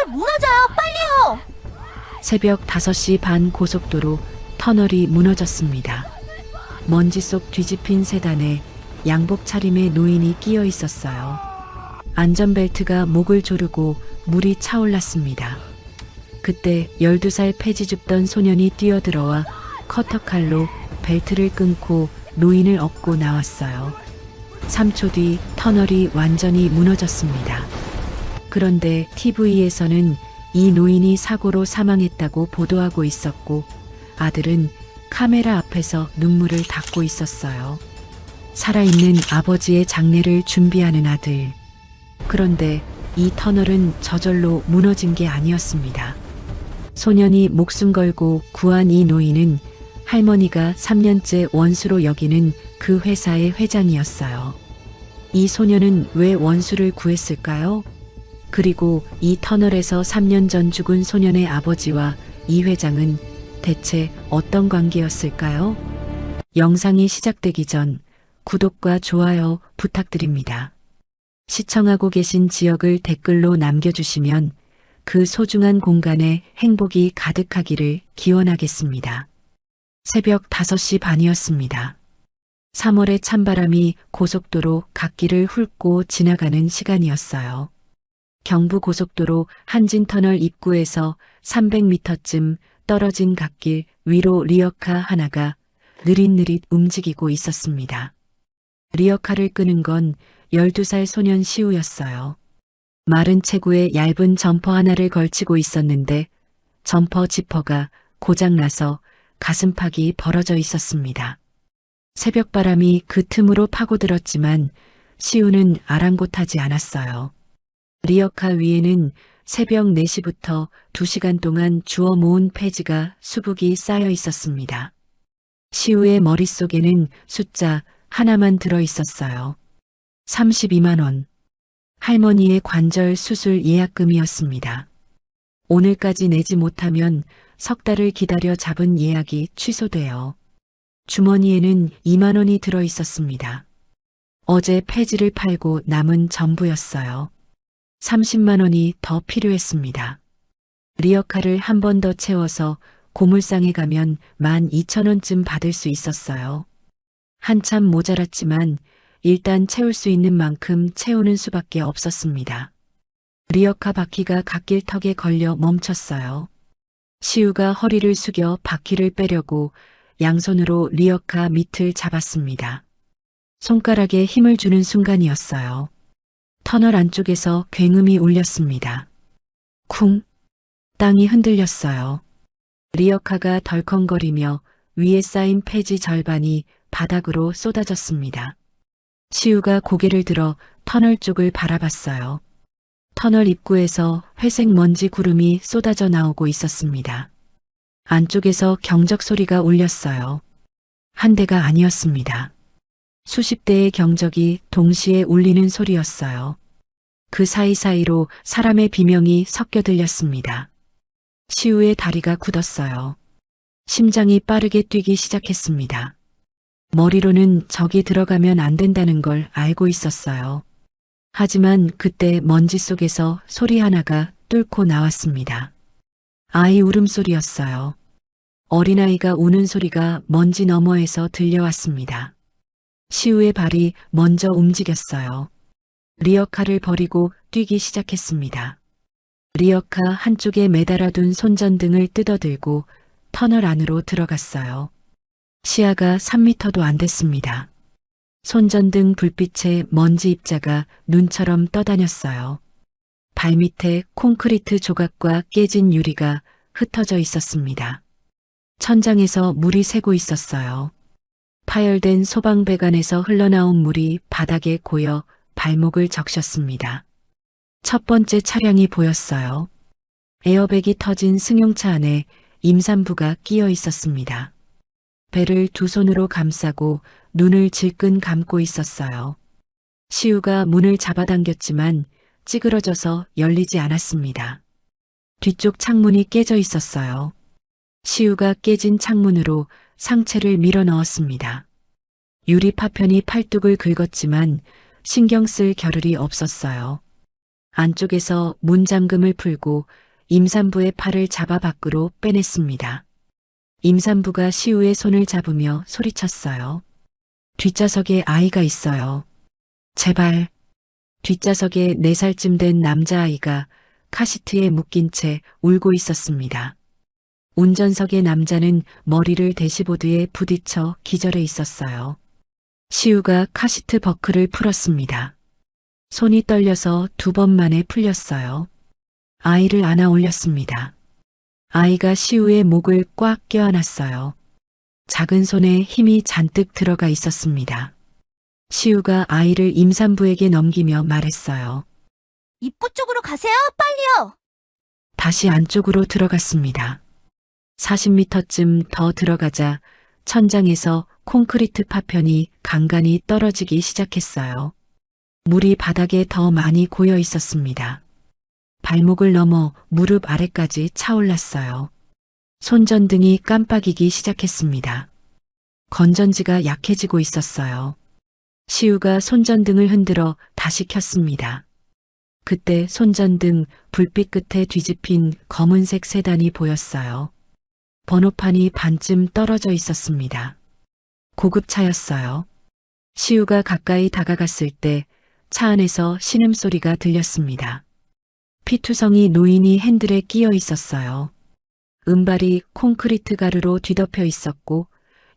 무너져요. 빨리요. 새벽 5시 반 고속도로 터널이 무너졌습니다. 먼지 속 뒤집힌 세단에 양복 차림의 노인이 끼어 있었어요. 안전벨트가 목을 조르고 물이 차올랐습니다. 그때 12살 폐지 줍던 소년이 뛰어들어와 커터칼로 벨트를 끊고 노인을 업고 나왔어요. 3초 뒤 터널이 완전히 무너졌습니다. 그런데 TV에서는 이 노인이 사고로 사망했다고 보도하고 있었고 아들은 카메라 앞에서 눈물을 닦고 있었어요. 살아있는 아버지의 장례를 준비하는 아들. 그런데 이 터널은 저절로 무너진 게 아니었습니다. 소년이 목숨 걸고 구한 이 노인은 할머니가 3년째 원수로 여기는 그 회사의 회장이었어요. 이 소년은 왜 원수를 구했을까요? 그리고 이 터널에서 3년 전 죽은 소년의 아버지와 이 회장은 대체 어떤 관계였을까요? 영상이 시작되기 전 구독과 좋아요 부탁드립니다. 시청하고 계신 지역을 댓글로 남겨주시면 그 소중한 공간에 행복이 가득하기를 기원하겠습니다. 새벽 5시 반이었습니다. 3월의 찬바람이 고속도로 갓길을 훑고 지나가는 시간이었어요. 경부고속도로 한진터널 입구에서 300m쯤 떨어진 갓길 위로 리어카 하나가 느릿느릿 움직이고 있었습니다. 리어카를 끄는 건 12살 소년 시우였어요. 마른 체구에 얇은 점퍼 하나를 걸치고 있었는데 점퍼 지퍼가 고장나서 가슴팍이 벌어져 있었습니다. 새벽바람이 그 틈으로 파고들었지만 시우는 아랑곳하지 않았어요. 리어카 위에는 새벽 4시부터 2시간 동안 주워 모은 폐지가 수북이 쌓여 있었습니다. 시우의 머릿속에는 숫자 하나만 들어 있었어요. 32만 원. 할머니의 관절 수술 예약금이었습니다. 오늘까지 내지 못하면 석 달을 기다려 잡은 예약이 취소돼요. 주머니에는 2만 원이 들어 있었습니다. 어제 폐지를 팔고 남은 전부였어요. 30만 원이 더 필요했습니다. 리어카를 한 번 더 채워서 고물상에 가면 12,000원쯤 받을 수 있었어요. 한참 모자랐지만 일단 채울 수 있는 만큼 채우는 수밖에 없었습니다. 리어카 바퀴가 갓길 턱에 걸려 멈췄어요. 시우가 허리를 숙여 바퀴를 빼려고 양손으로 리어카 밑을 잡았습니다. 손가락에 힘을 주는 순간이었어요. 터널 안쪽에서 굉음이 울렸습니다. 쿵! 땅이 흔들렸어요. 리어카가 덜컹거리며 위에 쌓인 폐지 절반이 바닥으로 쏟아졌습니다. 시우가 고개를 들어 터널 쪽을 바라봤어요. 터널 입구에서 회색 먼지 구름이 쏟아져 나오고 있었습니다. 안쪽에서 경적 소리가 울렸어요. 한 대가 아니었습니다. 수십 대의 경적이 동시에 울리는 소리였어요. 그 사이사이로 사람의 비명이 섞여 들렸습니다. 시우의 다리가 굳었어요. 심장이 빠르게 뛰기 시작했습니다. 머리로는 저기 들어가면 안 된다는 걸 알고 있었어요. 하지만 그때 먼지 속에서 소리 하나가 뚫고 나왔습니다. 아이 울음소리였어요. 어린아이가 우는 소리가 먼지 너머에서 들려왔습니다. 시우의 발이 먼저 움직였어요. 리어카를 버리고 뛰기 시작했습니다. 리어카 한쪽에 매달아둔 손전등을 뜯어들고 터널 안으로 들어갔어요. 시야가 3미터도 안 됐습니다. 손전등 불빛에 먼지 입자가 눈처럼 떠다녔어요. 발밑에 콘크리트 조각과 깨진 유리가 흩어져 있었습니다. 천장에서 물이 새고 있었어요. 파열된 소방배관에서 흘러나온 물이 바닥에 고여 발목을 적셨습니다. 첫 번째 차량이 보였어요. 에어백이 터진 승용차 안에 임산부가 끼어 있었습니다. 배를 두 손으로 감싸고 눈을 질끈 감고 있었어요. 시우가 문을 잡아당겼지만 찌그러져서 열리지 않았습니다. 뒤쪽 창문이 깨져 있었어요. 시우가 깨진 창문으로 상체를 밀어 넣었습니다. 유리 파편이 팔뚝을 긁었지만 신경 쓸 겨를이 없었어요. 안쪽에서 문잠금을 풀고 임산부의 팔을 잡아 밖으로 빼냈습니다. 임산부가 시우의 손을 잡으며 소리쳤어요. 뒷좌석에 아이가 있어요. 제발. 뒷좌석에 4살쯤 된 남자아이가 카시트에 묶인 채 울고 있었습니다. 운전석의 남자는 머리를 대시보드에 부딪혀 기절해 있었어요. 시우가 카시트 버클을 풀었습니다. 손이 떨려서 2번 만에 풀렸어요. 아이를 안아 올렸습니다. 아이가 시우의 목을 꽉 껴안았어요. 작은 손에 힘이 잔뜩 들어가 있었습니다. 시우가 아이를 임산부에게 넘기며 말했어요. 입구 쪽으로 가세요, 빨리요. 다시 안쪽으로 들어갔습니다. 40m쯤 더 들어가자 천장에서 콘크리트 파편이 간간히 떨어지기 시작했어요. 물이 바닥에 더 많이 고여 있었습니다. 발목을 넘어 무릎 아래까지 차올랐어요. 손전등이 깜빡이기 시작했습니다. 건전지가 약해지고 있었어요. 시우가 손전등을 흔들어 다시 켰습니다. 그때 손전등 불빛 끝에 뒤집힌 검은색 세단이 보였어요. 번호판이 반쯤 떨어져 있었습니다. 고급차였어요. 시우가 가까이 다가갔을 때 차 안에서 신음소리가 들렸습니다. 피투성이 노인이 핸들에 끼어 있었어요. 은발이 콘크리트 가루로 뒤덮여 있었고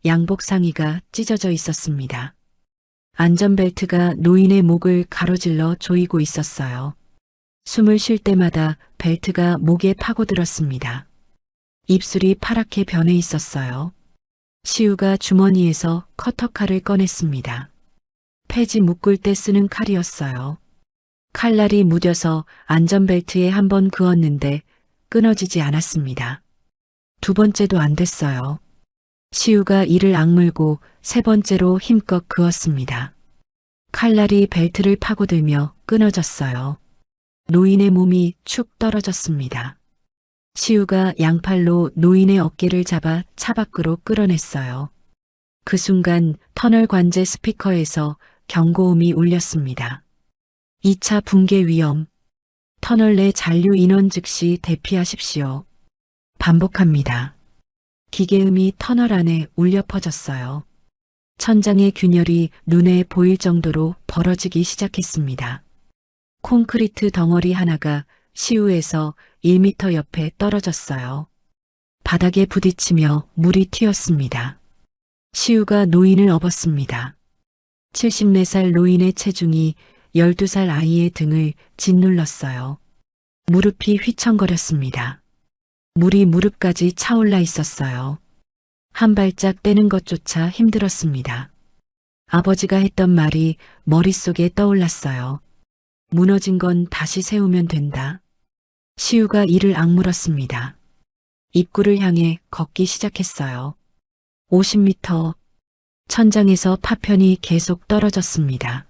양복 상의가 찢어져 있었습니다. 안전벨트가 노인의 목을 가로질러 조이고 있었어요. 숨을 쉴 때마다 벨트가 목에 파고들었습니다. 입술이 파랗게 변해 있었어요. 시우가 주머니에서 커터칼을 꺼냈습니다. 폐지 묶을 때 쓰는 칼이었어요. 칼날이 무뎌서 안전벨트에 한번 그었는데 끊어지지 않았습니다. 2번째도 안 됐어요. 시우가 이를 악물고 3번째로 힘껏 그었습니다. 칼날이 벨트를 파고들며 끊어졌어요. 노인의 몸이 축 떨어졌습니다. 시우가 양팔로 노인의 어깨를 잡아 차 밖으로 끌어냈어요. 그 순간 터널 관제 스피커에서 경고음이 울렸습니다. 2차 붕괴 위험. 터널 내 잔류 인원 즉시 대피하십시오. 반복합니다. 기계음이 터널 안에 울려 퍼졌어요. 천장의 균열이 눈에 보일 정도로 벌어지기 시작했습니다. 콘크리트 덩어리 하나가 시우에서 1m 옆에 떨어졌어요. 바닥에 부딪히며 물이 튀었습니다. 시우가 노인을 업었습니다. 74살 노인의 체중이 12살 아이의 등을 짓눌렀어요. 무릎이 휘청거렸습니다. 물이 무릎까지 차올라 있었어요. 한 발짝 떼는 것조차 힘들었습니다. 아버지가 했던 말이 머릿속에 떠올랐어요. 무너진 건 다시 세우면 된다. 시우가 이를 악물었습니다. 입구를 향해 걷기 시작했어요. 50m. 천장에서 파편이 계속 떨어졌습니다.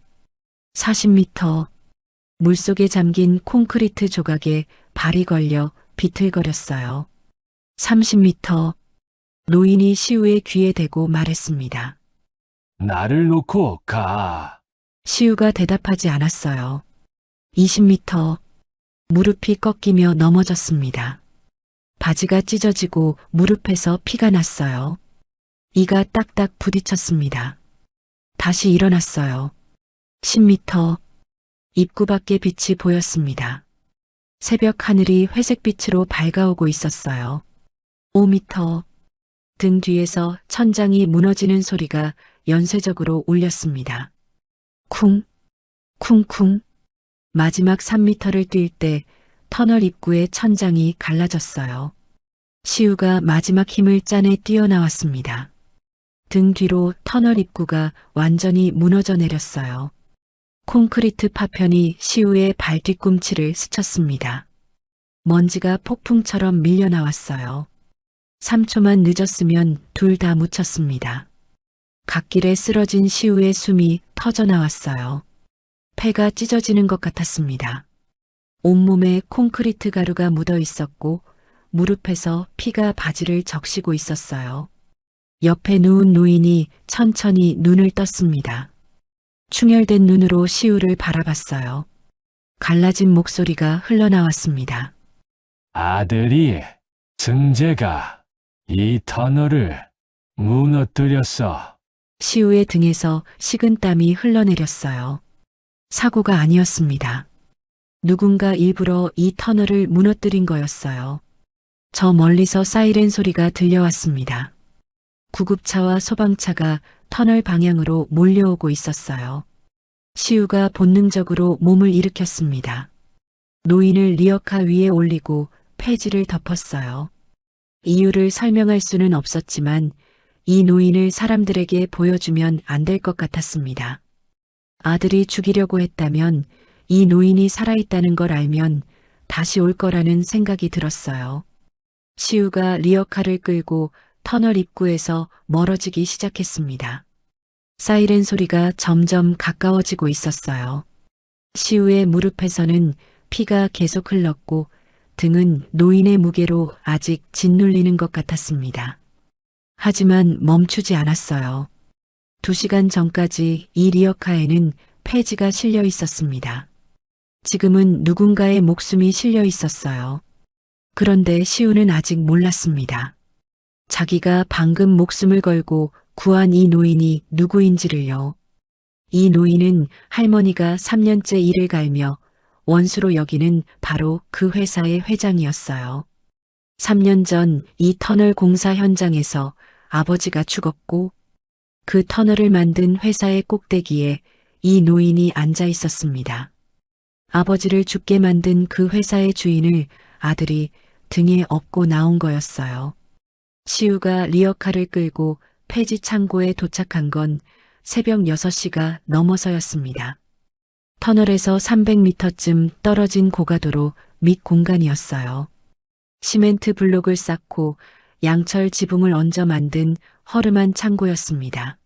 40m. 물속에 잠긴 콘크리트 조각에 발이 걸려 비틀거렸어요. 30m. 노인이 시우의 귀에 대고 말했습니다. 나를 놓고 가. 시우가 대답하지 않았어요. 20m. 무릎이 꺾이며 넘어졌습니다. 바지가 찢어지고 무릎에서 피가 났어요. 이가 딱딱 부딪혔습니다. 다시 일어났어요. 10m. 입구 밖에 빛이 보였습니다. 새벽 하늘이 회색빛으로 밝아오고 있었어요. 5m. 등 뒤에서 천장이 무너지는 소리가 연쇄적으로 울렸습니다. 쿵, 쿵쿵. 마지막 3m를 뛸 때 터널 입구의 천장이 갈라졌어요. 시우가 마지막 힘을 짜내 뛰어나왔습니다. 등 뒤로 터널 입구가 완전히 무너져 내렸어요. 콘크리트 파편이 시우의 발 뒤꿈치를 스쳤습니다. 먼지가 폭풍처럼 밀려나왔어요. 3초만 늦었으면 둘 다 묻혔습니다. 갓길에 쓰러진 시우의 숨이 터져나왔어요. 폐가 찢어지는 것 같았습니다. 온몸에 콘크리트 가루가 묻어 있었고 무릎에서 피가 바지를 적시고 있었어요. 옆에 누운 노인이 천천히 눈을 떴습니다. 충혈된 눈으로 시우를 바라봤어요. 갈라진 목소리가 흘러나왔습니다. 아들이, 승재가 이 터널을 무너뜨렸어. 시우의 등에서 식은땀이 흘러내렸어요. 사고가 아니었습니다. 누군가 일부러 이 터널을 무너뜨린 거였어요. 저 멀리서 사이렌 소리가 들려왔습니다. 구급차와 소방차가 터널 방향으로 몰려오고 있었어요. 시우가 본능적으로 몸을 일으켰습니다. 노인을 리어카 위에 올리고 폐지를 덮었어요. 이유를 설명할 수는 없었지만 이 노인을 사람들에게 보여주면 안 될 것 같았습니다. 아들이 죽이려고 했다면 이 노인이 살아있다는 걸 알면 다시 올 거라는 생각이 들었어요. 시우가 리어카를 끌고 터널 입구에서 멀어지기 시작했습니다. 사이렌 소리가 점점 가까워지고 있었어요. 시우의 무릎에서는 피가 계속 흘렀고 등은 노인의 무게로 아직 짓눌리는 것 같았습니다. 하지만 멈추지 않았어요. 2시간 전까지 이 리어카에는 폐지가 실려 있었습니다. 지금은 누군가의 목숨이 실려 있었어요. 그런데 시우는 아직 몰랐습니다. 자기가 방금 목숨을 걸고 구한 이 노인이 누구인지를요. 이 노인은 할머니가 3년째 일을 갈며 원수로 여기는 바로 그 회사의 회장이었어요. 3년 전 이 터널 공사 현장에서 아버지가 죽었고 그 터널을 만든 회사의 꼭대기에 이 노인이 앉아 있었습니다. 아버지를 죽게 만든 그 회사의 주인을 아들이 등에 업고 나온 거였어요. 시우가 리어카를 끌고 폐지 창고에 도착한 건 새벽 6시가 넘어서였습니다. 터널에서 300m쯤 떨어진 고가도로 밑 공간이었어요. 시멘트 블록을 쌓고 양철 지붕을 얹어 만든 허름한 창고였습니다.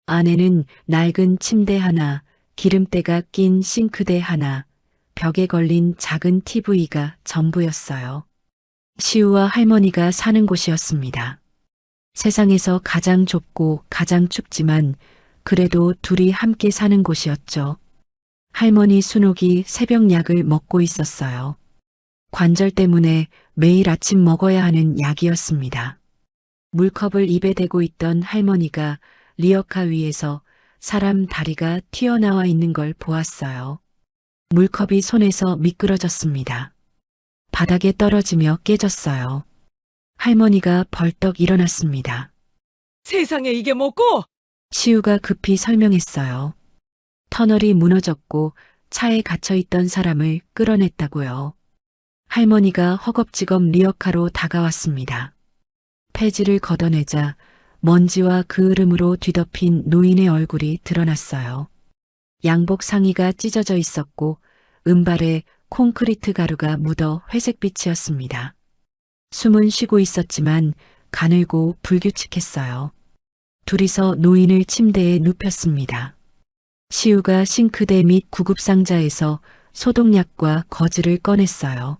안에는 낡은 침대 하나, 기름때가 낀 싱크대 하나, 벽에 걸린 작은 TV가 전부였어요. 시우와 할머니가 사는 곳이었습니다. 세상에서 가장 좁고 가장 춥지만 그래도 둘이 함께 사는 곳이었죠. 할머니 순옥이 새벽약을 먹고 있었어요. 관절 때문에 매일 아침 먹어야 하는 약이었습니다. 물컵을 입에 대고 있던 할머니가 리어카 위에서 사람 다리가 튀어나와 있는 걸 보았어요. 물컵이 손에서 미끄러졌습니다. 바닥에 떨어지며 깨졌어요. 할머니가 벌떡 일어났습니다. 세상에 이게 뭐고? 시우가 급히 설명했어요. 터널이 무너졌고 차에 갇혀있던 사람을 끌어냈다고요. 할머니가 허겁지겁 리어카로 다가왔습니다. 폐지를 걷어내자 먼지와 그을음으로 뒤덮인 노인의 얼굴이 드러났어요. 양복 상의가 찢어져 있었고 은발에 콘크리트 가루가 묻어 회색빛이었습니다. 숨은 쉬고 있었지만 가늘고 불규칙했어요. 둘이서 노인을 침대에 눕혔습니다. 시우가 싱크대 및 구급상자에서 소독약과 거즈를 꺼냈어요.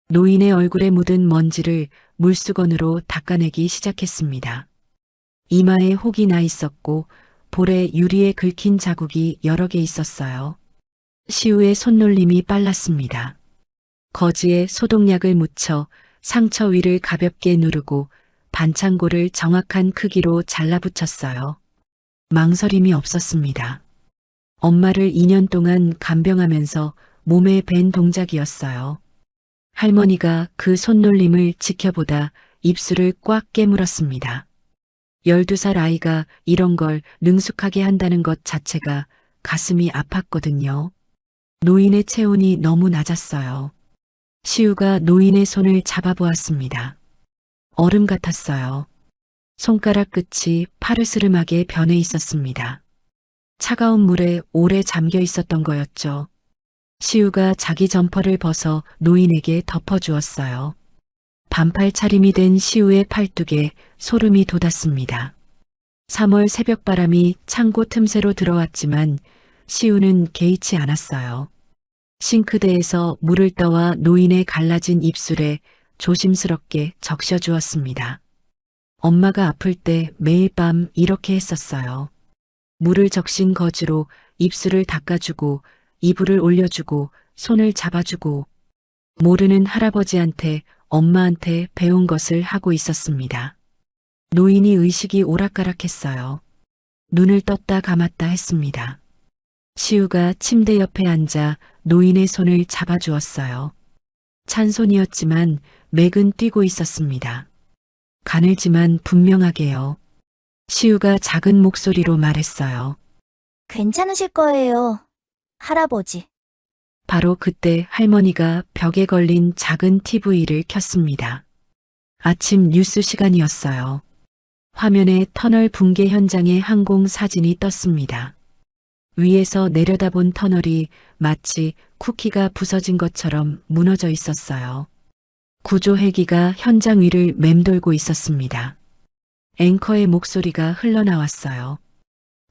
노인의 얼굴에 묻은 먼지를 물수건으로 닦아내기 시작했습니다. 이마에 혹이 나 있었고 볼에 유리에 긁힌 자국이 여러 개 있었어요. 시우의 손놀림이 빨랐습니다. 거즈에 소독약을 묻혀 상처 위를 가볍게 누르고 반창고를 정확한 크기로 잘라붙였어요. 망설임이 없었습니다. 엄마를 2년 동안 간병하면서 몸에 밴 동작이었어요. 할머니가 그 손놀림을 지켜보다 입술을 꽉 깨물었습니다. 12살 아이가 이런 걸 능숙하게 한다는 것 자체가 가슴이 아팠거든요. 노인의 체온이 너무 낮았어요. 시우가 노인의 손을 잡아보았습니다. 얼음 같았어요. 손가락 끝이 파르스름하게 변해 있었습니다. 차가운 물에 오래 잠겨 있었던 거였죠. 시우가 자기 점퍼를 벗어 노인에게 덮어주었어요. 반팔 차림이 된 시우의 팔뚝에 소름이 돋았습니다. 3월 새벽바람이 창고 틈새로 들어왔지만 시우는 개의치 않았어요. 싱크대에서 물을 떠와 노인의 갈라진 입술에 조심스럽게 적셔주었습니다. 엄마가 아플 때 매일 밤 이렇게 했었어요. 물을 적신 거즈로 입술을 닦아주고 이불을 올려주고 손을 잡아주고 모르는 할아버지한테 엄마한테 배운 것을 하고 있었습니다. 노인이 의식이 오락가락했어요. 눈을 떴다 감았다 했습니다. 시우가 침대 옆에 앉아 노인의 손을 잡아주었어요. 찬 손이었지만 맥은 뛰고 있었습니다. 가늘지만 분명하게요. 시우가 작은 목소리로 말했어요. 괜찮으실 거예요, 할아버지. 바로 그때 할머니가 벽에 걸린 작은 TV를 켰습니다. 아침 뉴스 시간이었어요. 화면에 터널 붕괴 현장의 항공 사진이 떴습니다. 위에서 내려다본 터널이 마치 쿠키가 부서진 것처럼 무너져 있었어요. 구조 헬기가 현장 위를 맴돌고 있었습니다. 앵커의 목소리가 흘러나왔어요.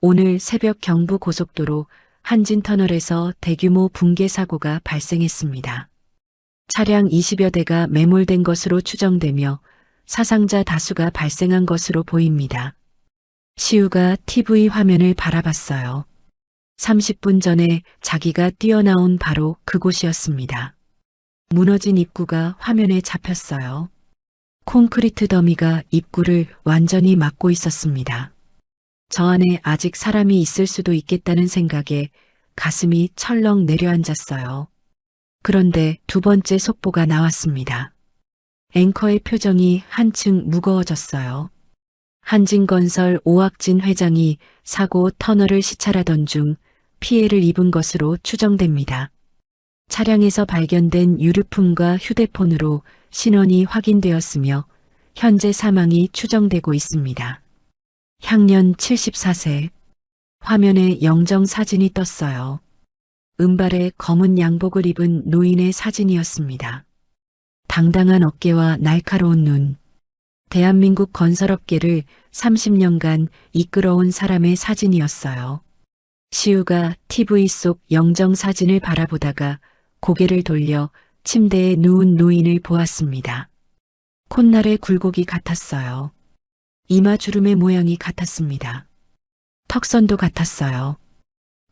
오늘 새벽 경부 고속도로 한진터널에서 대규모 붕괴 사고가 발생했습니다. 차량 20여 대가 매몰된 것으로 추정되며 사상자 다수가 발생한 것으로 보입니다. 시우가 TV 화면을 바라봤어요. 30분 전에 자기가 뛰어나온 바로 그곳이었습니다. 무너진 입구가 화면에 잡혔어요. 콘크리트 더미가 입구를 완전히 막고 있었습니다. 저 안에 아직 사람이 있을 수도 있겠다는 생각에 가슴이 철렁 내려앉았어요. 그런데 두 번째 속보가 나왔습니다. 앵커의 표정이 한층 무거워졌어요. 한진건설 오학진 회장이 사고 터널을 시찰하던 중 피해를 입은 것으로 추정됩니다. 차량에서 발견된 유류품과 휴대폰으로 신원이 확인되었으며 현재 사망이 추정되고 있습니다. 향년 74세. 화면에 영정 사진이 떴어요. 은발에 검은 양복을 입은 노인의 사진이었습니다. 당당한 어깨와 날카로운 눈. 대한민국 건설업계를 30년간 이끌어온 사람의 사진이었어요. 시우가 TV 속 영정 사진을 바라보다가 고개를 돌려 침대에 누운 노인을 보았습니다. 콧날의 굴곡이 같았어요. 이마 주름의 모양이 같았습니다. 턱선도 같았어요.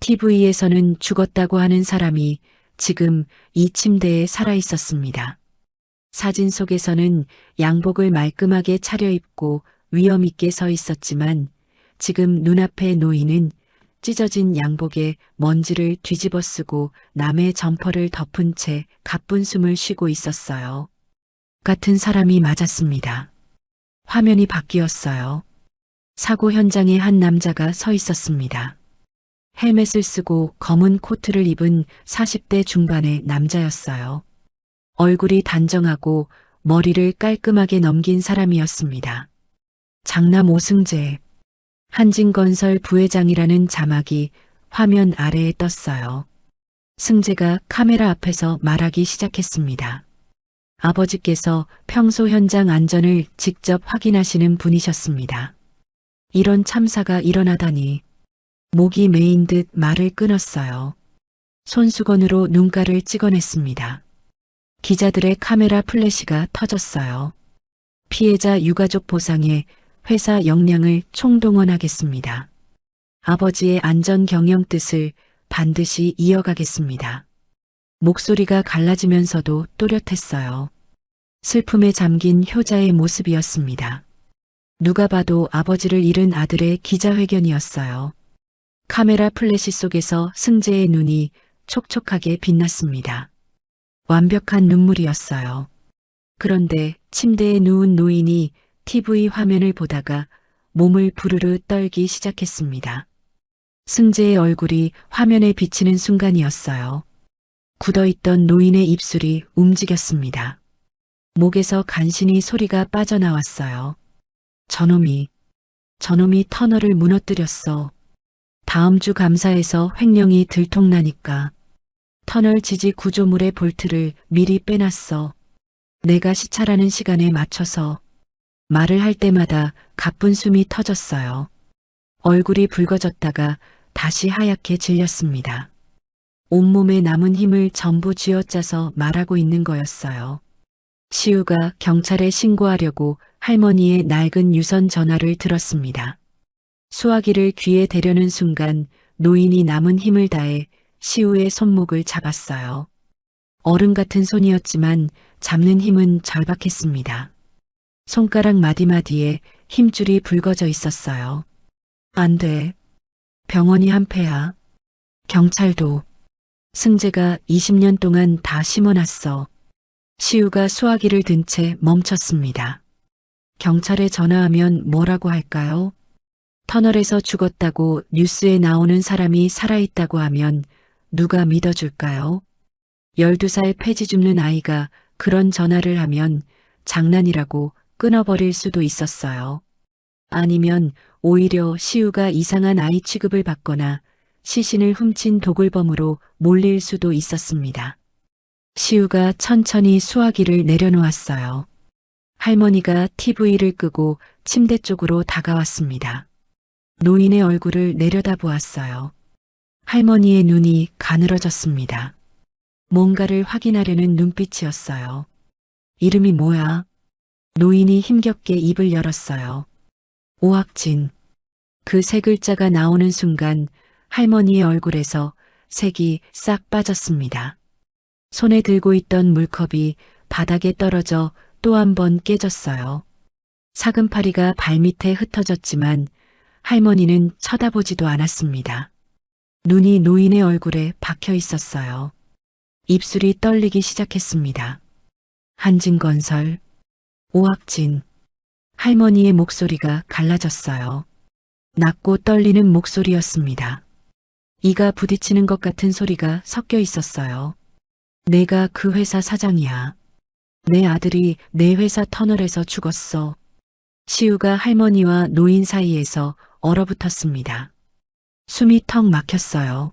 TV에서는 죽었다고 하는 사람이 지금 이 침대에 살아 있었습니다. 사진 속에서는 양복을 말끔하게 차려입고 위엄 있게 서 있었지만 지금 눈앞의 노인은 찢어진 양복에 먼지를 뒤집어 쓰고 남의 점퍼를 덮은 채 가쁜 숨을 쉬고 있었어요. 같은 사람이 맞았습니다. 화면이 바뀌었어요. 사고 현장에 한 남자가 서 있었습니다. 헬멧을 쓰고 검은 코트를 입은 40대 중반의 남자였어요. 얼굴이 단정하고 머리를 깔끔하게 넘긴 사람이었습니다. 장남 오승재, 한진건설 부회장이라는 자막이 화면 아래에 떴어요. 승재가 카메라 앞에서 말하기 시작했습니다. 아버지께서 평소 현장 안전을 직접 확인하시는 분이셨습니다. 이런 참사가 일어나다니. 목이 메인 듯 말을 끊었어요. 손수건으로 눈가를 찍어냈습니다. 기자들의 카메라 플래시가 터졌어요. 피해자 유가족 보상에 회사 역량을 총동원하겠습니다. 아버지의 안전 경영 뜻을 반드시 이어가겠습니다. 목소리가 갈라지면서도 또렷했어요. 슬픔에 잠긴 효자의 모습이었습니다. 누가 봐도 아버지를 잃은 아들의 기자회견이었어요. 카메라 플래시 속에서 승재의 눈이 촉촉하게 빛났습니다. 완벽한 눈물이었어요. 그런데 침대에 누운 노인이 TV 화면을 보다가 몸을 부르르 떨기 시작했습니다. 승재의 얼굴이 화면에 비치는 순간이었어요. 굳어있던 노인의 입술이 움직였습니다. 목에서 간신히 소리가 빠져나왔어요. 저놈이 터널을 무너뜨렸어. 다음 주 감사에서 횡령이 들통나니까 터널 지지 구조물의 볼트를 미리 빼놨어. 내가 시찰하는 시간에 맞춰서. 말을 할 때마다 가쁜 숨이 터졌어요. 얼굴이 붉어졌다가 다시 하얗게 질렸습니다. 온몸에 남은 힘을 전부 쥐어짜서 말하고 있는 거였어요. 시우가 경찰에 신고하려고 할머니의 낡은 유선 전화를 들었습니다. 수화기를 귀에 대려는 순간 노인이 남은 힘을 다해 시우의 손목을 잡았어요. 어른 같은 손이었지만 잡는 힘은 절박했습니다. 손가락 마디마디에 힘줄이 붉어져 있었어요. 안 돼. 병원이 한패야. 경찰도. 승재가 20년 동안 다 심어놨어. 시우가 수화기를 든 채 멈췄습니다. 경찰에 전화하면 뭐라고 할까요? 터널에서 죽었다고 뉴스에 나오는 사람이 살아있다고 하면 누가 믿어줄까요? 12살 폐지 줍는 아이가 그런 전화를 하면 장난이라고 끊어버릴 수도 있었어요. 아니면 오히려 시우가 이상한 아이 취급을 받거나 시신을 훔친 도굴범으로 몰릴 수도 있었습니다. 시우가 천천히 수화기를 내려놓았어요. 할머니가 TV를 끄고 침대 쪽으로 다가왔습니다. 노인의 얼굴을 내려다보았어요. 할머니의 눈이 가늘어졌습니다. 뭔가를 확인하려는 눈빛이었어요. 이름이 뭐야? 노인이 힘겹게 입을 열었어요. 오학진. 그 세 글자가 나오는 순간 할머니의 얼굴에서 색이 싹 빠졌습니다. 손에 들고 있던 물컵이 바닥에 떨어져 또 한 번 깨졌어요. 사금파리가 발밑에 흩어졌지만 할머니는 쳐다보지도 않았습니다. 눈이 노인의 얼굴에 박혀 있었어요. 입술이 떨리기 시작했습니다. 한진건설, 오학진. 할머니의 목소리가 갈라졌어요. 낮고 떨리는 목소리였습니다. 이가 부딪히는 것 같은 소리가 섞여 있었어요. 내가 그 회사 사장이야. 내 아들이 내 회사 터널에서 죽었어. 시우가 할머니와 노인 사이에서 얼어붙었습니다. 숨이 턱 막혔어요.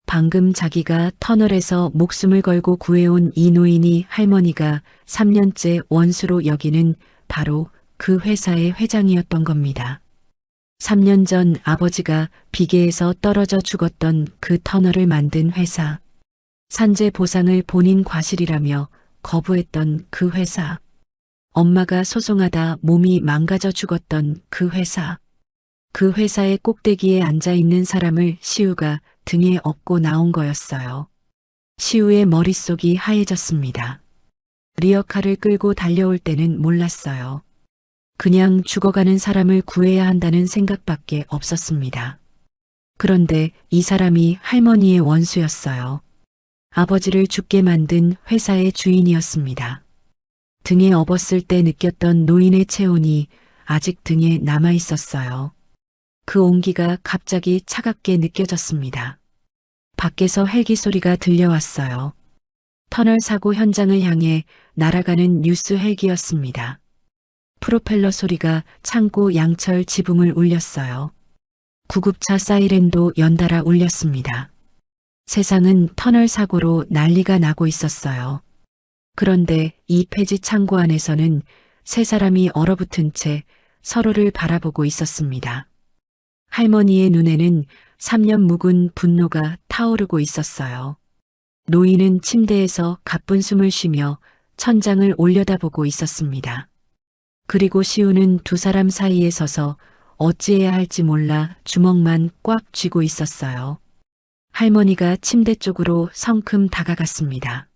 방금 자기가 터널에서 목숨을 걸고 구해온 이 노인이 할머니가 3년째 원수로 여기는 바로 그 회사의 회장이었던 겁니다. 3년 전 아버지가 비계에서 떨어져 죽었던 그 터널을 만든 회사. 산재 보상을 본인 과실이라며 거부했던 그 회사. 엄마가 소송하다 몸이 망가져 죽었던 그 회사. 그 회사의 꼭대기에 앉아 있는 사람을 시우가 등에 업고 나온 거였어요. 시우의 머릿속이 하얘졌습니다. 리어카를 끌고 달려올 때는 몰랐어요. 그냥 죽어가는 사람을 구해야 한다는 생각밖에 없었습니다. 그런데 이 사람이 할머니의 원수였어요. 아버지를 죽게 만든 회사의 주인이었습니다. 등에 업었을 때 느꼈던 노인의 체온이 아직 등에 남아 있었어요. 그 온기가 갑자기 차갑게 느껴졌습니다. 밖에서 헬기 소리가 들려왔어요. 터널 사고 현장을 향해 날아가는 뉴스 헬기였습니다. 프로펠러 소리가 창고 양철 지붕을 울렸어요. 구급차 사이렌도 연달아 울렸습니다. 세상은 터널 사고로 난리가 나고 있었어요. 그런데 이 폐지 창고 안에서는 세 사람이 얼어붙은 채 서로를 바라보고 있었습니다. 할머니의 눈에는 3년 묵은 분노가 타오르고 있었어요. 노인은 침대에서 가쁜 숨을 쉬며 천장을 올려다보고 있었습니다. 그리고 시우는 두 사람 사이에 서서 어찌해야 할지 몰라 주먹만 꽉 쥐고 있었어요. 할머니가 침대 쪽으로 성큼 다가갔습니다.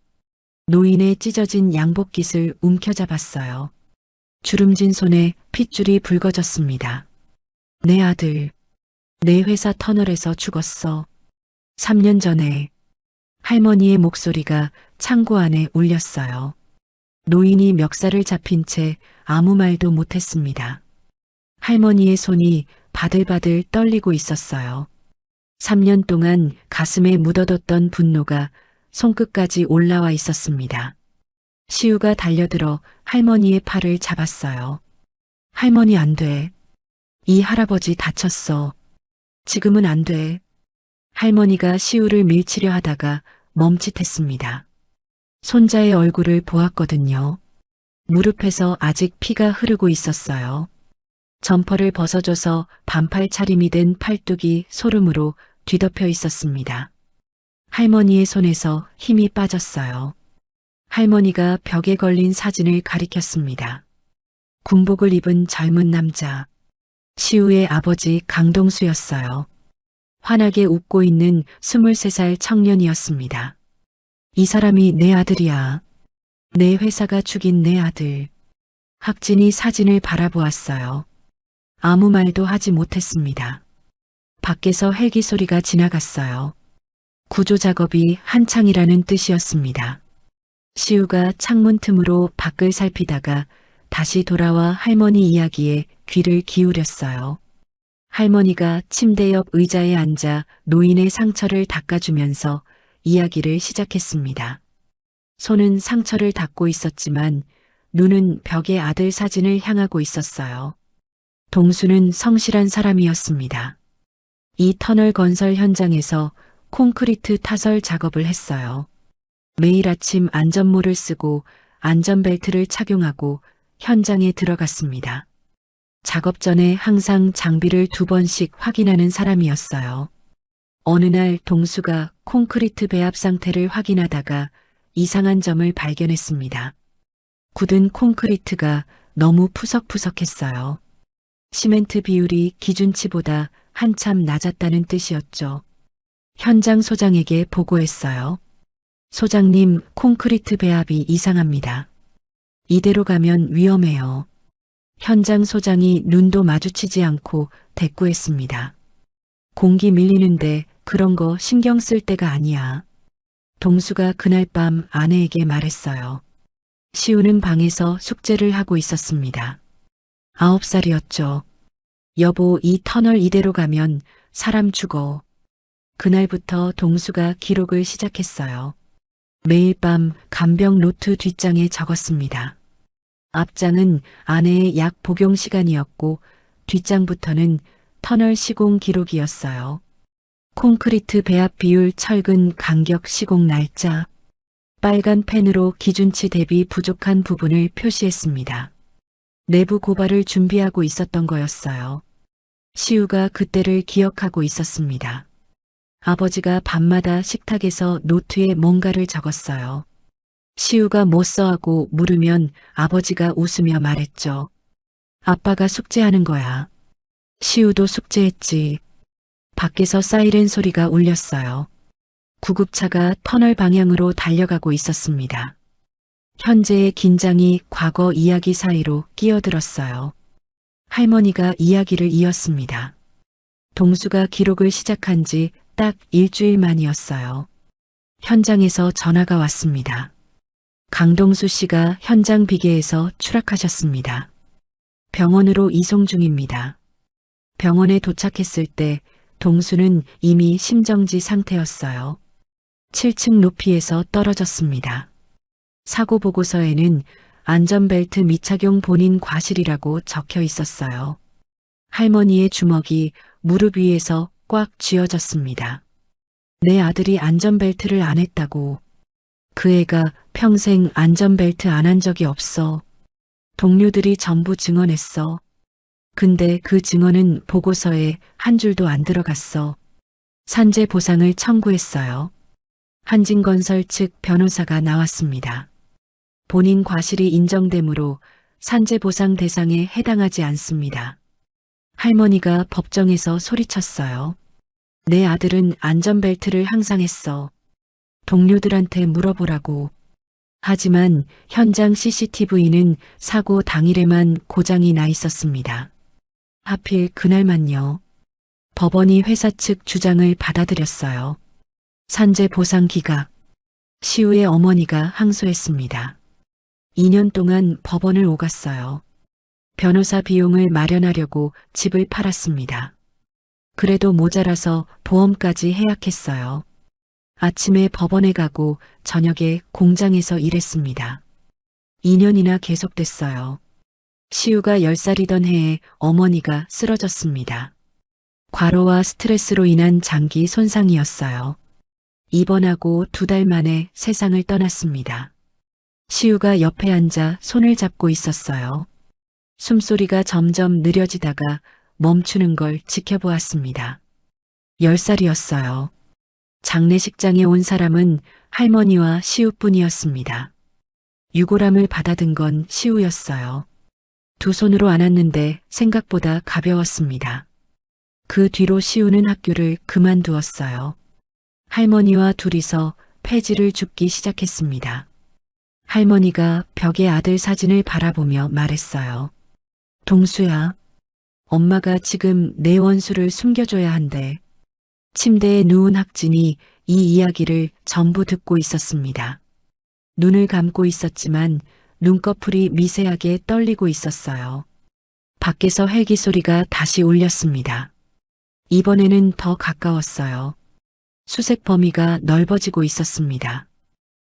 노인의 찢어진 양복깃을 움켜잡았어요. 주름진 손에 핏줄이 붉어졌습니다. 내 아들, 내 회사 터널에서 죽었어. 3년 전에. 할머니의 목소리가 창고 안에 울렸어요. 노인이 멱살을 잡힌 채 아무 말도 못했습니다. 할머니의 손이 바들바들 떨리고 있었어요. 3년 동안 가슴에 묻어뒀던 분노가 손끝까지 올라와 있었습니다. 시우가 달려들어 할머니의 팔을 잡았어요. 할머니 안 돼. 이 할아버지 다쳤어. 지금은 안 돼. 할머니가 시우를 밀치려 하다가 멈칫했습니다. 손자의 얼굴을 보았거든요. 무릎에서 아직 피가 흐르고 있었어요. 점퍼를 벗어줘서 반팔 차림이 된 팔뚝이 소름으로 뒤덮여 있었습니다. 할머니의 손에서 힘이 빠졌어요. 할머니가 벽에 걸린 사진을 가리켰습니다. 군복을 입은 젊은 남자. 시우의 아버지 강동수였어요. 환하게 웃고 있는 23살 청년이었습니다. 이 사람이 내 아들이야. 내 회사가 죽인 내 아들. 학진이 사진을 바라보았어요. 아무 말도 하지 못했습니다. 밖에서 헬기 소리가 지나갔어요. 구조 작업이 한창이라는 뜻이었습니다. 시우가 창문 틈으로 밖을 살피다가 다시 돌아와 할머니 이야기에 귀를 기울였어요. 할머니가 침대 옆 의자에 앉아 노인의 상처를 닦아주면서 이야기를 시작했습니다. 손은 상처를 닦고 있었지만 눈은 벽에 아들 사진을 향하고 있었어요. 동수는 성실한 사람이었습니다. 이 터널 건설 현장에서 콘크리트 타설 작업을 했어요. 매일 아침 안전모를 쓰고 안전벨트를 착용하고 현장에 들어갔습니다. 작업 전에 항상 장비를 2번씩 확인하는 사람이었어요. 어느 날 동수가 콘크리트 배합 상태를 확인하다가 이상한 점을 발견했습니다. 굳은 콘크리트가 너무 푸석푸석했어요. 시멘트 비율이 기준치보다 한참 낮았다는 뜻이었죠. 현장 소장에게 보고했어요. 소장님, 콘크리트 배합이 이상합니다. 이대로 가면 위험해요. 현장 소장이 눈도 마주치지 않고 대꾸했습니다. 공기 밀리는데 그런 거 신경 쓸 때가 아니야. 동수가 그날 밤 아내에게 말했어요. 시우는 방에서 숙제를 하고 있었습니다. 9살이었죠. 여보, 이 터널 이대로 가면 사람 죽어. 그날부터 동수가 기록을 시작했어요. 매일 밤 간병 노트 뒷장에 적었습니다. 앞장은 아내의 약 복용 시간이었고 뒷장부터는 터널 시공 기록이었어요. 콘크리트 배합 비율, 철근 간격, 시공 날짜. 빨간 펜으로 기준치 대비 부족한 부분을 표시했습니다. 내부 고발을 준비하고 있었던 거였어요. 시우가 그때를 기억하고 있었습니다. 아버지가 밤마다 식탁에서 노트에 뭔가를 적었어요. 시우가 뭐 써하고 물으면 아버지가 웃으며 말했죠. 아빠가 숙제하는 거야. 시우도 숙제했지. 밖에서 사이렌 소리가 울렸어요. 구급차가 터널 방향으로 달려가고 있었습니다. 현재의 긴장이 과거 이야기 사이로 끼어들었어요. 할머니가 이야기를 이었습니다. 동수가 기록을 시작한 지 딱 일주일 만이었어요. 현장에서 전화가 왔습니다. 강동수 씨가 현장 비계에서 추락하셨습니다. 병원으로 이송 중입니다. 병원에 도착했을 때 동수는 이미 심정지 상태였어요. 7층 높이에서 떨어졌습니다. 사고 보고서에는 안전벨트 미착용 본인 과실이라고 적혀 있었어요. 할머니의 주먹이 무릎 위에서 꽉 쥐어졌습니다. 내 아들이 안전벨트를 안 했다고. 그 애가 평생 안전벨트 안 한 적이 없어. 동료들이 전부 증언했어. 근데 그 증언은 보고서에 한 줄도 안 들어갔어. 산재 보상을 청구했어요. 한진건설 측 변호사가 나왔습니다. 본인 과실이 인정되므로 산재 보상 대상에 해당하지 않습니다. 할머니가 법정에서 소리쳤어요. 내 아들은 안전벨트를 항상 했어. 동료들한테 물어보라고. 하지만 현장 CCTV는 사고 당일에만 고장이 나 있었습니다. 하필 그날만요. 법원이 회사 측 주장을 받아들였어요. 산재 보상 기각. 시우의 어머니가 항소했습니다. 2년 동안 법원을 오갔어요. 변호사 비용을 마련하려고 집을 팔았습니다. 그래도 모자라서 보험까지 해약했어요. 아침에 법원에 가고 저녁에 공장에서 일했습니다. 2년이나 계속됐어요. 시우가 10살이던 해에 어머니가 쓰러졌습니다. 과로와 스트레스로 인한 장기 손상이었어요. 입원하고 2달 만에 세상을 떠났습니다. 시우가 옆에 앉아 손을 잡고 있었어요. 숨소리가 점점 느려지다가 멈추는 걸 지켜보았습니다. 10살이었어요. 장례식장에 온 사람은 할머니와 시우뿐이었습니다. 유골함을 받아든 건 시우였어요. 두 손으로 안았는데 생각보다 가벼웠습니다. 그 뒤로 시우는 학교를 그만두었어요. 할머니와 둘이서 폐지를 줍기 시작했습니다. 할머니가 벽에 아들 사진을 바라보며 말했어요. 동수야, 엄마가 지금 내 원수를 숨겨줘야 한대. 침대에 누운 학진이 이 이야기를 전부 듣고 있었습니다. 눈을 감고 있었지만 눈꺼풀이 미세하게 떨리고 있었어요. 밖에서 헬기 소리가 다시 울렸습니다. 이번에는 더 가까웠어요. 수색 범위가 넓어지고 있었습니다.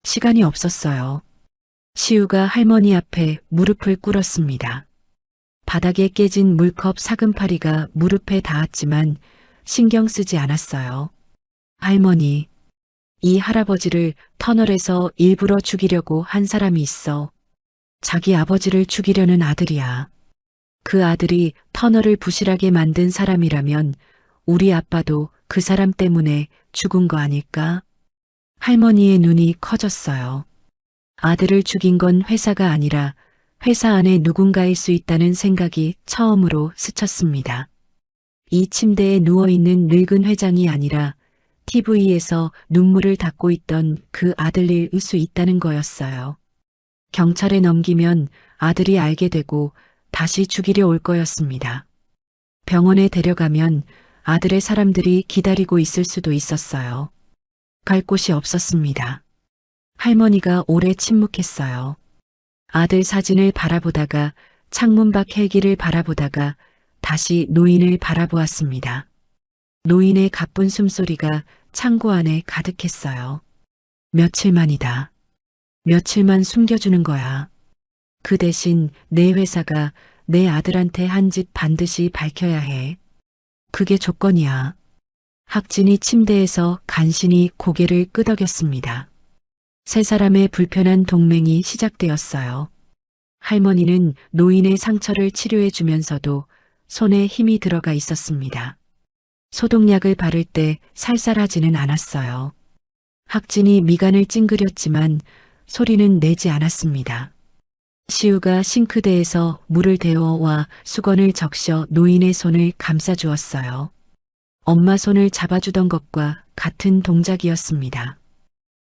시간이 없었어요. 시우가 할머니 앞에 무릎을 꿇었습니다. 바닥에 깨진 물컵 사금파리가 무릎에 닿았지만 신경 쓰지 않았어요. 할머니, 이 할아버지를 터널에서 일부러 죽이려고 한 사람이 있어. 자기 아버지를 죽이려는 아들이야. 그 아들이 터널을 부실하게 만든 사람이라면 우리 아빠도 그 사람 때문에 죽은 거 아닐까? 할머니의 눈이 커졌어요. 아들을 죽인 건 회사가 아니라 회사 안에 누군가일 수 있다는 생각이 처음으로 스쳤습니다. 이 침대에 누워있는 늙은 회장이 아니라 TV에서 눈물을 닦고 있던 그 아들일 수 있다는 거였어요. 경찰에 넘기면 아들이 알게 되고 다시 죽이려 올 거였습니다. 병원에 데려가면 아들의 사람들이 기다리고 있을 수도 있었어요. 갈 곳이 없었습니다. 할머니가 오래 침묵했어요. 아들 사진을 바라보다가 창문 밖 헬기를 바라보다가 다시 노인을 바라보았습니다. 노인의 가쁜 숨소리가 창고 안에 가득했어요. 며칠만이다. 며칠만 숨겨주는 거야. 그 대신 내 회사가 내 아들한테 한 짓 반드시 밝혀야 해. 그게 조건이야. 학진이 침대에서 간신히 고개를 끄덕였습니다. 세 사람의 불편한 동맹이 시작되었어요. 할머니는 노인의 상처를 치료해 주면서도 손에 힘이 들어가 있었습니다. 소독약을 바를 때 살살하지는 않았어요. 학진이 미간을 찡그렸지만 소리는 내지 않았습니다. 시우가 싱크대에서 물을 데워와 수건을 적셔 노인의 손을 감싸주었어요. 엄마 손을 잡아주던 것과 같은 동작이었습니다.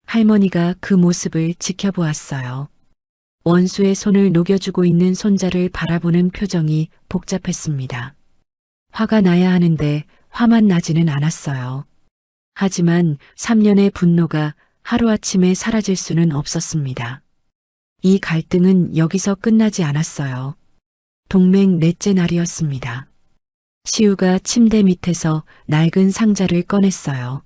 할머니가 그 모습을 지켜보았어요. 원수의 손을 녹여주고 있는 손자를 바라보는 표정이 복잡했습니다. 화가 나야 하는데 화만 나지는 않았어요. 하지만 3년의 분노가 하루아침에 사라질 수는 없었습니다. 이 갈등은 여기서 끝나지 않았어요. 동맹 넷째 날이었습니다. 시우가 침대 밑에서 낡은 상자를 꺼냈어요.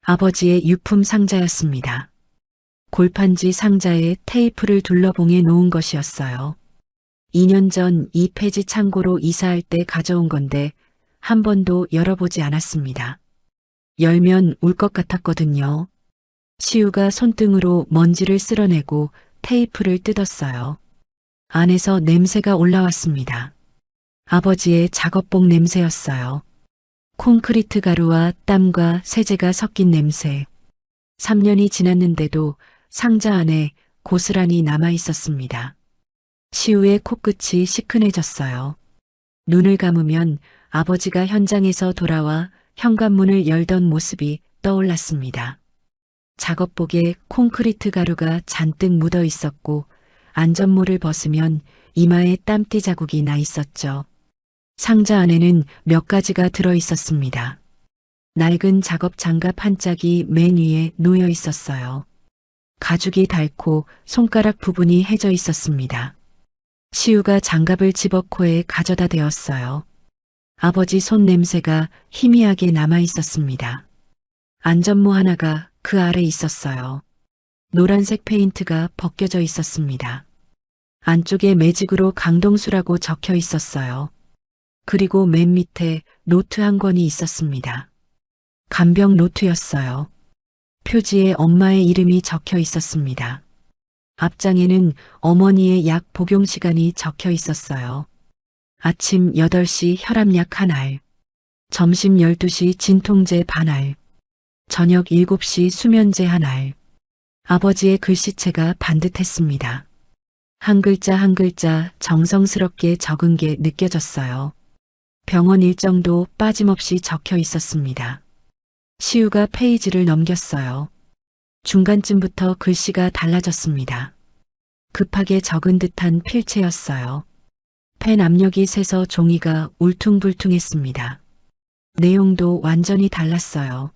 아버지의 유품 상자였습니다. 골판지 상자에 테이프를 둘러봉해 놓은 것이었어요. 2년 전 이 폐지 창고로 이사할 때 가져온 건데 한 번도 열어보지 않았습니다. 열면 울 것 같았거든요. 시우가 손등으로 먼지를 쓸어내고 테이프를 뜯었어요. 안에서 냄새가 올라왔습니다. 아버지의 작업복 냄새였어요. 콘크리트 가루와 땀과 세제가 섞인 냄새. 3년이 지났는데도 상자 안에 고스란히 남아 있었습니다. 시우의 코끝이 시큰해졌어요. 눈을 감으면 아버지가 현장에서 돌아와 현관문을 열던 모습이 떠올랐습니다. 작업복에 콘크리트 가루가 잔뜩 묻어 있었고 안전모를 벗으면 이마에 땀띠 자국이 나 있었죠. 상자 안에는 몇 가지가 들어 있었습니다. 낡은 작업 장갑 한 짝이 맨 위에 놓여 있었어요. 가죽이 닳고 손가락 부분이 해져 있었습니다. 시우가 장갑을 집어 코에 가져다 대었어요. 아버지 손 냄새가 희미하게 남아 있었습니다. 안전모 하나가 그 아래 있었어요. 노란색 페인트가 벗겨져 있었습니다. 안쪽에 매직으로 강동수라고 적혀 있었어요. 그리고 맨 밑에 노트 한 권이 있었습니다. 간병 노트였어요. 표지에 엄마의 이름이 적혀 있었습니다. 앞장에는 어머니의 약 복용 시간이 적혀 있었어요. 아침 8시 혈압약 한 알, 점심 12시 진통제 반 알, 저녁 7시 수면제 한 알. 아버지의 글씨체가 반듯했습니다. 한 글자 한 글자 정성스럽게 적은 게 느껴졌어요. 병원 일정도 빠짐없이 적혀 있었습니다. 시우가 페이지를 넘겼어요. 중간쯤부터 글씨가 달라졌습니다. 급하게 적은 듯한 필체였어요. 펜 압력이 세서 종이가 울퉁불퉁했습니다. 내용도 완전히 달랐어요.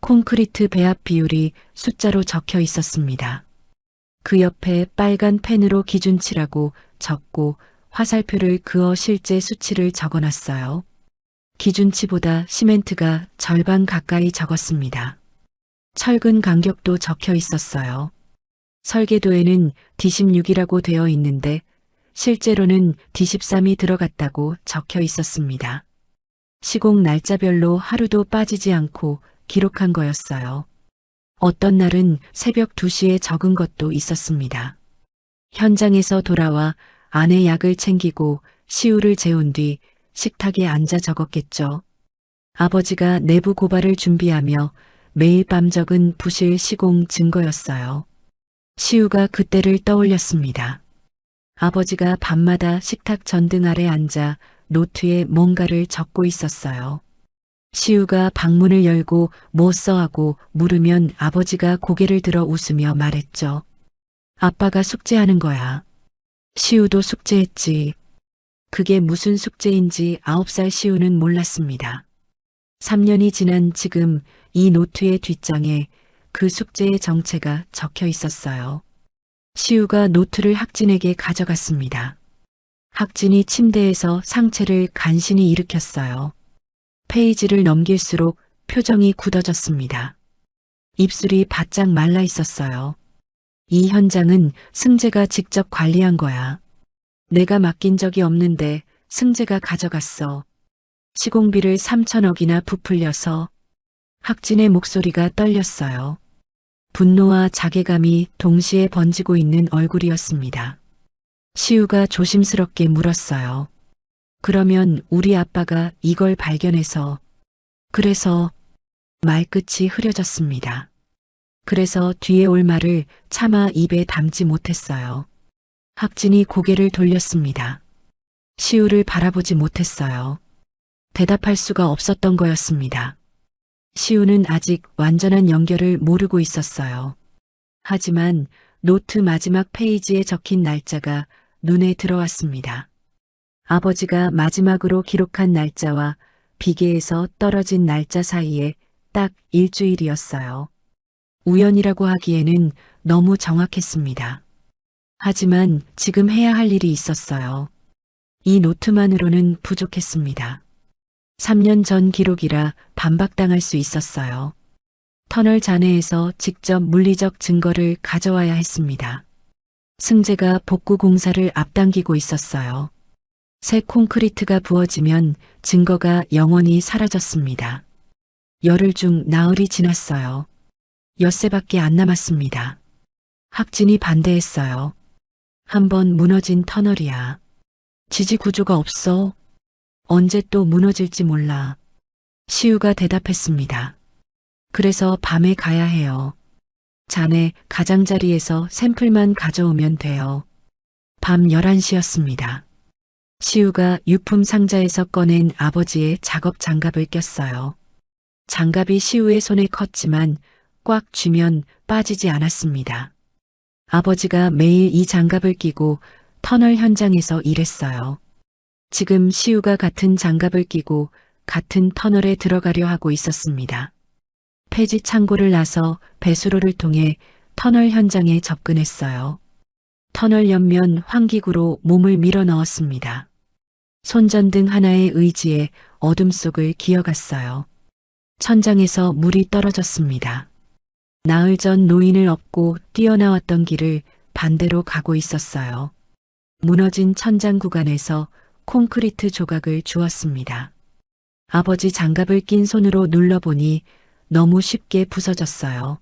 콘크리트 배합 비율이 숫자로 적혀 있었습니다. 그 옆에 빨간 펜으로 기준치라고 적고 화살표를 그어 실제 수치를 적어놨어요. 기준치보다 시멘트가 절반 가까이 적었습니다. 철근 간격도 적혀 있었어요. 설계도에는 D16이라고 되어 있는데 실제로는 D13이 들어갔다고 적혀 있었습니다. 시공 날짜별로 하루도 빠지지 않고 기록한 거였어요. 어떤 날은 새벽 2시에 적은 것도 있었습니다. 현장에서 돌아와 아내 약을 챙기고 시우를 재운 뒤 식탁에 앉아 적었겠죠. 아버지가 내부 고발을 준비하며 매일 밤 적은 부실 시공 증거였어요. 시우가 그때를 떠올렸습니다. 아버지가 밤마다 식탁 전등 아래 앉아 노트에 뭔가를 적고 있었어요. 시우가 방문을 열고 뭐 써 하고 물으면 아버지가 고개를 들어 웃으며 말했죠. 아빠가 숙제하는 거야. 시우도 숙제했지. 그게 무슨 숙제인지 9살 시우는 몰랐습니다. 3년이 지난 지금 이 노트의 뒷장에 그 숙제의 정체가 적혀 있었어요. 시우가 노트를 학진에게 가져갔습니다. 학진이 침대에서 상체를 간신히 일으켰어요. 페이지를 넘길수록 표정이 굳어졌습니다. 입술이 바짝 말라 있었어요. 이 현장은 승재가 직접 관리한 거야. 내가 맡긴 적이 없는데 승재가 가져갔어. 시공비를 3천억이나 부풀려서. 학진의 목소리가 떨렸어요. 분노와 자괴감이 동시에 번지고 있는 얼굴이었습니다. 시우가 조심스럽게 물었어요. 그러면 우리 아빠가 이걸 발견해서. 그래서 말끝이 흐려졌습니다. 그래서 뒤에 올 말을 차마 입에 담지 못했어요. 학진이 고개를 돌렸습니다. 시우를 바라보지 못했어요. 대답할 수가 없었던 거였습니다. 시우는 아직 완전한 연결을 모르고 있었어요. 하지만 노트 마지막 페이지에 적힌 날짜가 눈에 들어왔습니다. 아버지가 마지막으로 기록한 날짜와 비계에서 떨어진 날짜 사이에 딱 일주일이었어요. 우연이라고 하기에는 너무 정확했습니다. 하지만 지금 해야 할 일이 있었어요. 이 노트만으로는 부족했습니다. 3년 전 기록이라 반박당할 수 있었어요. 터널 잔해에서 직접 물리적 증거를 가져와야 했습니다. 승재가 복구 공사를 앞당기고 있었어요. 새 콘크리트가 부어지면 증거가 영원히 사라졌습니다. 열흘 중 나흘이 지났어요. 엿새밖에 안 남았습니다. 학진이 반대했어요. 한번 무너진 터널이야. 지지 구조가 없어. 언제 또 무너질지 몰라. 시우가 대답했습니다. 그래서 밤에 가야 해요. 자네 가장자리에서 샘플만 가져오면 돼요. 밤 11시였습니다. 시우가 유품 상자에서 꺼낸 아버지의 작업 장갑을 꼈어요. 장갑이 시우의 손에 컸지만 꽉 쥐면 빠지지 않았습니다. 아버지가 매일 이 장갑을 끼고 터널 현장에서 일했어요. 지금 시우가 같은 장갑을 끼고 같은 터널에 들어가려 하고 있었습니다. 폐지 창고를 나서 배수로를 통해 터널 현장에 접근했어요. 터널 옆면 환기구로 몸을 밀어 넣었습니다. 손전등 하나의 의지에 어둠 속을 기어갔어요. 천장에서 물이 떨어졌습니다. 나흘 전 노인을 업고 뛰어나왔던 길을 반대로 가고 있었어요. 무너진 천장 구간에서 콘크리트 조각을 주었습니다. 아버지 장갑을 낀 손으로 눌러보니 너무 쉽게 부서졌어요.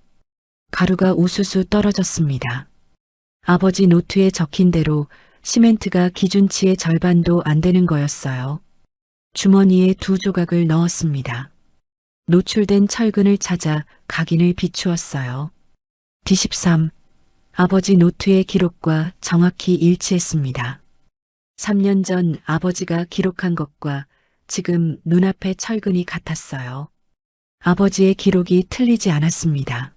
가루가 우수수 떨어졌습니다. 아버지 노트에 적힌 대로 시멘트가 기준치의 절반도 안 되는 거였어요. 주머니에 2 조각을 넣었습니다. 노출된 철근을 찾아 각인을 비추었어요. D13. 아버지 노트의 기록과 정확히 일치했습니다. 3년 전 아버지가 기록한 것과 지금 눈앞의 철근이 같았어요. 아버지의 기록이 틀리지 않았습니다.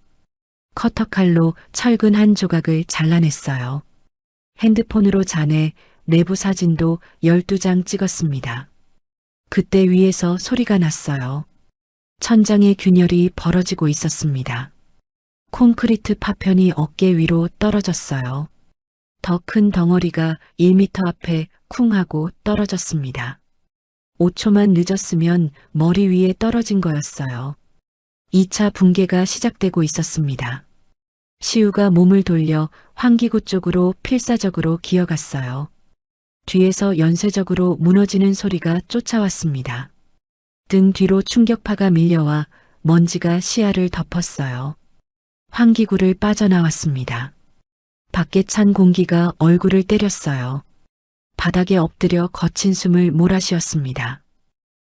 커터칼로 철근 한 조각을 잘라냈어요. 핸드폰으로 잔해 내부 사진도 12장 찍었습니다. 그때 위에서 소리가 났어요. 천장의 균열이 벌어지고 있었습니다. 콘크리트 파편이 어깨 위로 떨어졌어요. 더 큰 덩어리가 1미터 앞에 쿵 하고 떨어졌습니다. 5초만 늦었으면 머리 위에 떨어진 거였어요. 2차 붕괴가 시작되고 있었습니다. 시우가 몸을 돌려 환기구 쪽으로 필사적으로 기어갔어요. 뒤에서 연쇄적으로 무너지는 소리가 쫓아왔습니다. 등 뒤로 충격파가 밀려와 먼지가 시야를 덮었어요. 환기구를 빠져나왔습니다. 밖에 찬 공기가 얼굴을 때렸어요. 바닥에 엎드려 거친 숨을 몰아쉬었습니다.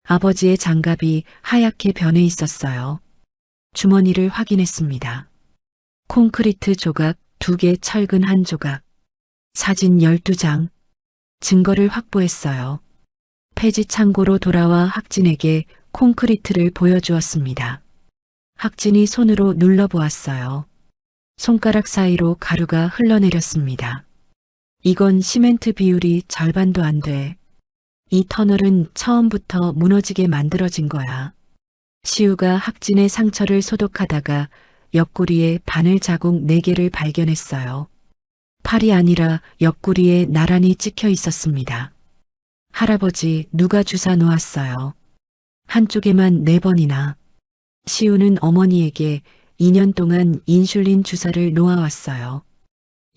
아버지의 장갑이 하얗게 변해 있었어요. 주머니를 확인했습니다. 콘크리트 조각 2개, 철근 1조각, 사진 12장, 증거를 확보했어요. 폐지 창고로 돌아와 학진에게 콘크리트를 보여주었습니다. 학진이 손으로 눌러보았어요. 손가락 사이로 가루가 흘러내렸습니다. 이건 시멘트 비율이 절반도 안 돼. 이 터널은 처음부터 무너지게 만들어진 거야. 시우가 학진의 상처를 소독하다가 옆구리에 바늘 자국 4개를 발견했어요. 팔이 아니라 옆구리에 나란히 찍혀 있었습니다. 할아버지, 누가 주사 놓았어요. 한쪽에만 4번이나. 시우는 어머니에게 2년 동안 인슐린 주사를 놓아왔어요.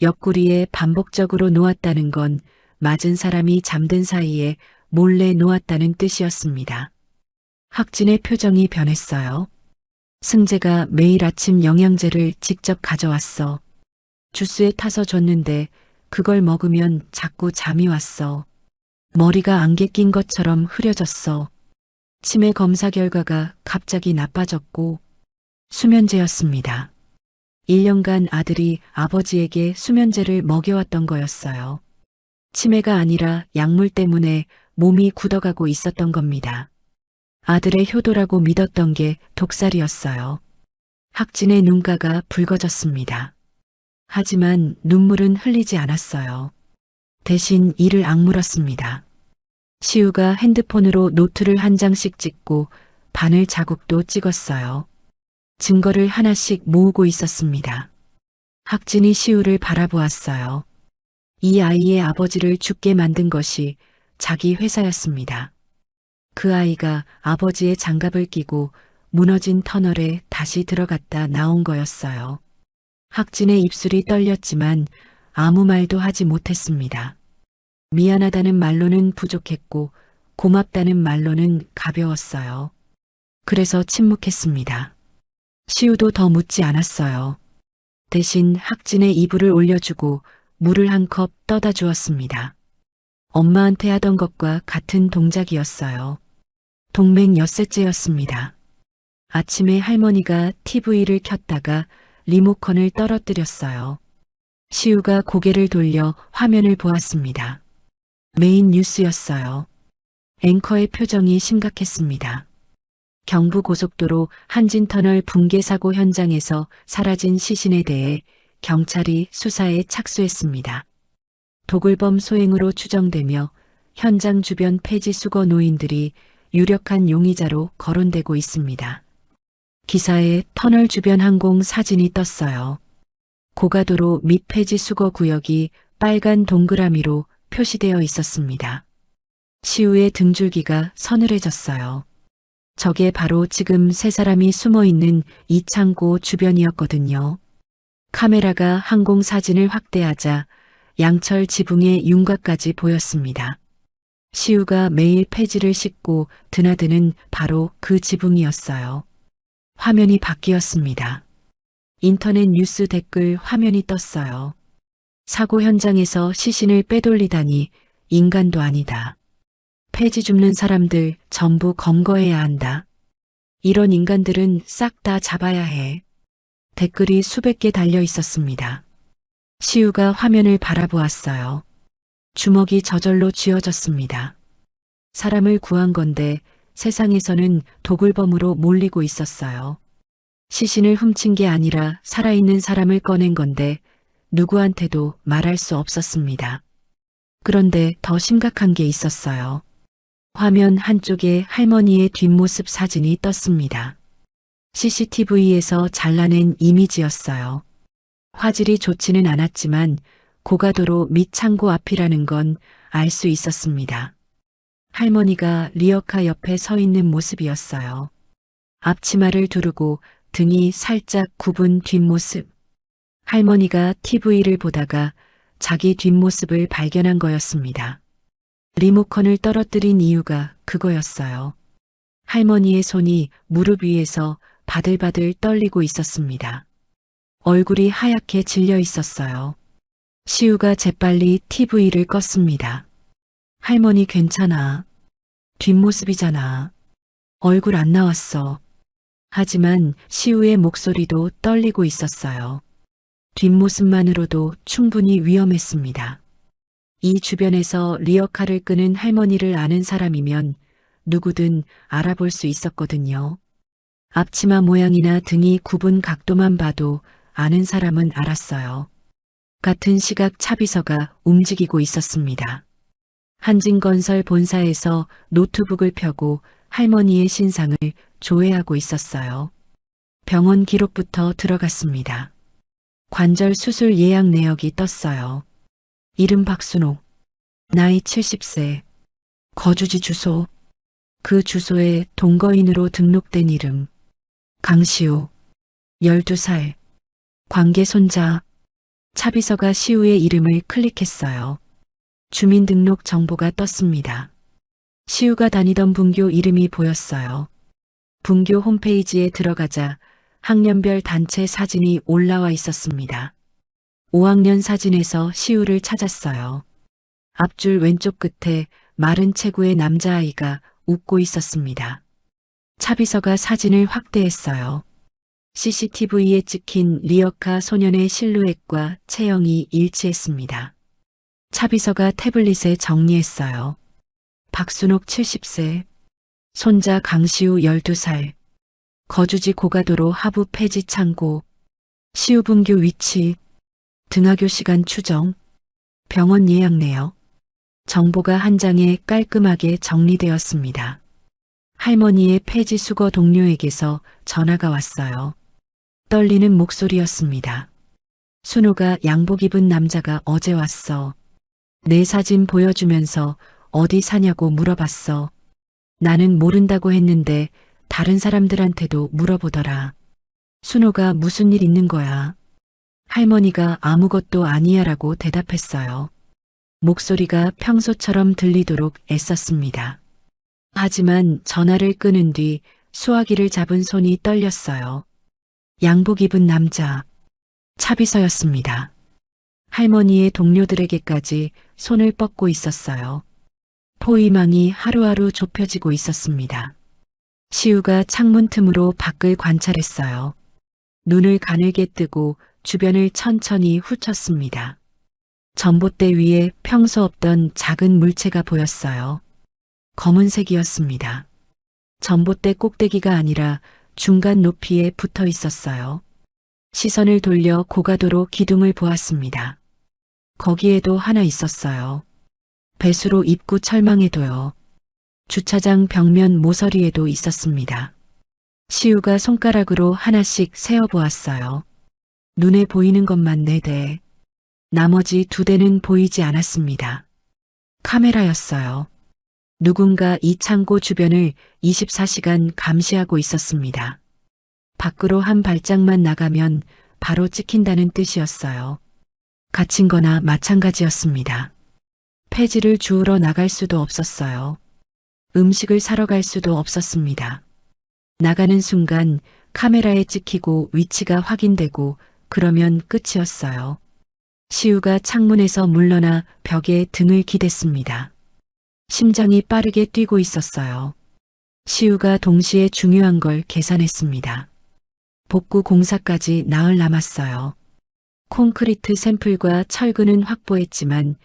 옆구리에 반복적으로 놓았다는 건 맞은 사람이 잠든 사이에 몰래 놓았다는 뜻이었습니다. 학진의 표정이 변했어요. 승재가 매일 아침 영양제를 직접 가져왔어. 주스에 타서 줬는데 그걸 먹으면 자꾸 잠이 왔어. 머리가 안개 낀 것처럼 흐려졌어. 치매 검사 결과가 갑자기 나빠졌고 수면제였습니다. 1년간 아들이 아버지에게 수면제를 먹여왔던 거였어요. 치매가 아니라 약물 때문에 몸이 굳어가고 있었던 겁니다. 아들의 효도라고 믿었던 게 독살이었어요. 학진의 눈가가 붉어졌습니다. 하지만 눈물은 흘리지 않았어요. 대신 이를 악물었습니다. 시우가 핸드폰으로 노트를 한 장씩 찍고 바늘 자국도 찍었어요. 증거를 하나씩 모으고 있었습니다. 학진이 시우를 바라보았어요. 이 아이의 아버지를 죽게 만든 것이 자기 회사였습니다. 그 아이가 아버지의 장갑을 끼고 무너진 터널에 다시 들어갔다 나온 거였어요. 학진의 입술이 떨렸지만 아무 말도 하지 못했습니다. 미안하다는 말로는 부족했고 고맙다는 말로는 가벼웠어요. 그래서 침묵했습니다. 시우도 더 묻지 않았어요. 대신 학진의 이불을 올려주고 물을 한 컵 떠다 주었습니다. 엄마한테 하던 것과 같은 동작이었어요. 동맹 엿새째였습니다. 아침에 할머니가 TV를 켰다가 리모컨을 떨어뜨렸어요. 시우가 고개를 돌려 화면을 보았습니다. 메인 뉴스였어요. 앵커의 표정이 심각했습니다. 경부고속도로 한진터널 붕괴 사고 현장에서 사라진 시신에 대해 경찰이 수사에 착수했습니다. 도굴범 소행으로 추정되며 현장 주변 폐지 수거 노인들이 유력한 용의자로 거론되고 있습니다. 기사에 터널 주변 항공 사진이 떴어요. 고가도로 및 폐지 수거 구역이 빨간 동그라미로 표시되어 있었습니다. 시우의 등줄기가 서늘해졌어요. 저게 바로 지금 3사람이 숨어 있는 이 창고 주변이었거든요. 카메라가 항공 사진을 확대하자 양철 지붕의 윤곽까지 보였습니다. 시우가 매일 폐지를 싣고 드나드는 바로 그 지붕이었어요. 화면이 바뀌었습니다. 인터넷 뉴스 댓글 화면이 떴어요. 사고 현장에서 시신을 빼돌리다니 인간도 아니다. 폐지 줍는 사람들 전부 검거해야 한다. 이런 인간들은 싹 다 잡아야 해. 댓글이 수백 개 달려 있었습니다. 시우가 화면을 바라보았어요. 주먹이 저절로 쥐어졌습니다. 사람을 구한 건데 세상에서는 도굴범으로 몰리고 있었어요. 시신을 훔친 게 아니라 살아있는 사람을 꺼낸 건데 누구한테도 말할 수 없었습니다. 그런데 더 심각한 게 있었어요. 화면 한쪽에 할머니의 뒷모습 사진이 떴습니다. CCTV에서 잘라낸 이미지였어요. 화질이 좋지는 않았지만 고가도로 및 창고 앞이라는 건 알 수 있었습니다. 할머니가 리어카 옆에 서 있는 모습이었어요. 앞치마를 두르고 등이 살짝 굽은 뒷모습. 할머니가 TV를 보다가 자기 뒷모습을 발견한 거였습니다. 리모컨을 떨어뜨린 이유가 그거였어요. 할머니의 손이 무릎 위에서 바들바들 떨리고 있었습니다. 얼굴이 하얗게 질려 있었어요. 시우가 재빨리 TV를 껐습니다. 할머니 괜찮아. 뒷모습이잖아. 얼굴 안 나왔어. 하지만 시우의 목소리도 떨리고 있었어요. 뒷모습만으로도 충분히 위험했습니다. 이 주변에서 리어카를 끄는 할머니를 아는 사람이면 누구든 알아볼 수 있었거든요. 앞치마 모양이나 등이 굽은 각도만 봐도 아는 사람은 알았어요. 같은 시각 차비서가 움직이고 있었습니다. 한진건설 본사에서 노트북을 펴고 할머니의 신상을 조회하고 있었어요. 병원 기록부터 들어갔습니다. 관절 수술 예약 내역이 떴어요. 이름 박순옥, 나이 70세, 거주지 주소, 그 주소에 동거인으로 등록된 이름, 강시우, 12살, 관계 손자. 차비서가 시우의 이름을 클릭했어요. 주민등록 정보가 떴습니다. 시우가 다니던 분교 이름이 보였어요. 분교 홈페이지에 들어가자 학년별 단체 사진이 올라와 있었습니다. 5학년 사진에서 시우를 찾았어요. 앞줄 왼쪽 끝에 마른 체구의 남자아이가 웃고 있었습니다. 차비서가 사진을 확대했어요. CCTV에 찍힌 리어카 소년의 실루엣과 체형이 일치했습니다. 차비서가 태블릿에 정리했어요. 박순옥 70세, 손자 강시우 12살, 거주지 고가도로 하부 폐지 창고, 시우 분교 위치, 등하교 시간 추정, 병원 예약 내역, 정보가 한 장에 깔끔하게 정리되었습니다. 할머니의 폐지 수거 동료에게서 전화가 왔어요. 떨리는 목소리였습니다. 순호가 양복 입은 남자가 어제 왔어. 내 사진 보여주면서 어디 사냐고 물어봤어. 나는 모른다고 했는데 다른 사람들한테도 물어보더라. 순호가 무슨 일 있는 거야? 할머니가 아무것도 아니야라고 대답했어요. 목소리가 평소처럼 들리도록 애썼습니다. 하지만 전화를 끊은 뒤 수화기를 잡은 손이 떨렸어요. 양복 입은 남자, 차비서였습니다. 할머니의 동료들에게까지 손을 뻗고 있었어요. 포위망이 하루하루 좁혀지고 있었습니다. 시우가 창문 틈으로 밖을 관찰했어요. 눈을 가늘게 뜨고 주변을 천천히 훑었습니다. 전봇대 위에 평소 없던 작은 물체가 보였어요. 검은색이었습니다. 전봇대 꼭대기가 아니라 중간 높이에 붙어 있었어요. 시선을 돌려 고가도로 기둥을 보았습니다. 거기에도 하나 있었어요. 배수로 입구 철망에도요. 주차장 벽면 모서리에도 있었습니다. 시우가 손가락으로 하나씩 세어보았어요. 눈에 보이는 것만 4대. 나머지 2대는 보이지 않았습니다. 카메라였어요. 누군가 이 창고 주변을 24시간 감시하고 있었습니다. 밖으로 한 발짝만 나가면 바로 찍힌다는 뜻이었어요. 갇힌 거나 마찬가지였습니다. 폐지를 주우러 나갈 수도 없었어요. 음식을 사러 갈 수도 없었습니다. 나가는 순간 카메라에 찍히고 위치가 확인되고 그러면 끝이었어요. 시우가 창문에서 물러나 벽에 등을 기댔습니다. 심장이 빠르게 뛰고 있었어요. 시우가 동시에 중요한 걸 계산했습니다. 복구 공사까지 나흘 남았어요. 콘크리트 샘플과 철근은 확보했지만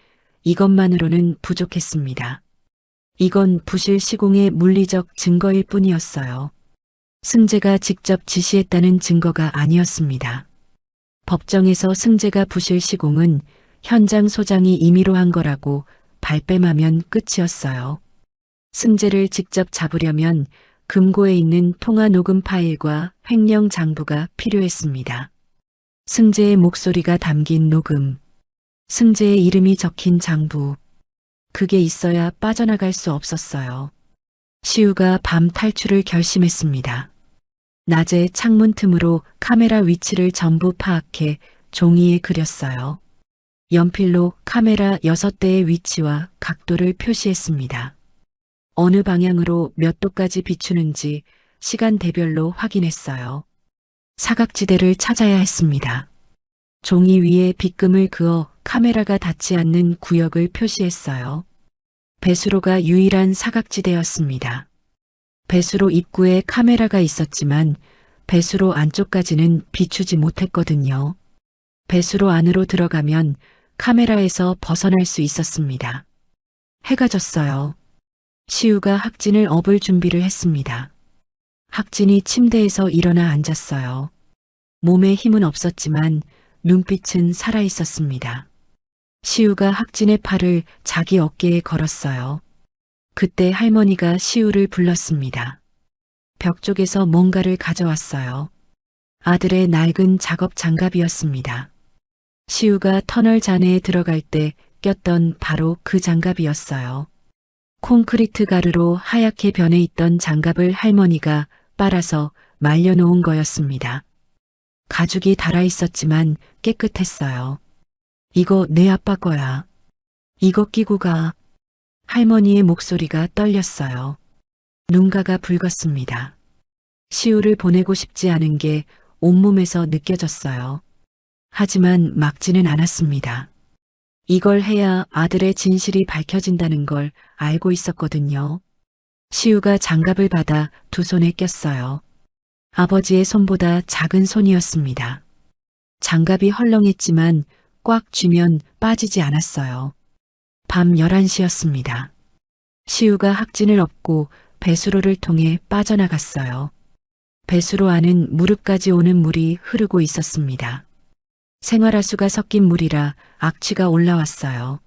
이것만으로는 부족했습니다. 이건 부실 시공의 물리적 증거일 뿐이었어요. 승재가 직접 지시했다는 증거가 아니었습니다. 법정에서 승재가 부실 시공은 현장 소장이 임의로 한 거라고 발뺌하면 끝이었어요. 승재를 직접 잡으려면 금고에 있는 통화 녹음 파일과 횡령 장부가 필요했습니다. 승재의 목소리가 담긴 녹음, 승재의 이름이 적힌 장부, 그게 있어야 빠져나갈 수 없었어요. 시우가 밤 탈출을 결심했습니다. 낮에 창문 틈으로 카메라 위치를 전부 파악해 종이에 그렸어요. 연필로 카메라 6대의 위치와 각도를 표시했습니다. 어느 방향으로 몇 도까지 비추는지 시간대별로 확인했어요. 사각지대를 찾아야 했습니다. 종이 위에 빗금을 그어 카메라가 닿지 않는 구역을 표시했어요. 배수로가 유일한 사각지대였습니다. 배수로 입구에 카메라가 있었지만 배수로 안쪽까지는 비추지 못했거든요. 배수로 안으로 들어가면 카메라에서 벗어날 수 있었습니다. 해가 졌어요. 시우가 학진을 업을 준비를 했습니다. 학진이 침대에서 일어나 앉았어요. 몸에 힘은 없었지만 눈빛은 살아있었습니다. 시우가 학진의 팔을 자기 어깨에 걸었어요. 그때 할머니가 시우를 불렀습니다. 벽 쪽에서 뭔가를 가져왔어요. 아들의 낡은 작업 장갑이었습니다. 시우가 터널 잔해에 들어갈 때 꼈던 바로 그 장갑이었어요. 콘크리트 가루로 하얗게 변해 있던 장갑을 할머니가 빨아서 말려놓은 거였습니다. 가죽이 달아 있었지만 깨끗했어요. 이거 내 아빠 거야. 이거 끼고 가. 할머니의 목소리가 떨렸어요. 눈가가 붉었습니다. 시우를 보내고 싶지 않은 게 온몸에서 느껴졌어요. 하지만 막지는 않았습니다. 이걸 해야 아들의 진실이 밝혀진다는 걸 알고 있었거든요. 시우가 장갑을 받아 두 손에 꼈어요. 아버지의 손보다 작은 손이었습니다. 장갑이 헐렁했지만 꽉 쥐면 빠지지 않았어요. 밤 11시였습니다. 시우가 학진을 업고 배수로를 통해 빠져나갔어요. 배수로 안은 무릎까지 오는 물이 흐르고 있었습니다. 생활하수가 섞인 물이라 악취가 올라왔어요.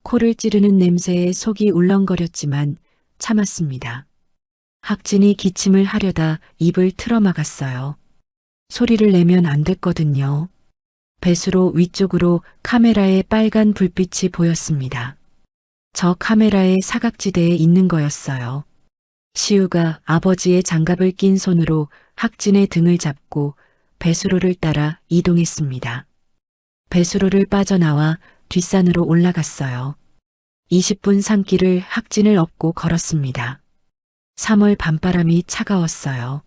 코를 찌르는 냄새에 속이 울렁거렸지만 참았습니다. 학진이 기침을 하려다 입을 틀어막았어요. 소리를 내면 안 됐거든요. 배수로 위쪽으로 카메라의 빨간 불빛이 보였습니다. 저 카메라의 사각지대에 있는 거였어요. 시우가 아버지의 장갑을 낀 손으로 학진의 등을 잡고 배수로를 따라 이동했습니다. 배수로를 빠져나와 뒷산으로 올라갔어요. 20분 산길을 학진을 업고 걸었습니다. 3월 밤바람이 차가웠어요.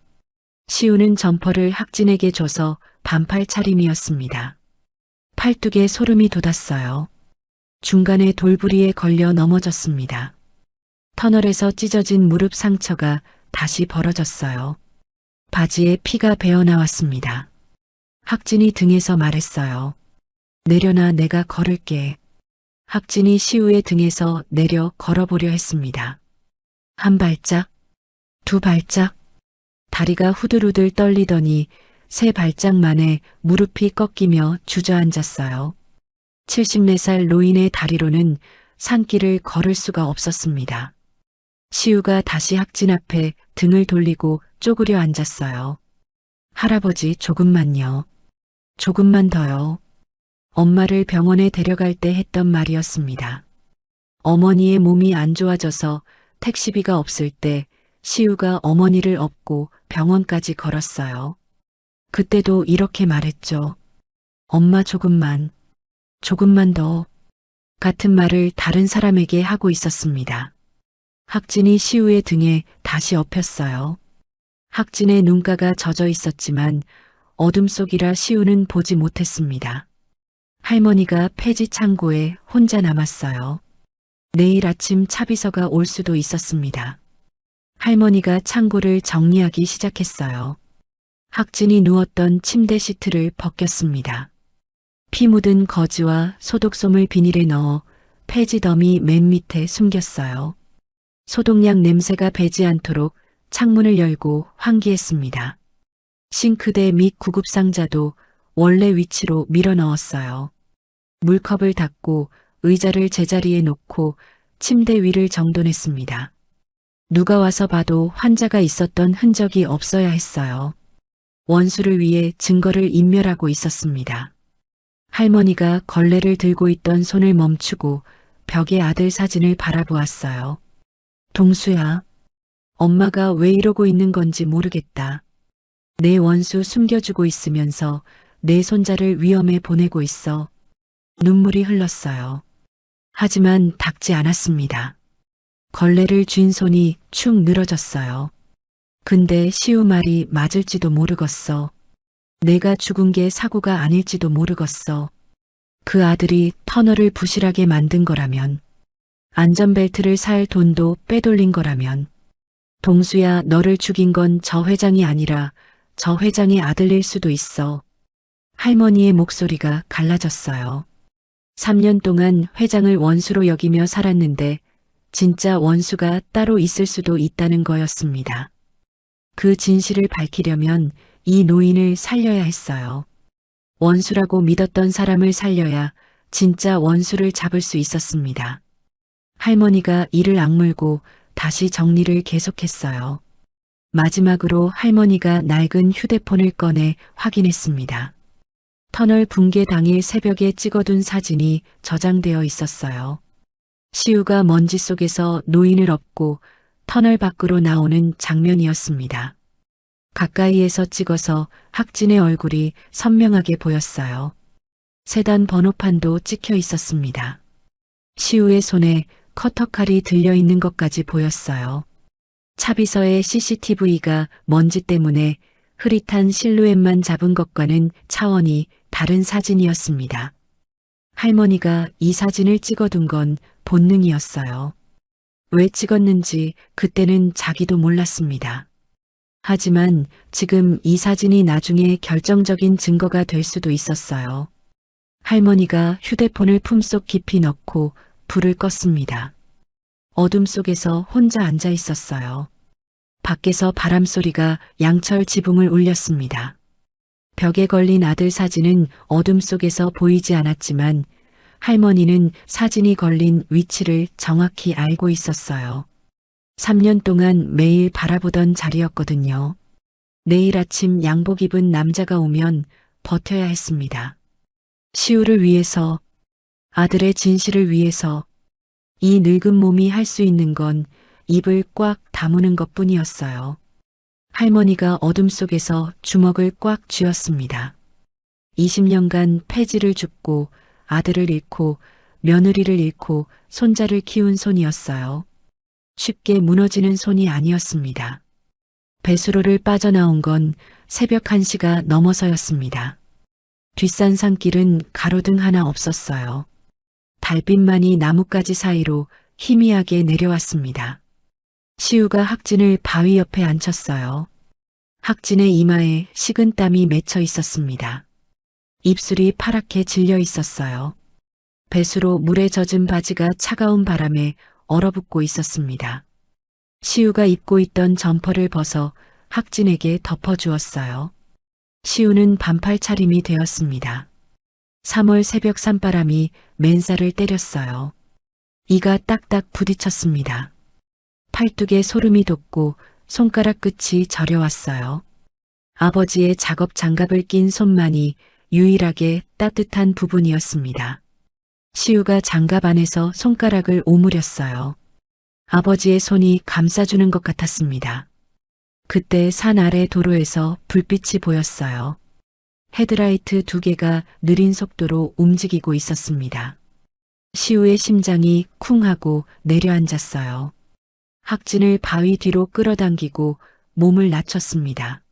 시우는 점퍼를 학진에게 줘서 반팔 차림이었습니다. 팔뚝에 소름이 돋았어요. 중간에 돌부리에 걸려 넘어졌습니다. 터널에서 찢어진 무릎 상처가 다시 벌어졌어요. 바지에 피가 배어나왔습니다. 학진이 등에서 말했어요. 내려놔 내가 걸을게. 학진이 시우의 등에서 내려 걸어보려 했습니다. 한 발짝, 두 발짝, 다리가 후들후들 떨리더니 세 발짝 만에 무릎이 꺾이며 주저앉았어요. 74살 노인의 다리로는 산길을 걸을 수가 없었습니다. 시우가 다시 학진 앞에 등을 돌리고 쪼그려 앉았어요. 할아버지 조금만요. 조금만 더요. 엄마를 병원에 데려갈 때 했던 말이었습니다. 어머니의 몸이 안 좋아져서 택시비가 없을 때 시우가 어머니를 업고 병원까지 걸었어요. 그때도 이렇게 말했죠. 엄마 조금만, 조금만 더. 같은 말을 다른 사람에게 하고 있었습니다. 학진이 시우의 등에 다시 엎였어요. 학진의 눈가가 젖어 있었지만 어둠 속이라 시우는 보지 못했습니다. 할머니가 폐지 창고에 혼자 남았어요. 내일 아침 차비서가 올 수도 있었습니다. 할머니가 창고를 정리하기 시작했어요. 학진이 누웠던 침대 시트를 벗겼습니다. 피 묻은 거즈와 소독솜을 비닐에 넣어 폐지 더미 맨 밑에 숨겼어요. 소독약 냄새가 배지 않도록 창문을 열고 환기했습니다. 싱크대 및 구급상자도 원래 위치로 밀어 넣었어요. 물컵을 닫고 의자를 제자리에 놓고 침대 위를 정돈했습니다. 누가 와서 봐도 환자가 있었던 흔적이 없어야 했어요. 원수를 위해 증거를 인멸하고 있었습니다. 할머니가 걸레를 들고 있던 손을 멈추고 벽에 아들 사진을 바라보았어요. 동수야, 엄마가 왜 이러고 있는 건지 모르겠다. 내 원수 숨겨주고 있으면서 내 손자를 위험에 보내고 있어. 눈물이 흘렀어요. 하지만 닿지 않았습니다. 걸레를 쥔 손이 축 늘어졌어요. 근데 시우 말이 맞을지도 모르겠어. 내가 죽은 게 사고가 아닐지도 모르겠어. 그 아들이 터널을 부실하게 만든 거라면, 안전벨트를 살 돈도 빼돌린 거라면, 동수야, 너를 죽인 건 저 회장이 아니라 저 회장의 아들일 수도 있어. 할머니의 목소리가 갈라졌어요. 3년 동안 회장을 원수로 여기며 살았는데 진짜 원수가 따로 있을 수도 있다는 거였습니다. 그 진실을 밝히려면 이 노인을 살려야 했어요. 원수라고 믿었던 사람을 살려야 진짜 원수를 잡을 수 있었습니다. 할머니가 이를 악물고 다시 정리를 계속했어요. 마지막으로 할머니가 낡은 휴대폰을 꺼내 확인했습니다. 터널 붕괴 당일 새벽에 찍어둔 사진이 저장되어 있었어요. 시우가 먼지 속에서 노인을 업고 터널 밖으로 나오는 장면이었습니다. 가까이에서 찍어서 학진의 얼굴이 선명하게 보였어요. 세단 번호판도 찍혀 있었습니다. 시우의 손에 커터칼이 들려 있는 것까지 보였어요. 차비서의 CCTV가 먼지 때문에 흐릿한 실루엣만 잡은 것과는 차원이 다른 사진이었습니다. 할머니가 이 사진을 찍어둔 건 본능이었어요. 왜 찍었는지 그때는 자기도 몰랐습니다. 하지만 지금 이 사진이 나중에 결정적인 증거가 될 수도 있었어요. 할머니가 휴대폰을 품속 깊이 넣고 불을 껐습니다. 어둠 속에서 혼자 앉아 있었어요. 밖에서 바람소리가 양철 지붕을 울렸습니다. 벽에 걸린 아들 사진은 어둠 속에서 보이지 않았지만 할머니는 사진이 걸린 위치를 정확히 알고 있었어요. 3년 동안 매일 바라보던 자리였거든요. 내일 아침 양복 입은 남자가 오면 버텨야 했습니다. 시우를 위해서, 아들의 진실을 위해서 이 늙은 몸이 할 수 있는 건 입을 꽉 다무는 것뿐이었어요. 할머니가 어둠 속에서 주먹을 꽉 쥐었습니다. 20년간 폐지를 줍고 아들을 잃고 며느리를 잃고 손자를 키운 손이었어요. 쉽게 무너지는 손이 아니었습니다. 배수로를 빠져나온 건 새벽 1시가 넘어서였습니다. 뒷산 산길은 가로등 하나 없었어요. 달빛만이 나뭇가지 사이로 희미하게 내려왔습니다. 시우가 학진을 바위 옆에 앉혔어요. 학진의 이마에 식은 땀이 맺혀 있었습니다. 입술이 파랗게 질려 있었어요. 배수로 물에 젖은 바지가 차가운 바람에 얼어붙고 있었습니다. 시우가 입고 있던 점퍼를 벗어 학진에게 덮어주었어요. 시우는 반팔 차림이 되었습니다. 3월 새벽 산바람이 맨살을 때렸어요. 이가 딱딱 부딪혔습니다. 팔뚝에 소름이 돋고 손가락 끝이 저려왔어요. 아버지의 작업 장갑을 낀 손만이 유일하게 따뜻한 부분이었습니다. 시우가 장갑 안에서 손가락을 오므렸어요. 아버지의 손이 감싸주는 것 같았습니다. 그때 산 아래 도로에서 불빛이 보였어요. 헤드라이트 2개가 느린 속도로 움직이고 있었습니다. 시우의 심장이 쿵 하고 내려앉았어요. 학진을 바위 뒤로 끌어당기고 몸을 낮췄습니다.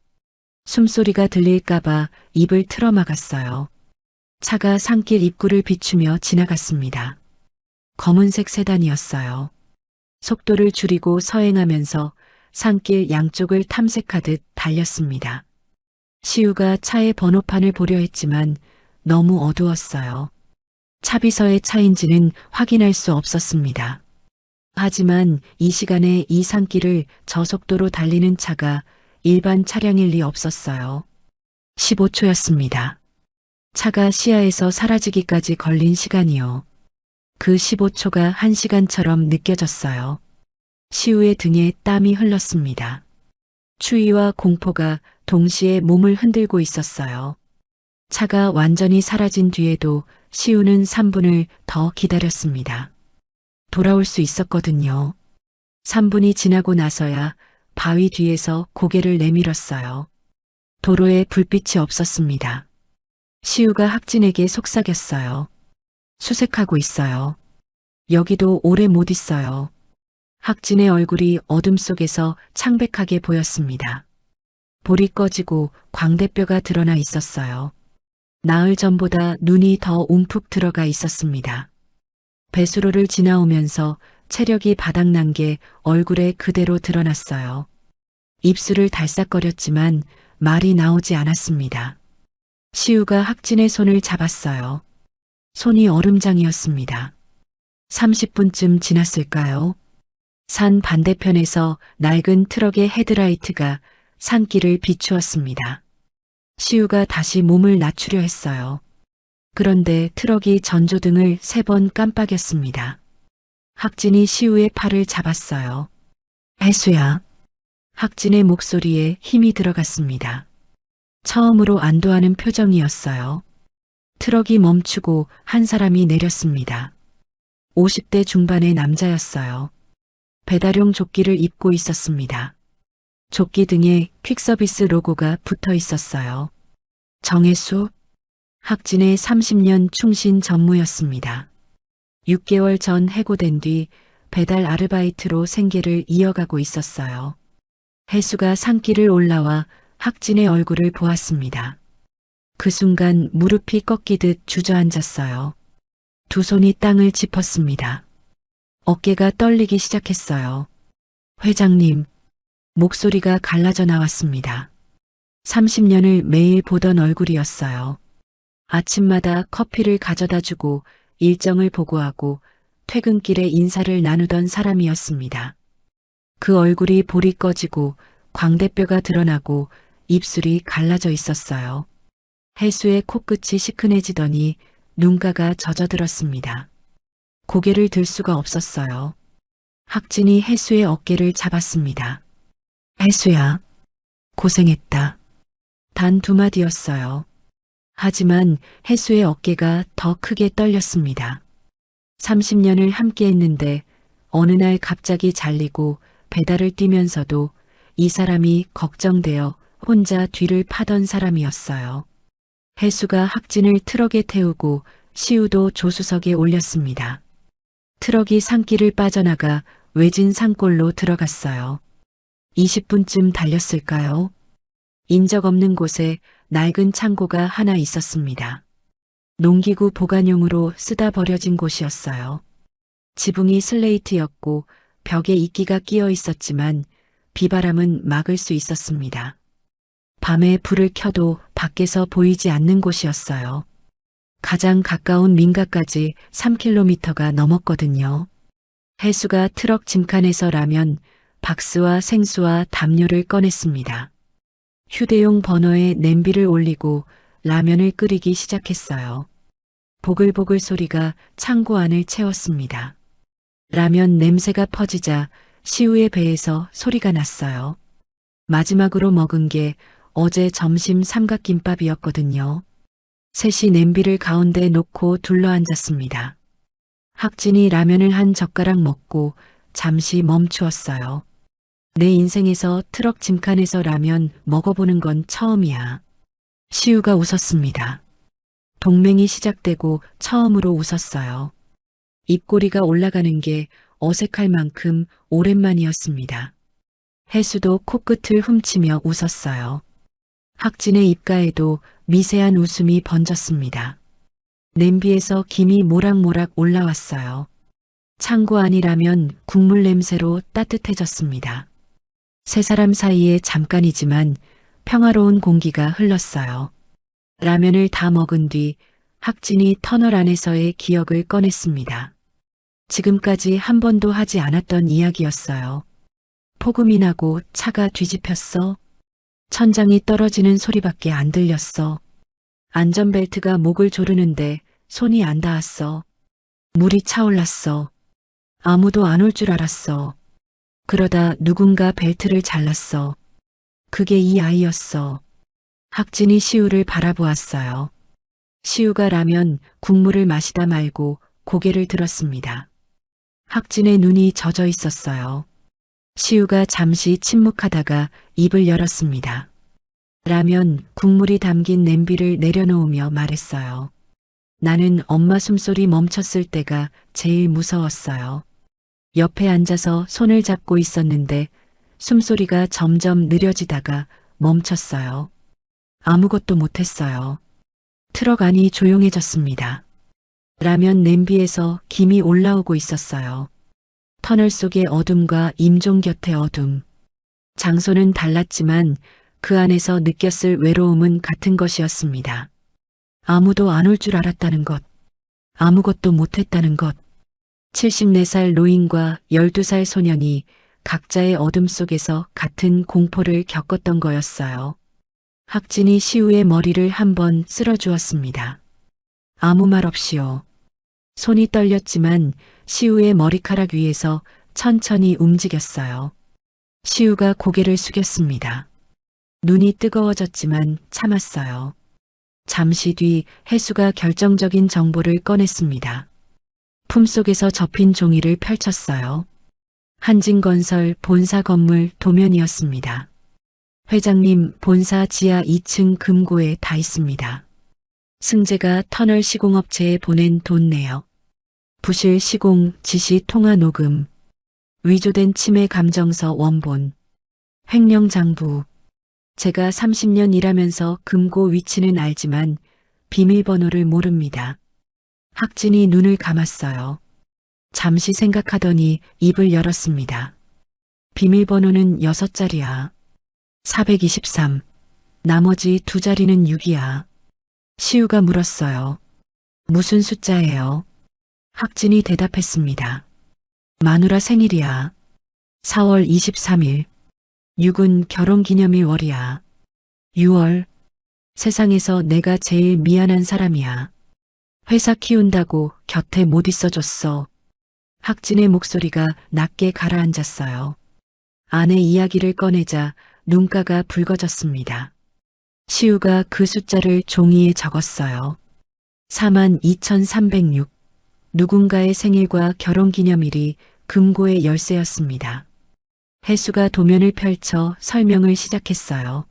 숨소리가 들릴까봐 입을 틀어막았어요. 차가 산길 입구를 비추며 지나갔습니다. 검은색 세단이었어요. 속도를 줄이고 서행하면서 산길 양쪽을 탐색하듯 달렸습니다. 시우가 차의 번호판을 보려 했지만 너무 어두웠어요. 차비서의 차인지는 확인할 수 없었습니다. 하지만 이 시간에 이 산길을 저속도로 달리는 차가 일반 차량일 리 없었어요. 15초였습니다. 차가 시야에서 사라지기까지 걸린 시간이요. 그 15초가 1시간처럼 느껴졌어요. 시우의 등에 땀이 흘렀습니다. 추위와 공포가 동시에 몸을 흔들고 있었어요. 차가 완전히 사라진 뒤에도 시우는 3분을 더 기다렸습니다. 돌아올 수 있었거든요. 3분이 지나고 나서야 바위 뒤에서 고개를 내밀었어요. 도로에 불빛이 없었습니다. 시우가 학진에게 속삭였어요. 수색하고 있어요. 여기도 오래 못 있어요. 학진의 얼굴이 어둠 속에서 창백하게 보였습니다. 볼이 꺼지고 광대뼈가 드러나 있었어요. 나흘 전보다 눈이 더 움푹 들어가 있었습니다. 배수로를 지나오면서 체력이 바닥난 게 얼굴에 그대로 드러났어요. 입술을 달싹거렸지만 말이 나오지 않았습니다. 시우가 학진의 손을 잡았어요. 손이 얼음장이었습니다. 30분쯤 지났을까요? 산 반대편에서 낡은 트럭의 헤드라이트가 산길을 비추었습니다. 시우가 다시 몸을 낮추려 했어요. 그런데 트럭이 전조등을 3번 깜빡였습니다. 학진이 시우의 팔을 잡았어요. 해수야. 학진의 목소리에 힘이 들어갔습니다. 처음으로 안도하는 표정이었어요. 트럭이 멈추고 한 사람이 내렸습니다. 50대 중반의 남자였어요. 배달용 조끼를 입고 있었습니다. 조끼 등에 퀵서비스 로고가 붙어 있었어요. 정혜수, 학진의 30년 충신 전무였습니다. 6개월 전 해고된 뒤 배달 아르바이트로 생계를 이어가고 있었어요. 혜수가 산길을 올라와 학진의 얼굴을 보았습니다. 그 순간 무릎이 꺾이듯 주저앉았어요. 두 손이 땅을 짚었습니다. 어깨가 떨리기 시작했어요. 회장님, 목소리가 갈라져 나왔습니다. 30년을 매일 보던 얼굴이었어요. 아침마다 커피를 가져다 주고 일정을 보고하고 퇴근길에 인사를 나누던 사람이었습니다. 그 얼굴이 볼이 꺼지고 광대뼈가 드러나고 입술이 갈라져 있었어요. 해수의 코끝이 시큰해지더니 눈가가 젖어들었습니다. 고개를 들 수가 없었어요. 학진이 해수의 어깨를 잡았습니다. 해수야, 고생했다. 단 2마디였어요. 하지만 해수의 어깨가 더 크게 떨렸습니다. 30년을 함께 했는데 어느 날 갑자기 잘리고 배달을 뛰면서도 이 사람이 걱정되어 혼자 뒤를 파던 사람이었어요. 해수가 학진을 트럭에 태우고 시우도 조수석에 올렸습니다. 트럭이 산길을 빠져나가 외진 산골로 들어갔어요. 20분쯤 달렸을까요? 인적 없는 곳에 낡은 창고가 하나 있었습니다. 농기구 보관용으로 쓰다 버려진 곳이었어요. 지붕이 슬레이트였고 벽에 이끼가 끼어 있었지만 비바람은 막을 수 있었습니다. 밤에 불을 켜도 밖에서 보이지 않는 곳이었어요. 가장 가까운 민가까지 3km가 넘었거든요. 해수가 트럭 짐칸에서 라면, 박스와 생수와 담요를 꺼냈습니다. 휴대용 버너에 냄비를 올리고 라면을 끓이기 시작했어요. 보글보글 소리가 창고 안을 채웠습니다. 라면 냄새가 퍼지자 시우의 배에서 소리가 났어요. 마지막으로 먹은 게 어제 점심 삼각김밥이었거든요. 셋이 냄비를 가운데 놓고 둘러앉았습니다. 학진이 라면을 한 젓가락 먹고 잠시 멈추었어요. 내 인생에서 트럭 짐칸에서 라면 먹어보는 건 처음이야. 시우가 웃었습니다. 동맹이 시작되고 처음으로 웃었어요. 입꼬리가 올라가는 게 어색할 만큼 오랜만이었습니다. 해수도 코끝을 훔치며 웃었어요. 학진의 입가에도 미세한 웃음이 번졌습니다. 냄비에서 김이 모락모락 올라왔어요. 창고 안이라면 국물 냄새로 따뜻해졌습니다. 세 사람 사이에 잠깐이지만 평화로운 공기가 흘렀어요. 라면을 다 먹은 뒤 학진이 터널 안에서의 기억을 꺼냈습니다. 지금까지 한 번도 하지 않았던 이야기였어요. 폭음이 나고 차가 뒤집혔어. 천장이 떨어지는 소리밖에 안 들렸어. 안전벨트가 목을 조르는데 손이 안 닿았어. 물이 차올랐어. 아무도 안 올 줄 알았어. 그러다 누군가 벨트를 잘랐어. 그게 이 아이였어. 학진이 시우를 바라보았어요. 시우가 라면 국물을 마시다 말고 고개를 들었습니다. 학진의 눈이 젖어 있었어요. 시우가 잠시 침묵하다가 입을 열었습니다. 라면 국물이 담긴 냄비를 내려놓으며 말했어요. 나는 엄마 숨소리 멈췄을 때가 제일 무서웠어요. 옆에 앉아서 손을 잡고 있었는데 숨소리가 점점 느려지다가 멈췄어요. 아무것도 못했어요. 트럭 안이 조용해졌습니다. 라면 냄비에서 김이 올라오고 있었어요. 터널 속의 어둠과 임종 곁의 어둠. 장소는 달랐지만 그 안에서 느꼈을 외로움은 같은 것이었습니다. 아무도 안 올 줄 알았다는 것. 아무것도 못했다는 것. 74살 노인과 12살 소년이 각자의 어둠 속에서 같은 공포를 겪었던 거였어요. 학진이 시우의 머리를 한번 쓸어주었습니다. 아무 말 없이요. 손이 떨렸지만 시우의 머리카락 위에서 천천히 움직였어요. 시우가 고개를 숙였습니다. 눈이 뜨거워졌지만 참았어요. 잠시 뒤 혜수가 결정적인 정보를 꺼냈습니다. 품속에서 접힌 종이를 펼쳤어요. 한진건설 본사 건물 도면이었습니다. 회장님 본사 지하 2층 금고에 다 있습니다. 승재가 터널 시공업체에 보낸 돈 내역. 부실 시공 지시 통화 녹음. 위조된 침해 감정서 원본. 횡령 장부. 제가 30년 일하면서 금고 위치는 알지만 비밀번호를 모릅니다. 학진이 눈을 감았어요. 잠시 생각하더니 입을 열었습니다. 비밀번호는 6자리야. 423. 나머지 2자리는 6이야. 시우가 물었어요. 무슨 숫자예요? 학진이 대답했습니다. 마누라 생일이야. 4월 23일. 6은 결혼기념일 월이야. 6월. 세상에서 내가 제일 미안한 사람이야. 회사 키운다고 곁에 못 있어줬어. 학진의 목소리가 낮게 가라앉았어요. 아내 이야기를 꺼내자 눈가가 붉어졌습니다. 시우가 그 숫자를 종이에 적었어요. 42,306. 누군가의 생일과 결혼기념일이 금고의 열쇠였습니다. 혜수가 도면을 펼쳐 설명을 시작했어요.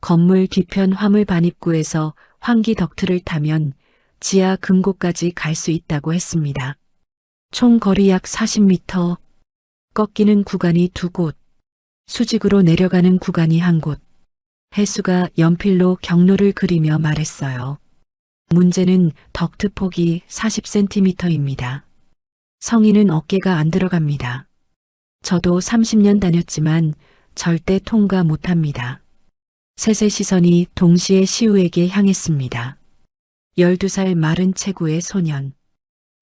건물 뒤편 화물 반입구에서 환기 덕트를 타면 지하 금고까지 갈 수 있다고 했습니다. 총 거리 약 40m, 꺾이는 구간이 2곳, 수직으로 내려가는 구간이 1곳. 혜수가 연필로 경로를 그리며 말했어요. 문제는 덕트 폭이 40cm입니다. 성인은 어깨가 안 들어갑니다. 저도 30년 다녔지만 절대 통과 못합니다. 셋의 시선이 동시에 시우에게 향했습니다. 12살 마른 체구의 소년.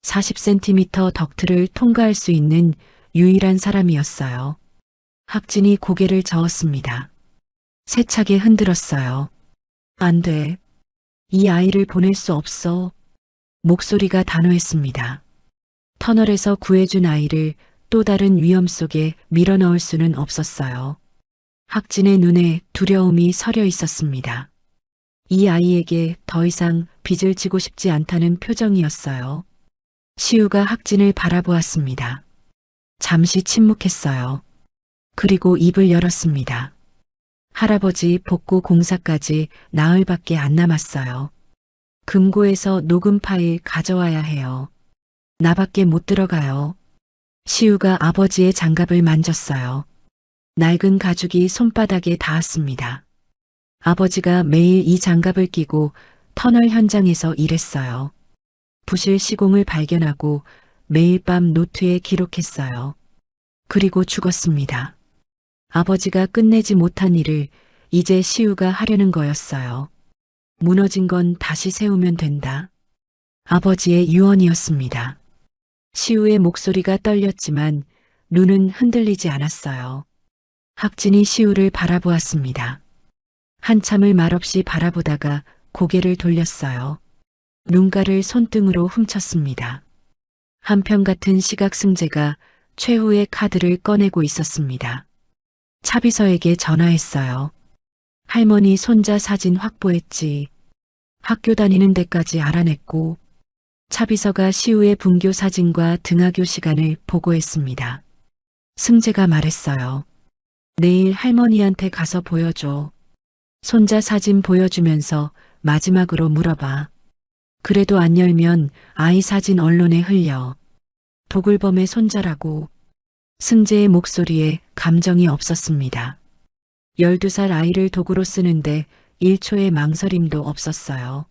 40cm 덕트를 통과할 수 있는 유일한 사람이었어요. 학진이 고개를 저었습니다. 세차게 흔들었어요. 안 돼. 이 아이를 보낼 수 없어. 목소리가 단호했습니다. 터널에서 구해준 아이를 또 다른 위험 속에 밀어넣을 수는 없었어요. 학진의 눈에 두려움이 서려 있었습니다. 이 아이에게 더 이상 빚을 지고 싶지 않다는 표정이었어요. 시우가 학진을 바라보았습니다. 잠시 침묵했어요. 그리고 입을 열었습니다. 할아버지 복구 공사까지 나흘밖에 안 남았어요. 금고에서 녹음 파일 가져와야 해요. 나밖에 못 들어가요. 시우가 아버지의 장갑을 만졌어요. 낡은 가죽이 손바닥에 닿았습니다. 아버지가 매일 이 장갑을 끼고 터널 현장에서 일했어요. 부실 시공을 발견하고 매일 밤 노트에 기록했어요. 그리고 죽었습니다. 아버지가 끝내지 못한 일을 이제 시우가 하려는 거였어요. 무너진 건 다시 세우면 된다. 아버지의 유언이었습니다. 시우의 목소리가 떨렸지만 눈은 흔들리지 않았어요. 학진이 시우를 바라보았습니다. 한참을 말없이 바라보다가 고개를 돌렸어요. 눈가를 손등으로 훔쳤습니다. 한편 같은 시각 승재가 최후의 카드를 꺼내고 있었습니다. 차비서에게 전화했어요. 할머니 손자 사진 확보했지. 학교 다니는 데까지 알아냈고 차비서가 시우의 분교 사진과 등하교 시간을 보고했습니다. 승재가 말했어요. 내일 할머니한테 가서 보여줘. 손자 사진 보여주면서 마지막으로 물어봐. 그래도 안 열면 아이 사진 언론에 흘려. 도굴범의 손자라고. 승재의 목소리에 감정이 없었습니다. 12살 아이를 도구로 쓰는데 1초의 망설임도 없었어요.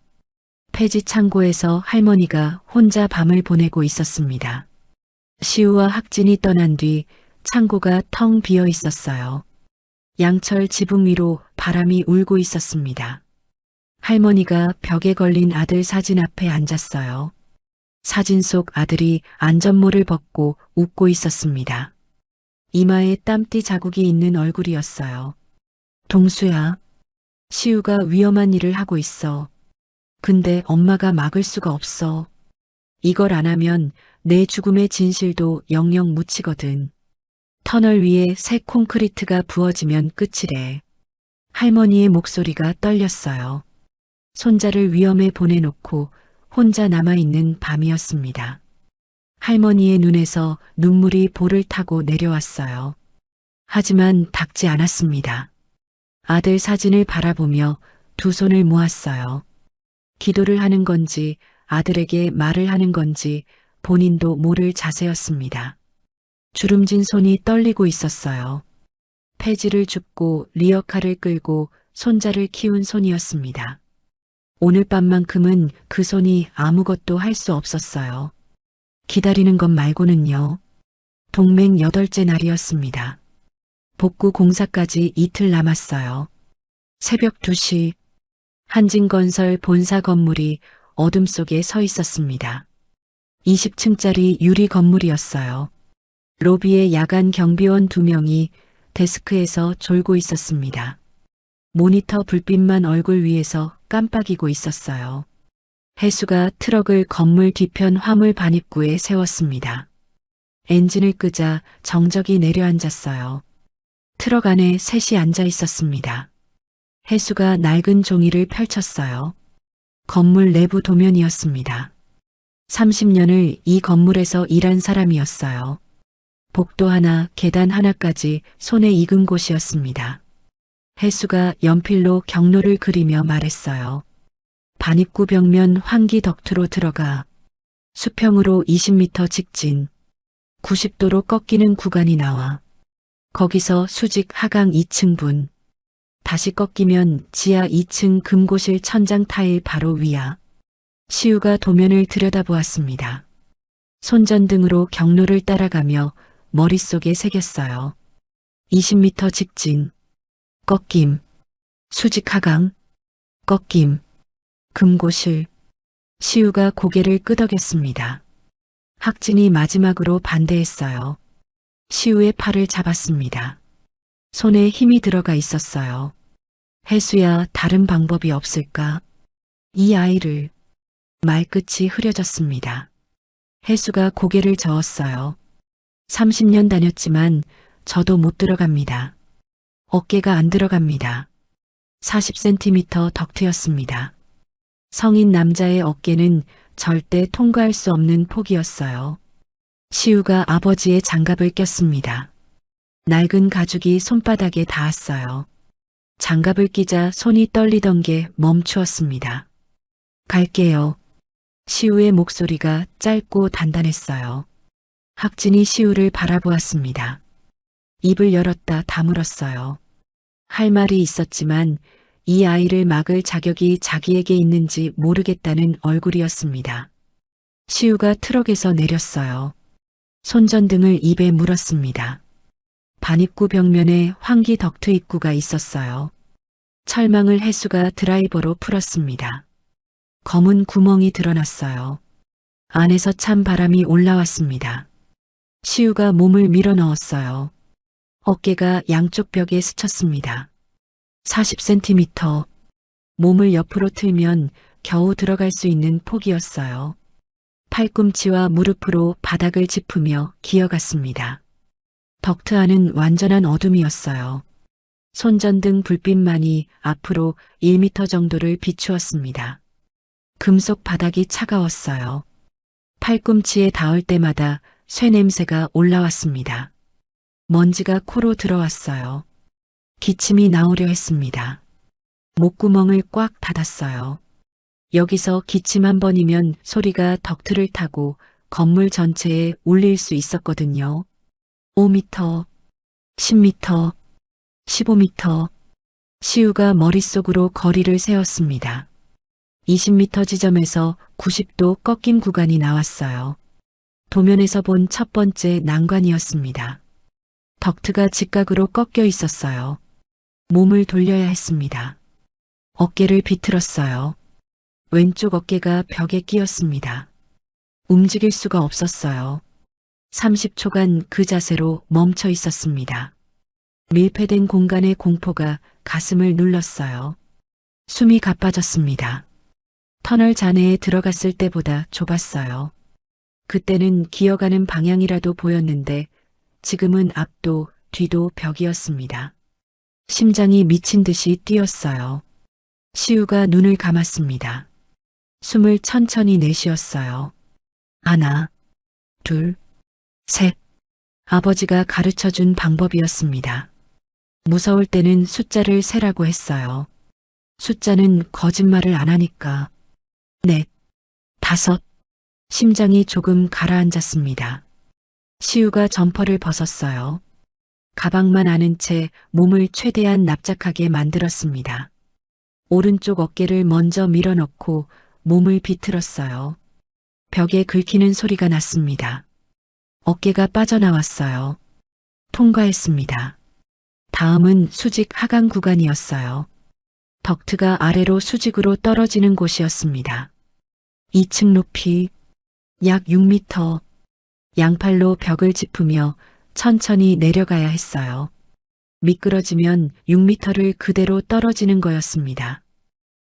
폐지 창고에서 할머니가 혼자 밤을 보내고 있었습니다. 시우와 학진이 떠난 뒤 창고가 텅 비어 있었어요. 양철 지붕 위로 바람이 울고 있었습니다. 할머니가 벽에 걸린 아들 사진 앞에 앉았어요. 사진 속 아들이 안전모를 벗고 웃고 있었습니다. 이마에 땀띠 자국이 있는 얼굴이었어요. 동수야, 시우가 위험한 일을 하고 있어. 근데 엄마가 막을 수가 없어. 이걸 안 하면 내 죽음의 진실도 영영 묻히거든. 터널 위에 새 콘크리트가 부어지면 끝이래. 할머니의 목소리가 떨렸어요. 손자를 위험에 보내놓고 혼자 남아있는 밤이었습니다. 할머니의 눈에서 눈물이 볼을 타고 내려왔어요. 하지만 닦지 않았습니다. 아들 사진을 바라보며 두 손을 모았어요. 기도를 하는 건지 아들에게 말을 하는 건지 본인도 모를 자세였습니다. 주름진 손이 떨리고 있었어요. 폐지를 줍고 리어카를 끌고 손자를 키운 손이었습니다. 오늘 밤만큼은 그 손이 아무것도 할 수 없었어요. 기다리는 것 말고는요. 동맹 8째 날이었습니다. 복구 공사까지 이틀 남았어요. 새벽 2시 한진건설 본사 건물이 어둠 속에 서 있었습니다. 20층짜리 유리 건물이었어요. 로비에 야간 경비원 2명이 데스크에서 졸고 있었습니다. 모니터 불빛만 얼굴 위에서 깜빡이고 있었어요. 해수가 트럭을 건물 뒤편 화물 반입구에 세웠습니다. 엔진을 끄자 정적이 내려앉았어요. 트럭 안에 셋이 앉아 있었습니다. 해수가 낡은 종이를 펼쳤어요. 건물 내부 도면이었습니다. 30년을 이 건물에서 일한 사람이었어요. 복도 하나, 계단 하나까지 손에 익은 곳이었습니다. 해수가 연필로 경로를 그리며 말했어요. 반입구 벽면 환기 덕트로 들어가 수평으로 20m 직진, 90도로 꺾이는 구간이 나와. 거기서 수직 하강 2층분, 다시 꺾이면 지하 2층 금고실 천장 타일 바로 위야. 시우가 도면을 들여다보았습니다. 손전등으로 경로를 따라가며 머릿속에 새겼어요. 20m 직진, 꺾임, 수직 하강, 꺾임, 금고실. 시우가 고개를 끄덕였습니다. 학진이 마지막으로 반대했어요. 시우의 팔을 잡았습니다. 손에 힘이 들어가 있었어요. 해수야, 다른 방법이 없을까? 이 아이를. 말끝이 흐려졌습니다. 해수가 고개를 저었어요. 30년 다녔지만 저도 못 들어갑니다. 어깨가 안 들어갑니다. 40cm 덕트였습니다. 성인 남자의 어깨는 절대 통과할 수 없는 폭이었어요. 시우가 아버지의 장갑을 꼈습니다. 낡은 가죽이 손바닥에 닿았어요. 장갑을 끼자 손이 떨리던 게 멈추었습니다. 갈게요. 시우의 목소리가 짧고 단단했어요. 학진이 시우를 바라보았습니다. 입을 열었다 다물었어요. 할 말이 있었지만 이 아이를 막을 자격이 자기에게 있는지 모르겠다는 얼굴이었습니다. 시우가 트럭에서 내렸어요. 손전등을 입에 물었습니다. 반입구 벽면에 환기 덕트 입구가 있었어요. 철망을 해수가 드라이버로 풀었습니다. 검은 구멍이 드러났어요. 안에서 찬 바람이 올라왔습니다. 시우가 몸을 밀어 넣었어요. 어깨가 양쪽 벽에 스쳤습니다. 40cm. 몸을 옆으로 틀면 겨우 들어갈 수 있는 폭이었어요. 팔꿈치와 무릎으로 바닥을 짚으며 기어갔습니다. 덕트 안은 완전한 어둠이었어요. 손전등 불빛만이 앞으로 1m 정도를 비추었습니다. 금속 바닥이 차가웠어요. 팔꿈치에 닿을 때마다 쇠 냄새가 올라왔습니다. 먼지가 코로 들어왔어요. 기침이 나오려 했습니다. 목구멍을 꽉 닫았어요. 여기서 기침 한 번이면 소리가 덕트를 타고 건물 전체에 울릴 수 있었거든요. 5m, 10m, 15m. 시우가 머릿속으로 거리를 세었습니다. 20m 지점에서 90도 꺾임 구간이 나왔어요. 도면에서 본 첫 번째 난관이었습니다. 덕트가 직각으로 꺾여 있었어요. 몸을 돌려야 했습니다. 어깨를 비틀었어요. 왼쪽 어깨가 벽에 끼었습니다. 움직일 수가 없었어요. 30초간 그 자세로 멈춰 있었습니다. 밀폐된 공간의 공포가 가슴을 눌렀어요. 숨이 가빠졌습니다. 터널 잔해에 들어갔을 때보다 좁았어요. 그때는 기어가는 방향이라도 보였는데 지금은 앞도 뒤도 벽이었습니다. 심장이 미친 듯이 뛰었어요. 시우가 눈을 감았습니다. 숨을 천천히 내쉬었어요. 하나, 둘, 셋. 아버지가 가르쳐준 방법이었습니다. 무서울 때는 숫자를 세라고 했어요. 숫자는 거짓말을 안 하니까. 넷, 다섯. 심장이 조금 가라앉았습니다. 시우가 점퍼를 벗었어요. 가방만 아는 채 몸을 최대한 납작하게 만들었습니다. 오른쪽 어깨를 먼저 밀어넣고 몸을 비틀었어요. 벽에 긁히는 소리가 났습니다. 어깨가 빠져나왔어요. 통과했습니다. 다음은 수직 하강 구간이었어요. 덕트가 아래로 수직으로 떨어지는 곳이었습니다. 2층 높이, 약 6m. 양팔로 벽을 짚으며 천천히 내려가야 했어요. 미끄러지면 6m를 그대로 떨어지는 거였습니다.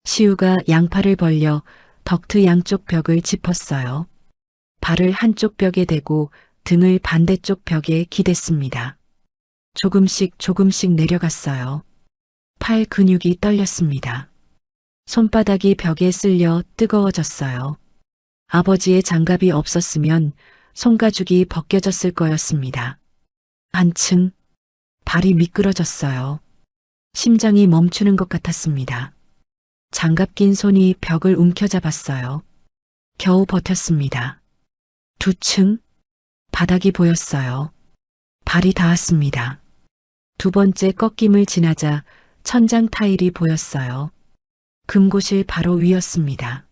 시우가 양팔을 벌려 덕트 양쪽 벽을 짚었어요. 발을 한쪽 벽에 대고 등을 반대쪽 벽에 기댔습니다. 조금씩 내려갔어요. 팔 근육이 떨렸습니다. 손바닥이 벽에 쓸려 뜨거워졌어요. 아버지의 장갑이 없었으면 손가죽이 벗겨졌을 거였습니다. 한층, 발이 미끄러졌어요. 심장이 멈추는 것 같았습니다. 장갑 낀 손이 벽을 움켜잡았어요. 겨우 버텼습니다. 2층, 바닥이 보였어요. 발이 닿았습니다. 두 번째 꺾임을 지나자 천장 타일이 보였어요. 금고실 바로 위였습니다.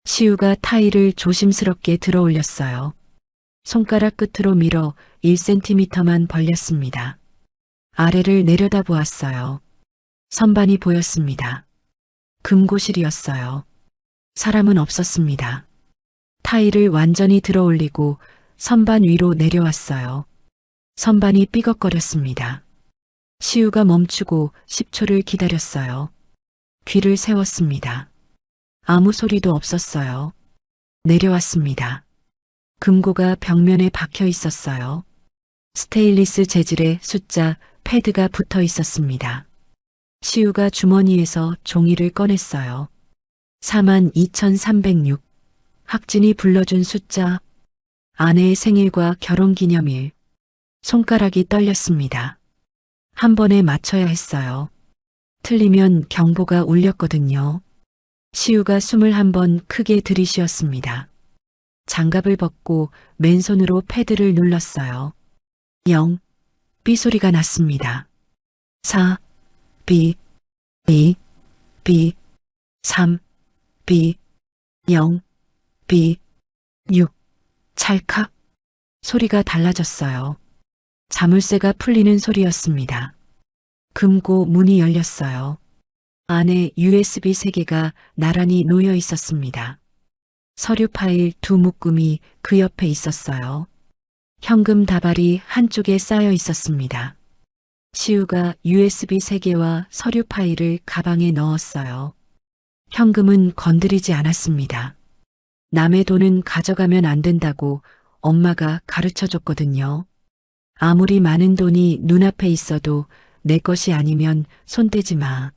시우가 타일을 조심스럽게 들어 올렸어요. 손가락 끝으로 밀어 1cm만 벌렸습니다. 아래를 내려다보았어요. 선반이 보였습니다. 금고실이었어요. 사람은 없었습니다. 타일을 완전히 들어 올리고 선반 위로 내려왔어요. 선반이 삐걱거렸습니다. 시우가 멈추고 10초를 기다렸어요. 귀를 세웠습니다. 아무 소리도 없었어요. 내려왔습니다. 금고가 벽면에 박혀 있었어요. 스테인리스 재질의 숫자 패드가 붙어 있었습니다. 시우가 주머니에서 종이를 꺼냈어요. 42,306. 학진이 불러준 숫자. 아내의 생일과 결혼기념일. 손가락이 떨렸습니다. 한 번에 맞춰야 했어요. 틀리면 경보가 울렸거든요. 시우가 숨을 한 번 크게 들이쉬었습니다. 장갑을 벗고 맨손으로 패드를 눌렀어요. 0. 삐 소리가 났습니다. 4. 삐. 2. 삐. 3. 삐. 0. 삐. 6. 찰칵. 소리가 달라졌어요. 자물쇠가 풀리는 소리였습니다. 금고 문이 열렸어요. 안에 USB 3개가 나란히 놓여 있었습니다. 서류 파일 두 묶음이 그 옆에 있었어요. 현금 다발이 한쪽에 쌓여 있었습니다. 시우가 USB 3개와 서류 파일을 가방에 넣었어요. 현금은 건드리지 않았습니다. 남의 돈은 가져가면 안 된다고 엄마가 가르쳐 줬거든요. 아무리 많은 돈이 눈앞에 있어도 내 것이 아니면 손대지 마.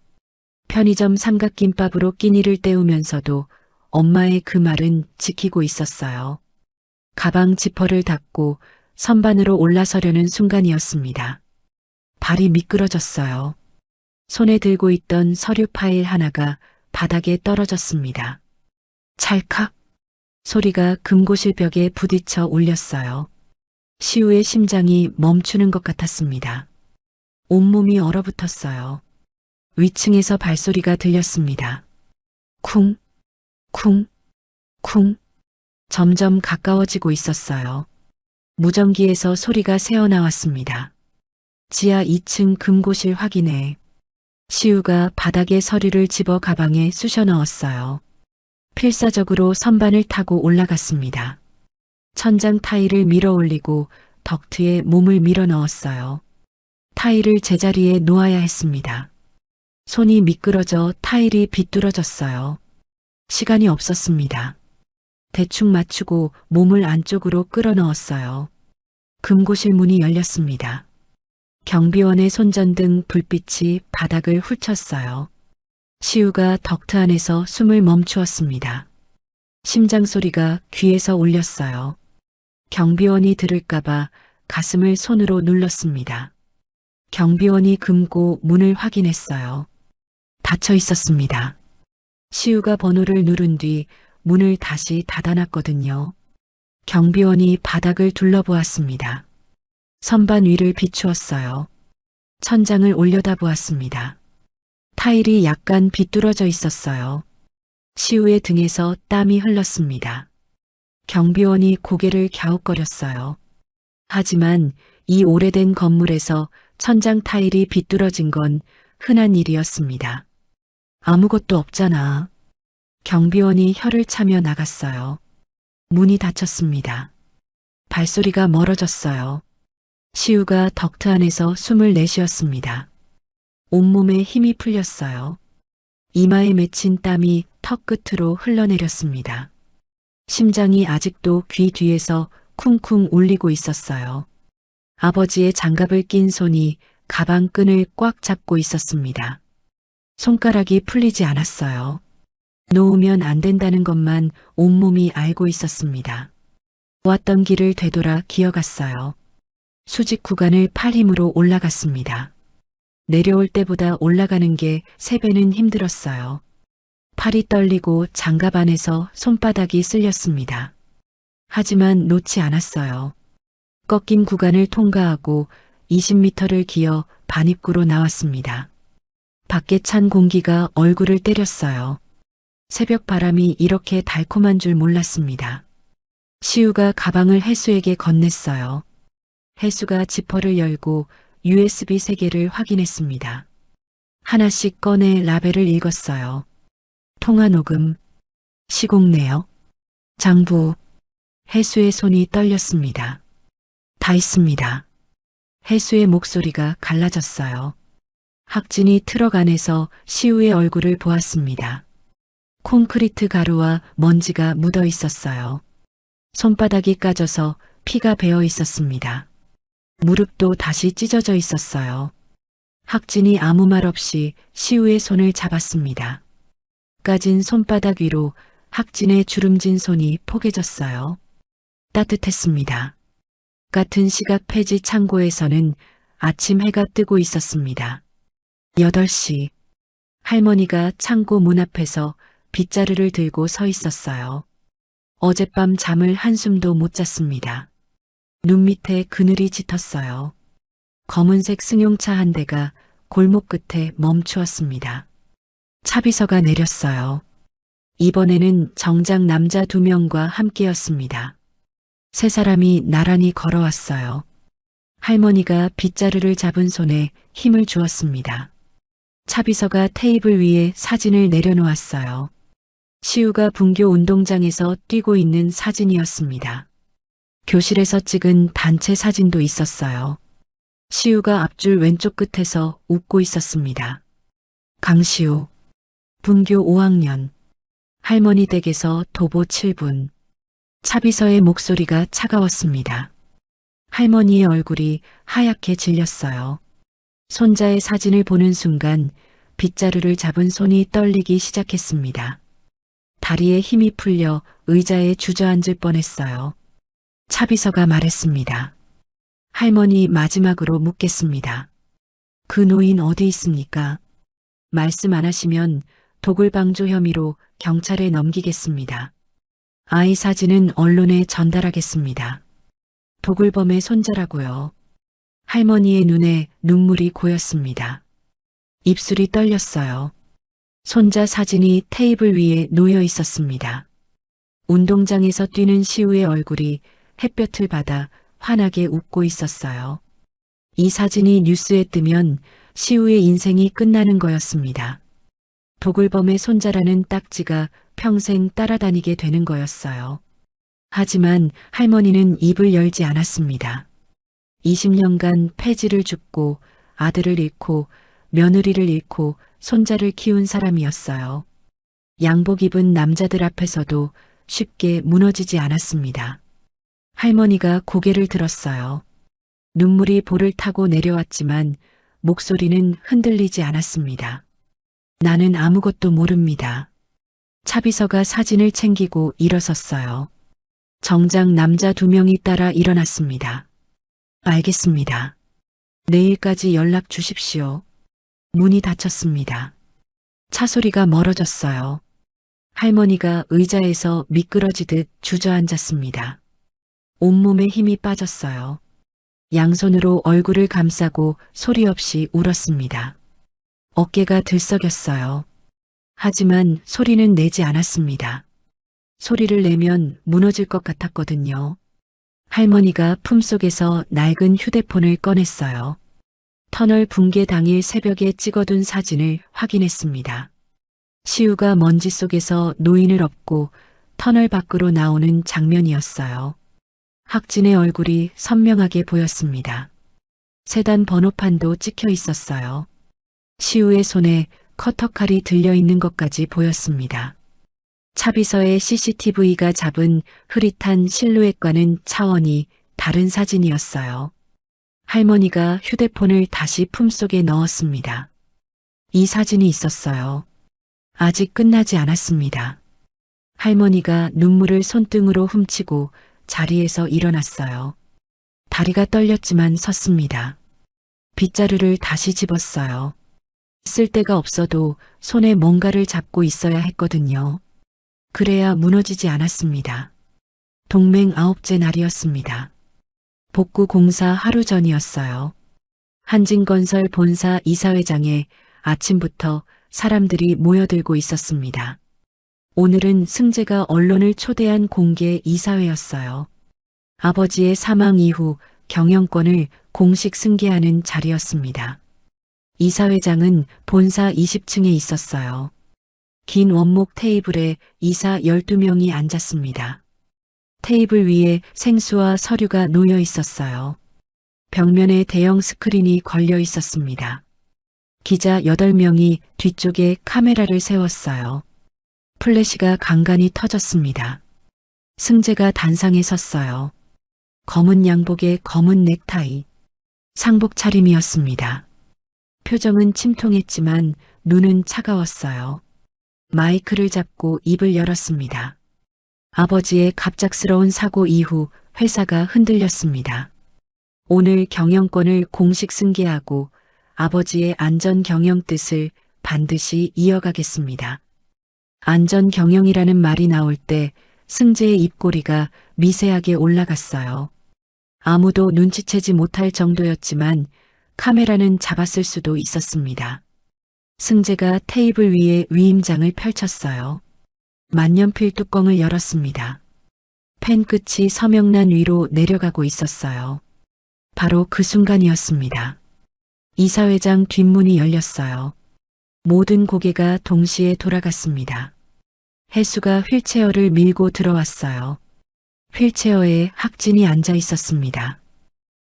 편의점 삼각김밥으로 끼니를 때우면서도 엄마의 그 말은 지키고 있었어요. 가방 지퍼를 닫고 선반으로 올라서려는 순간이었습니다. 발이 미끄러졌어요. 손에 들고 있던 서류 파일 하나가 바닥에 떨어졌습니다. 찰칵 소리가 금고실 벽에 부딪혀 울렸어요. 시우의 심장이 멈추는 것 같았습니다. 온몸이 얼어붙었어요. 위층에서 발소리가 들렸습니다. 쿵, 쿵, 쿵. 점점 가까워지고 있었어요. 무전기에서 소리가 새어나왔습니다. 지하 2층 금고실 확인해. 시우가 바닥에 서류를 집어 가방에 쑤셔 넣었어요. 필사적으로 선반을 타고 올라갔습니다. 천장 타일을 밀어 올리고 덕트에 몸을 밀어 넣었어요. 타일을 제자리에 놓아야 했습니다. 손이 미끄러져 타일이 비뚤어졌어요. 시간이 없었습니다. 대충 맞추고 몸을 안쪽으로 끌어 넣었어요. 금고실 문이 열렸습니다. 경비원의 손전등 불빛이 바닥을 훑쳤어요. 시우가 덕트 안에서 숨을 멈추었습니다. 심장 소리가 귀에서 울렸어요. 경비원이 들을까봐 가슴을 손으로 눌렀습니다. 경비원이 금고 문을 확인했어요. 닫혀 있었습니다. 시우가 번호를 누른 뒤 문을 다시 닫아놨거든요. 경비원이 바닥을 둘러보았습니다. 선반 위를 비추었어요. 천장을 올려다보았습니다. 타일이 약간 비뚤어져 있었어요. 시우의 등에서 땀이 흘렀습니다. 경비원이 고개를 갸웃거렸어요. 하지만 이 오래된 건물에서 천장 타일이 비뚤어진 건 흔한 일이었습니다. 아무것도 없잖아. 경비원이 혀를 차며 나갔어요. 문이 닫혔습니다. 발소리가 멀어졌어요. 시우가 덕트 안에서 숨을 내쉬었습니다. 온몸에 힘이 풀렸어요. 이마에 맺힌 땀이 턱 끝으로 흘러내렸습니다. 심장이 아직도 귀 뒤에서 쿵쿵 울리고 있었어요. 아버지의 장갑을 낀 손이 가방 끈을 꽉 잡고 있었습니다. 손가락이 풀리지 않았어요. 놓으면 안 된다는 것만 온몸이 알고 있었습니다. 왔던 길을 되돌아 기어갔어요. 수직 구간을 팔 힘으로 올라갔습니다. 내려올 때보다 올라가는 게 3배는 힘들었어요. 팔이 떨리고 장갑 안에서 손바닥이 쓸렸습니다. 하지만 놓지 않았어요. 꺾인 구간을 통과하고 20m를 기어 반입구로 나왔습니다. 밖에 찬 공기가 얼굴을 때렸어요. 새벽 바람이 이렇게 달콤한 줄 몰랐습니다. 시우가 가방을 혜수에게 건넸어요. 혜수가 지퍼를 열고 USB 3개를 확인했습니다. 하나씩 꺼내 라벨을 읽었어요. 통화 녹음, 시공 내역, 장부. 혜수의 손이 떨렸습니다. 다 있습니다. 혜수의 목소리가 갈라졌어요. 학진이 트럭 안에서 시우의 얼굴을 보았습니다. 콘크리트 가루와 먼지가 묻어 있었어요. 손바닥이 까져서 피가 배어 있었습니다. 무릎도 다시 찢어져 있었어요. 학진이 아무 말 없이 시우의 손을 잡았습니다. 까진 손바닥 위로 학진의 주름진 손이 포개졌어요. 따뜻했습니다. 같은 시각 폐지 창고에서는 아침 해가 뜨고 있었습니다. 8시. 할머니가 창고 문 앞에서 빗자루를 들고 서 있었어요. 어젯밤 잠을 한숨도 못 잤습니다. 눈 밑에 그늘이 짙었어요. 검은색 승용차 한 대가 골목 끝에 멈추었습니다. 차비서가 내렸어요. 이번에는 정장 남자 2명과 함께였습니다. 3사람이 나란히 걸어왔어요. 할머니가 빗자루를 잡은 손에 힘을 주었습니다. 차비서가 테이블 위에 사진을 내려놓았어요. 시우가 분교 운동장에서 뛰고 있는 사진이었습니다. 교실에서 찍은 단체 사진도 있었어요. 시우가 앞줄 왼쪽 끝에서 웃고 있었습니다. 강시우, 분교 5학년, 할머니 댁에서 도보 7분. 차비서의 목소리가 차가웠습니다. 할머니의 얼굴이 하얗게 질렸어요. 손자의 사진을 보는 순간 빗자루를 잡은 손이 떨리기 시작했습니다. 다리에 힘이 풀려 의자에 주저앉을 뻔했어요. 차비서가 말했습니다. 할머니 마지막으로 묻겠습니다. 그 노인 어디 있습니까? 말씀 안 하시면 도굴방조 혐의로 경찰에 넘기겠습니다. 아이 사진은 언론에 전달하겠습니다. 도굴범의 손자라고요. 할머니의 눈에 눈물이 고였습니다. 입술이 떨렸어요. 손자 사진이 테이블 위에 놓여 있었습니다. 운동장에서 뛰는 시우의 얼굴이 햇볕을 받아 환하게 웃고 있었어요. 이 사진이 뉴스에 뜨면 시우의 인생이 끝나는 거였습니다. 도굴범의 손자라는 딱지가 평생 따라다니게 되는 거였어요. 하지만 할머니는 입을 열지 않았습니다. 20년간 폐지를 줍고 아들을 잃고 며느리를 잃고 손자를 키운 사람이었어요. 양복 입은 남자들 앞에서도 쉽게 무너지지 않았습니다. 할머니가 고개를 들었어요. 눈물이 볼을 타고 내려왔지만 목소리는 흔들리지 않았습니다. 나는 아무것도 모릅니다. 차비서가 사진을 챙기고 일어섰어요. 정장 남자 2명이 따라 일어났습니다. 알겠습니다. 내일까지 연락 주십시오. 문이 닫혔습니다. 차 소리가 멀어졌어요. 할머니가 의자에서 미끄러지듯 주저앉았습니다. 온몸에 힘이 빠졌어요. 양손으로 얼굴을 감싸고 소리 없이 울었습니다. 어깨가 들썩였어요. 하지만 소리는 내지 않았습니다. 소리를 내면 무너질 것 같았거든요. 할머니가 품속에서 낡은 휴대폰을 꺼냈어요. 터널 붕괴 당일 새벽에 찍어둔 사진을 확인했습니다. 시우가 먼지 속에서 노인을 업고 터널 밖으로 나오는 장면이었어요. 학진의 얼굴이 선명하게 보였습니다. 세단 번호판도 찍혀 있었어요. 시우의 손에 커터칼이 들려있는 것까지 보였습니다. 차비서의 CCTV가 잡은 흐릿한 실루엣과는 차원이 다른 사진이었어요. 할머니가 휴대폰을 다시 품속에 넣었습니다. 이 사진이 있었어요. 아직 끝나지 않았습니다. 할머니가 눈물을 손등으로 훔치고 자리에서 일어났어요. 다리가 떨렸지만 섰습니다. 빗자루를 다시 집었어요. 쓸 데가 없어도 손에 뭔가를 잡고 있어야 했거든요. 그래야 무너지지 않았습니다. 동맹 9째 날이었습니다. 복구 공사 하루 전이었어요. 한진건설 본사 이사회장에 아침부터 사람들이 모여들고 있었습니다. 오늘은 승재가 언론을 초대한 공개 이사회였어요. 아버지의 사망 이후 경영권을 공식 승계하는 자리였습니다. 이사회장은 본사 20층에 있었어요. 긴 원목 테이블에 이사 12명이 앉았습니다. 테이블 위에 생수와 서류가 놓여 있었어요. 벽면에 대형 스크린이 걸려 있었습니다. 기자 8명이 뒤쪽에 카메라를 세웠어요. 플래시가 간간히 터졌습니다. 승재가 단상에 섰어요. 검은 양복에 검은 넥타이, 상복 차림이었습니다. 표정은 침통했지만 눈은 차가웠어요. 마이크를 잡고 입을 열었습니다. 아버지의 갑작스러운 사고 이후 회사가 흔들렸습니다. 오늘 경영권을 공식 승계하고 아버지의 안전 경영 뜻을 반드시 이어가겠습니다. 안전 경영이라는 말이 나올 때 승재의 입꼬리가 미세하게 올라갔어요. 아무도 눈치채지 못할 정도였지만 카메라는 잡았을 수도 있었습니다. 승재가 테이블 위에 위임장을 펼쳤어요. 만년필 뚜껑을 열었습니다. 펜 끝이 서명란 위로 내려가고 있었어요. 바로 그 순간이었습니다. 이사회장 뒷문이 열렸어요. 모든 고개가 동시에 돌아갔습니다. 혜수가 휠체어를 밀고 들어왔어요. 휠체어에 학진이 앉아 있었습니다.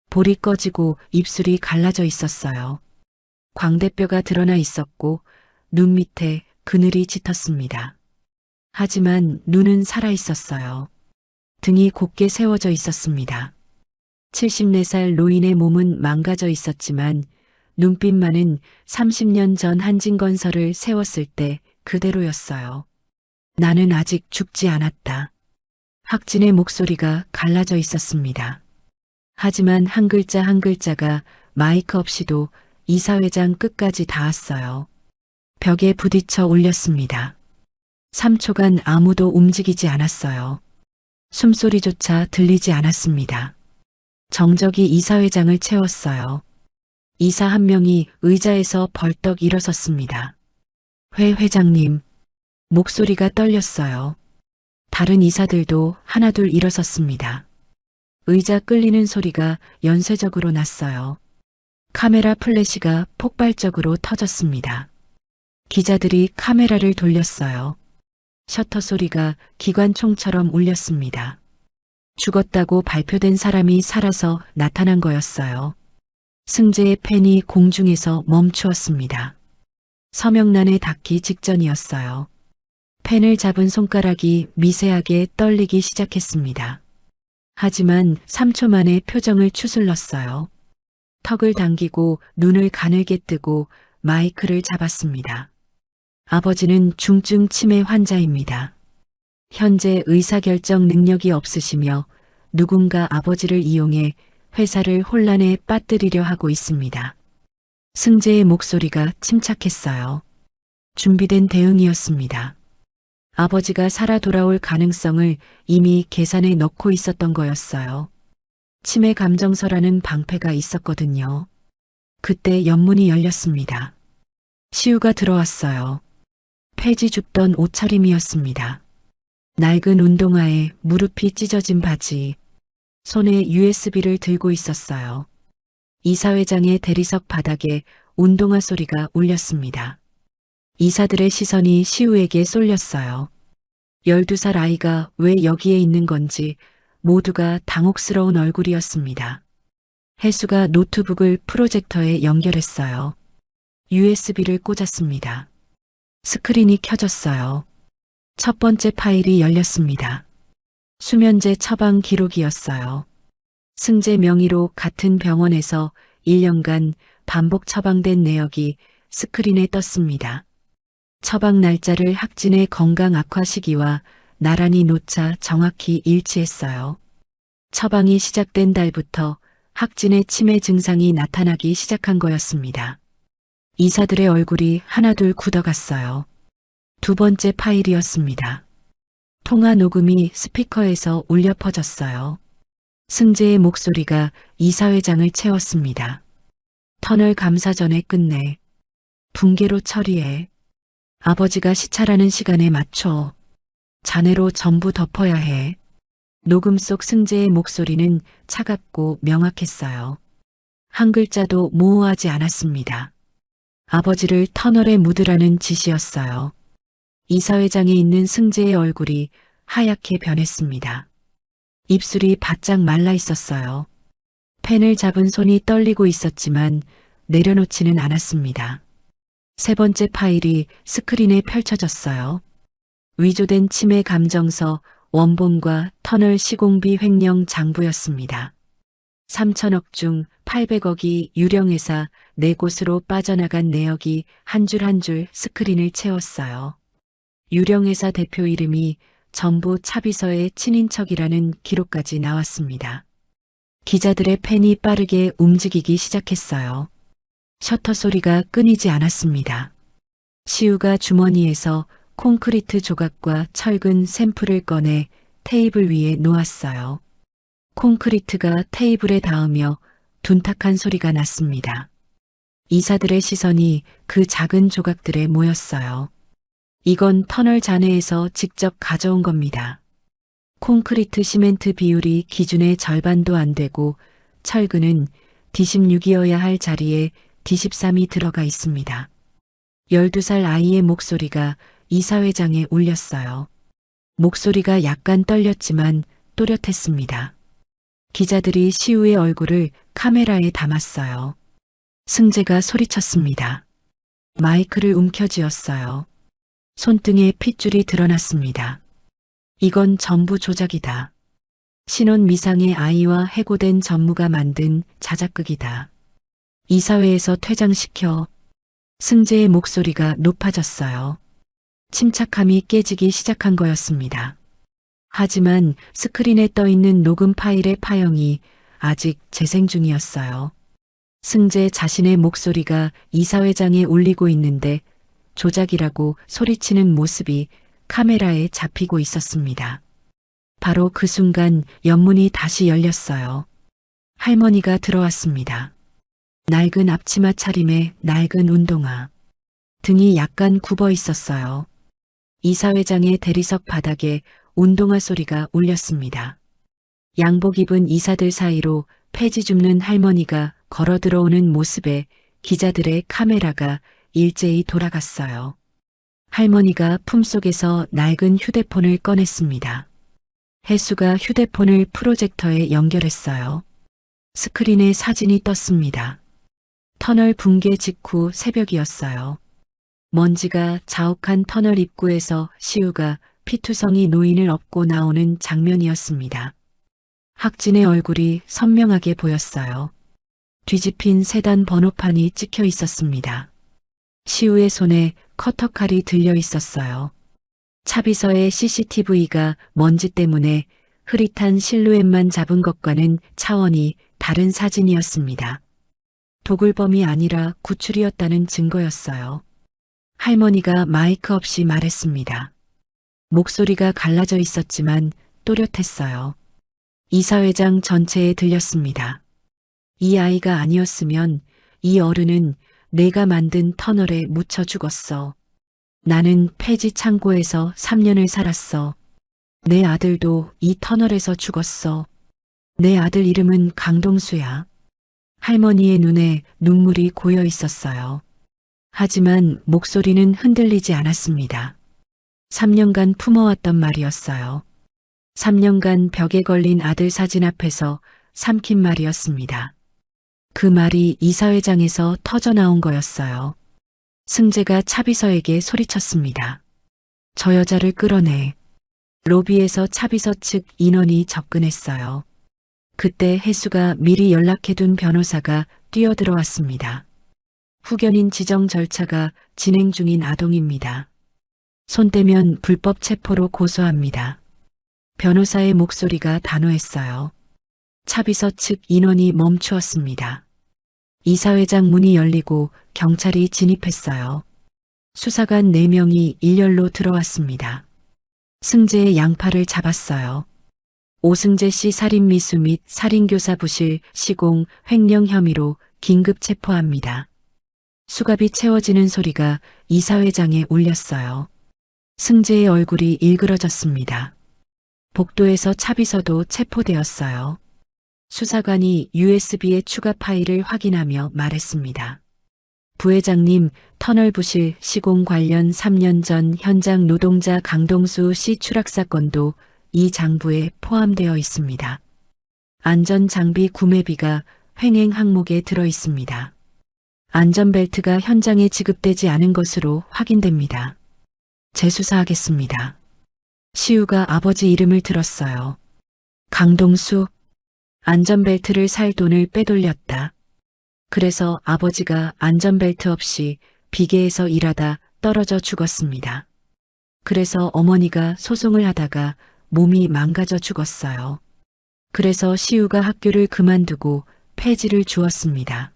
볼이 꺼지고 입술이 갈라져 있었어요. 광대뼈가 드러나 있었고 눈 밑에 그늘이 짙었습니다. 하지만 눈은 살아 있었어요. 등이 곧게 세워져 있었습니다. 74살 노인의 몸은 망가져 있었지만 눈빛만은 30년 전 한진건설을 세웠을 때 그대로였어요. 나는 아직 죽지 않았다. 학진의 목소리가 갈라져 있었습니다. 하지만 한 글자 한 글자가 마이크 없이도 이사회장 끝까지 닿았어요. 벽에 부딪혀 울렸습니다. 3초간 아무도 움직이지 않았어요. 숨소리조차 들리지 않았습니다. 정적이 이사회장을 채웠어요. 이사 한 명이 의자에서 벌떡 일어섰습니다. 회 회장님. 목소리가 떨렸어요. 다른 이사들도 하나둘 일어섰습니다. 의자 끌리는 소리가 연쇄적으로 났어요. 카메라 플래시가 폭발적으로 터졌습니다. 기자들이 카메라를 돌렸어요. 셔터 소리가 기관총처럼 울렸습니다. 죽었다고 발표된 사람이 살아서 나타난 거였어요. 승재의 펜이 공중에서 멈추었습니다. 서명란에 닿기 직전이었어요. 펜을 잡은 손가락이 미세하게 떨리기 시작했습니다. 하지만 3초 만에 표정을 추슬렀어요. 턱을 당기고 눈을 가늘게 뜨고 마이크를 잡았습니다. 아버지는 중증 치매 환자입니다. 현재 의사결정 능력이 없으시며 누군가 아버지를 이용해 회사를 혼란에 빠뜨리려 하고 있습니다. 승재의 목소리가 침착했어요. 준비된 대응이었습니다. 아버지가 살아 돌아올 가능성을 이미 계산해 넣고 있었던 거였어요. 치매 감정서라는 방패가 있었거든요. 그때 연문이 열렸습니다. 시우가 들어왔어요. 폐지 줍던 옷차림이었습니다. 낡은 운동화에 무릎이 찢어진 바지, 손에 USB를 들고 있었어요. 이사회장의 대리석 바닥에 운동화 소리가 울렸습니다. 이사들의 시선이 시우에게 쏠렸어요. 12살 아이가 왜 여기에 있는 건지 모두가 당혹스러운 얼굴이었습니다. 혜수가 노트북을 프로젝터에 연결했어요. USB를 꽂았습니다. 스크린이 켜졌어요. 첫 번째 파일이 열렸습니다. 수면제 처방 기록이었어요. 승재 명의로 같은 병원에서 1년간 반복 처방된 내역이 스크린에 떴습니다. 처방 날짜를 학진의 건강 악화 시기와 나란히 놓자 정확히 일치했어요. 처방이 시작된 달부터 학진의 치매 증상이 나타나기 시작한 거였습니다. 이사들의 얼굴이 하나둘 굳어갔어요. 두 번째 파일이었습니다. 통화 녹음이 스피커에서 울려 퍼졌어요. 승재의 목소리가 이사회장을 채웠습니다. 터널 감사 전에 끝내. 붕괴로 처리해. 아버지가 시찰하는 시간에 맞춰. 잔해로 전부 덮어야 해. 녹음 속 승재의 목소리는 차갑고 명확했어요. 한 글자도 모호하지 않았습니다. 아버지를 터널에 묻으라는 지시였어요. 이사회장에 있는 승재의 얼굴이 하얗게 변했습니다. 입술이 바짝 말라 있었어요. 펜을 잡은 손이 떨리고 있었지만 내려놓지는 않았습니다. 세 번째 파일이 스크린에 펼쳐졌어요. 위조된 치매 감정서 원본과 터널 시공비 횡령 장부였습니다. 3천억 중 800억이 유령회사 4곳으로 빠져나간 내역이 한 줄 한 줄 스크린을 채웠어요. 유령회사 대표 이름이 전부 차비서의 친인척이라는 기록까지 나왔습니다. 기자들의 펜이 빠르게 움직이기 시작했어요. 셔터 소리가 끊이지 않았습니다. 시우가 주머니에서 콘크리트 조각과 철근 샘플을 꺼내 테이블 위에 놓았어요. 콘크리트가 테이블에 닿으며 둔탁한 소리가 났습니다. 이사들의 시선이 그 작은 조각들에 모였어요. 이건 터널 잔해에서 직접 가져온 겁니다. 콘크리트 시멘트 비율이 기준의 절반도 안 되고 철근은 D16이어야 할 자리에 D13이 들어가 있습니다. 12살 아이의 목소리가 이사회장에 울렸어요. 목소리가 약간 떨렸지만 또렷했습니다. 기자들이 시우의 얼굴을 카메라에 담았어요. 승재가 소리쳤습니다. 마이크를 움켜쥐었어요. 손등에 핏줄이 드러났습니다. 이건 전부 조작이다. 신혼 미상의 아이와 해고된 전무가 만든 자작극이다. 이사회에서 퇴장시켜. 승재의 목소리가 높아졌어요. 침착함이 깨지기 시작한 거였습니다. 하지만 스크린에 떠있는 녹음 파일의 파형이 아직 재생 중이었어요. 승재 자신의 목소리가 이사회장에 울리고 있는데 조작이라고 소리치는 모습이 카메라에 잡히고 있었습니다. 바로 그 순간 연문이 다시 열렸어요. 할머니가 들어왔습니다. 낡은 앞치마 차림에 낡은 운동화. 등이 약간 굽어 있었어요. 이사회장의 대리석 바닥에 운동화 소리가 울렸습니다. 양복 입은 이사들 사이로 폐지 줍는 할머니가 걸어 들어오는 모습에 기자들의 카메라가 일제히 돌아갔어요. 할머니가 품속에서 낡은 휴대폰을 꺼냈습니다. 혜수가 휴대폰을 프로젝터에 연결했어요. 스크린에 사진이 떴습니다. 터널 붕괴 직후 새벽이었어요. 먼지가 자욱한 터널 입구에서 시우가 피투성이 노인을 업고 나오는 장면이었습니다. 학진의 얼굴이 선명하게 보였어요. 뒤집힌 세단 번호판이 찍혀 있었습니다. 시우의 손에 커터칼이 들려 있었어요. 차비서의 CCTV가 먼지 때문에 흐릿한 실루엣만 잡은 것과는 차원이 다른 사진이었습니다. 도굴범이 아니라 구출이었다는 증거였어요. 할머니가 마이크 없이 말했습니다. 목소리가 갈라져 있었지만 또렷했어요. 이사회장 전체에 들렸습니다. 이 아이가 아니었으면 이 어른은 내가 만든 터널에 묻혀 죽었어. 나는 폐지 창고에서 3년을 살았어. 내 아들도 이 터널에서 죽었어. 내 아들 이름은 강동수야. 할머니의 눈에 눈물이 고여 있었어요. 하지만 목소리는 흔들리지 않았습니다. 3년간 품어왔던 말이었어요. 3년간 벽에 걸린 아들 사진 앞에서 삼킨 말이었습니다. 그 말이 이사회장에서 터져나온 거였어요. 승재가 차비서에게 소리쳤습니다. 저 여자를 끌어내. 로비에서 차비서 측 인원이 접근했어요. 그때 혜수가 미리 연락해둔 변호사가 뛰어들어왔습니다. 후견인 지정 절차가 진행 중인 아동입니다. 손대면 불법 체포로 고소합니다. 변호사의 목소리가 단호했어요. 차비서 측 인원이 멈추었습니다. 이사회장 문이 열리고 경찰이 진입했어요. 수사관 4명이 일렬로 들어왔습니다. 승재의 양팔을 잡았어요. 오승재 씨 살인미수 및 살인교사 부실 시공 횡령 혐의로 긴급 체포합니다. 수갑이 채워지는 소리가 이사회장에 울렸어요. 승재의 얼굴이 일그러졌습니다. 복도에서 차비서도 체포되었어요. 수사관이 USB의 추가 파일을 확인하며 말했습니다. 부회장님, 터널 부실 시공 관련 3년 전 현장 노동자 강동수 씨 추락 사건도 이 장부에 포함되어 있습니다. 안전장비 구매비가 횡행 항목에 들어 있습니다. 안전벨트가 현장에 지급되지 않은 것으로 확인됩니다. 재수사하겠습니다. 시우가 아버지 이름을 들었어요. 강동수, 안전벨트를 살 돈을 빼돌렸다. 그래서 아버지가 안전벨트 없이 비계에서 일하다 떨어져 죽었습니다. 그래서 어머니가 소송을 하다가 몸이 망가져 죽었어요. 그래서 시우가 학교를 그만두고 폐지를 주었습니다.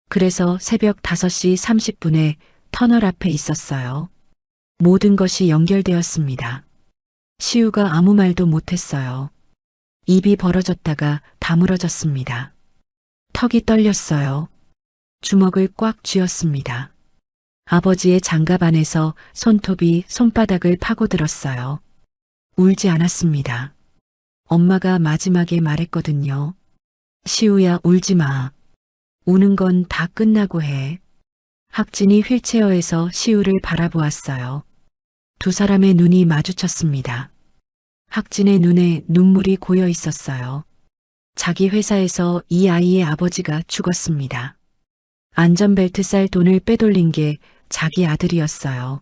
그래서 새벽 5시 30분에 터널 앞에 있었어요. 모든 것이 연결되었습니다. 시우가 아무 말도 못했어요. 입이 벌어졌다가 다물어졌습니다. 턱이 떨렸어요. 주먹을 꽉 쥐었습니다. 아버지의 장갑 안에서 손톱이 손바닥을 파고들었어요. 울지 않았습니다. 엄마가 마지막에 말했거든요. 시우야, 울지 마. 우는 건 다 끝나고 해. 학진이 휠체어에서 시우를 바라보았어요. 두 사람의 눈이 마주쳤습니다. 학진의 눈에 눈물이 고여 있었어요. 자기 회사에서 이 아이의 아버지가 죽었습니다. 안전벨트 쌀 돈을 빼돌린 게 자기 아들이었어요.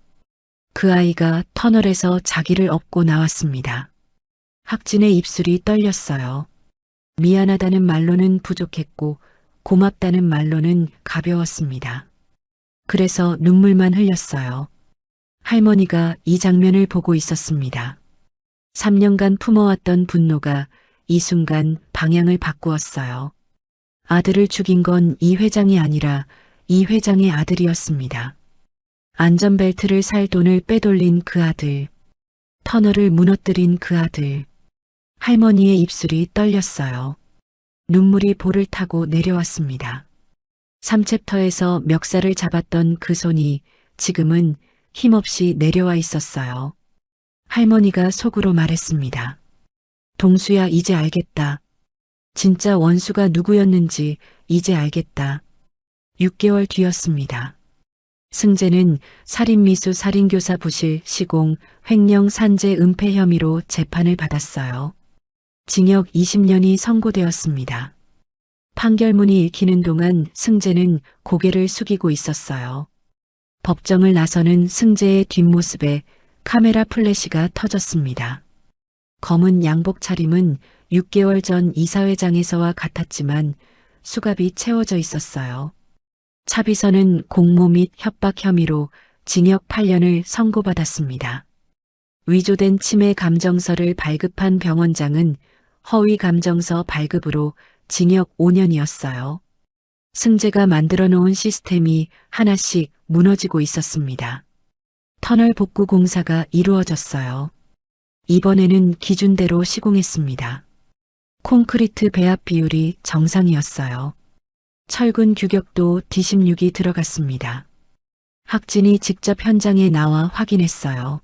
그 아이가 터널에서 자기를 업고 나왔습니다. 학진의 입술이 떨렸어요. 미안하다는 말로는 부족했고 고맙다는 말로는 가벼웠습니다. 그래서 눈물만 흘렸어요. 할머니가 이 장면을 보고 있었습니다. 3년간 품어왔던 분노가 이 순간 방향을 바꾸었어요. 아들을 죽인 건 이 회장이 아니라 이 회장의 아들이었습니다. 안전벨트를 살 돈을 빼돌린 그 아들, 터널을 무너뜨린 그 아들. 할머니의 입술이 떨렸어요. 눈물이 볼을 타고 내려왔습니다. 3챕터에서 멱살을 잡았던 그 손이 지금은 힘없이 내려와 있었어요. 할머니가 속으로 말했습니다. 동수야, 이제 알겠다. 진짜 원수가 누구였는지 이제 알겠다. 6개월 뒤였습니다. 승재는 살인미수 살인교사 부실 시공 횡령 산재 은폐 혐의로 재판을 받았어요. 징역 20년이 선고되었습니다. 판결문이 읽히는 동안 승재는 고개를 숙이고 있었어요. 법정을 나서는 승재의 뒷모습에 카메라 플래시가 터졌습니다. 검은 양복 차림은 6개월 전 이사회장에서와 같았지만 수갑이 채워져 있었어요. 차비서는 공모 및 협박 혐의로 징역 8년을 선고받았습니다. 위조된 치매 감정서를 발급한 병원장은 허위 감정서 발급으로 징역 5년이었어요. 승재가 만들어 놓은 시스템이 하나씩 무너지고 있었습니다. 터널 복구 공사가 이루어졌어요. 이번에는 기준대로 시공했습니다. 콘크리트 배합 비율이 정상이었어요. 철근 규격도 D16이 들어갔습니다. 학진이 직접 현장에 나와 확인했어요.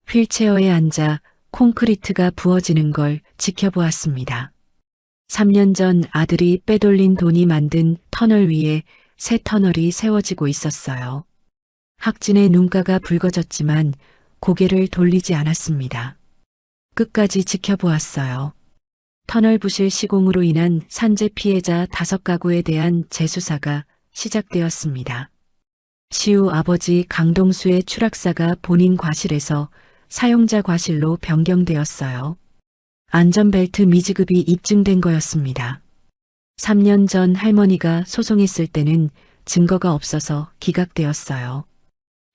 휠체어에 앉아 콘크리트가 부어지는 걸 지켜보았습니다. 3년 전 아들이 빼돌린 돈이 만든 터널 위에 새 터널이 세워지고 있었어요. 학진의 눈가가 붉어졌지만 고개를 돌리지 않았습니다. 끝까지 지켜보았어요. 터널 부실 시공으로 인한 산재 피해자 5가구에 대한 재수사가 시작되었습니다. 시우 아버지 강동수의 추락사가 본인 과실에서 사용자 과실로 변경되었어요. 안전벨트 미지급이 입증된 거였습니다. 3년 전 할머니가 소송했을 때는 증거가 없어서 기각되었어요.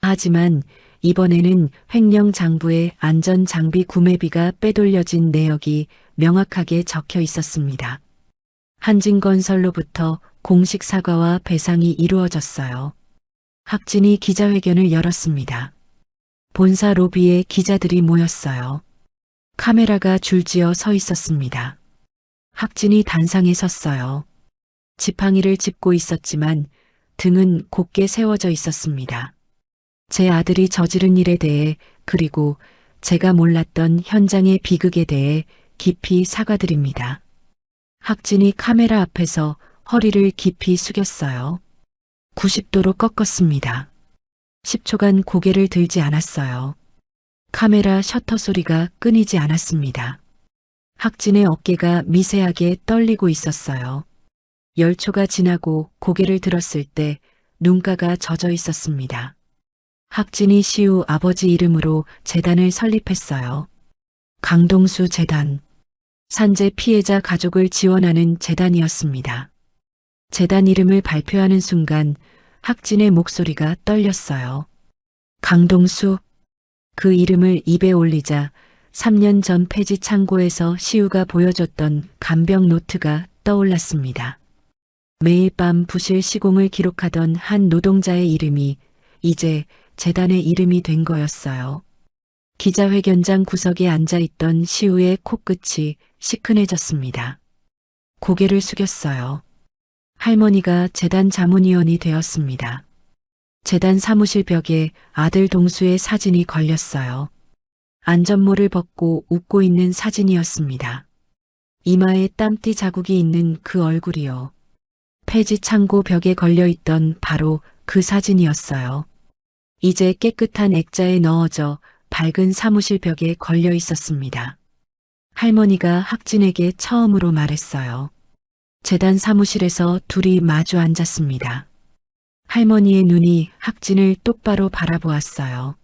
하지만 이번에는 횡령 장부에 안전장비 구매비가 빼돌려진 내역이 명확하게 적혀 있었습니다. 한진건설로부터 공식 사과와 배상이 이루어졌어요. 학진이 기자회견을 열었습니다. 본사 로비에 기자들이 모였어요. 카메라가 줄지어 서 있었습니다. 학진이 단상에 섰어요. 지팡이를 짚고 있었지만 등은 곧게 세워져 있었습니다. 제 아들이 저지른 일에 대해 그리고 제가 몰랐던 현장의 비극에 대해 깊이 사과드립니다. 학진이 카메라 앞에서 허리를 깊이 숙였어요. 90도로 꺾었습니다. 10초간 고개를 들지 않았어요. 카메라 셔터 소리가 끊이지 않았습니다. 학진의 어깨가 미세하게 떨리고 있었어요. 10초가 지나고 고개를 들었을 때 눈가가 젖어 있었습니다. 학진이 시우 아버지 이름으로 재단을 설립했어요. 강동수 재단. 산재 피해자 가족을 지원하는 재단이었습니다. 재단 이름을 발표하는 순간 학진의 목소리가 떨렸어요. 강동수. 그 이름을 입에 올리자 3년 전 폐지 창고에서 시우가 보여줬던 간병 노트가 떠올랐습니다. 매일 밤 부실 시공을 기록하던 한 노동자의 이름이 이제 재단의 이름이 된 거였어요. 기자회견장 구석에 앉아있던 시우의 코끝이 시큰해졌습니다. 고개를 숙였어요. 할머니가 재단 자문위원이 되었습니다. 재단 사무실 벽에 아들 동수의 사진이 걸렸어요. 안전모를 벗고 웃고 있는 사진이었습니다. 이마에 땀띠 자국이 있는 그 얼굴이요. 폐지 창고 벽에 걸려있던 바로 그 사진이었어요. 이제 깨끗한 액자에 넣어져 밝은 사무실 벽에 걸려 있었습니다. 할머니가 학진에게 처음으로 말했어요. 재단 사무실에서 둘이 마주 앉았습니다. 할머니의 눈이 학진을 똑바로 바라보았어요.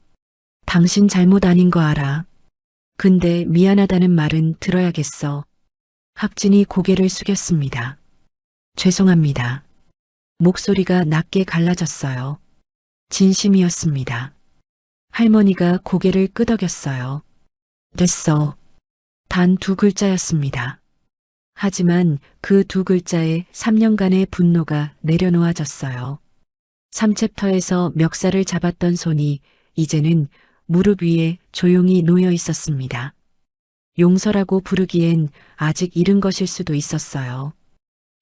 당신 잘못 아닌 거 알아. 근데 미안하다는 말은 들어야겠어. 학진이 고개를 숙였습니다. 죄송합니다. 목소리가 낮게 갈라졌어요. 진심이었습니다. 할머니가 고개를 끄덕였어요. 됐어. 단 2글자였습니다. 하지만 그 2글자에 3년간의 분노가 내려놓아졌어요. 3챕터에서 멱살을 잡았던 손이 이제는 무릎 위에 조용히 놓여 있었습니다. 용서라고 부르기엔 아직 이른 것일 수도 있었어요.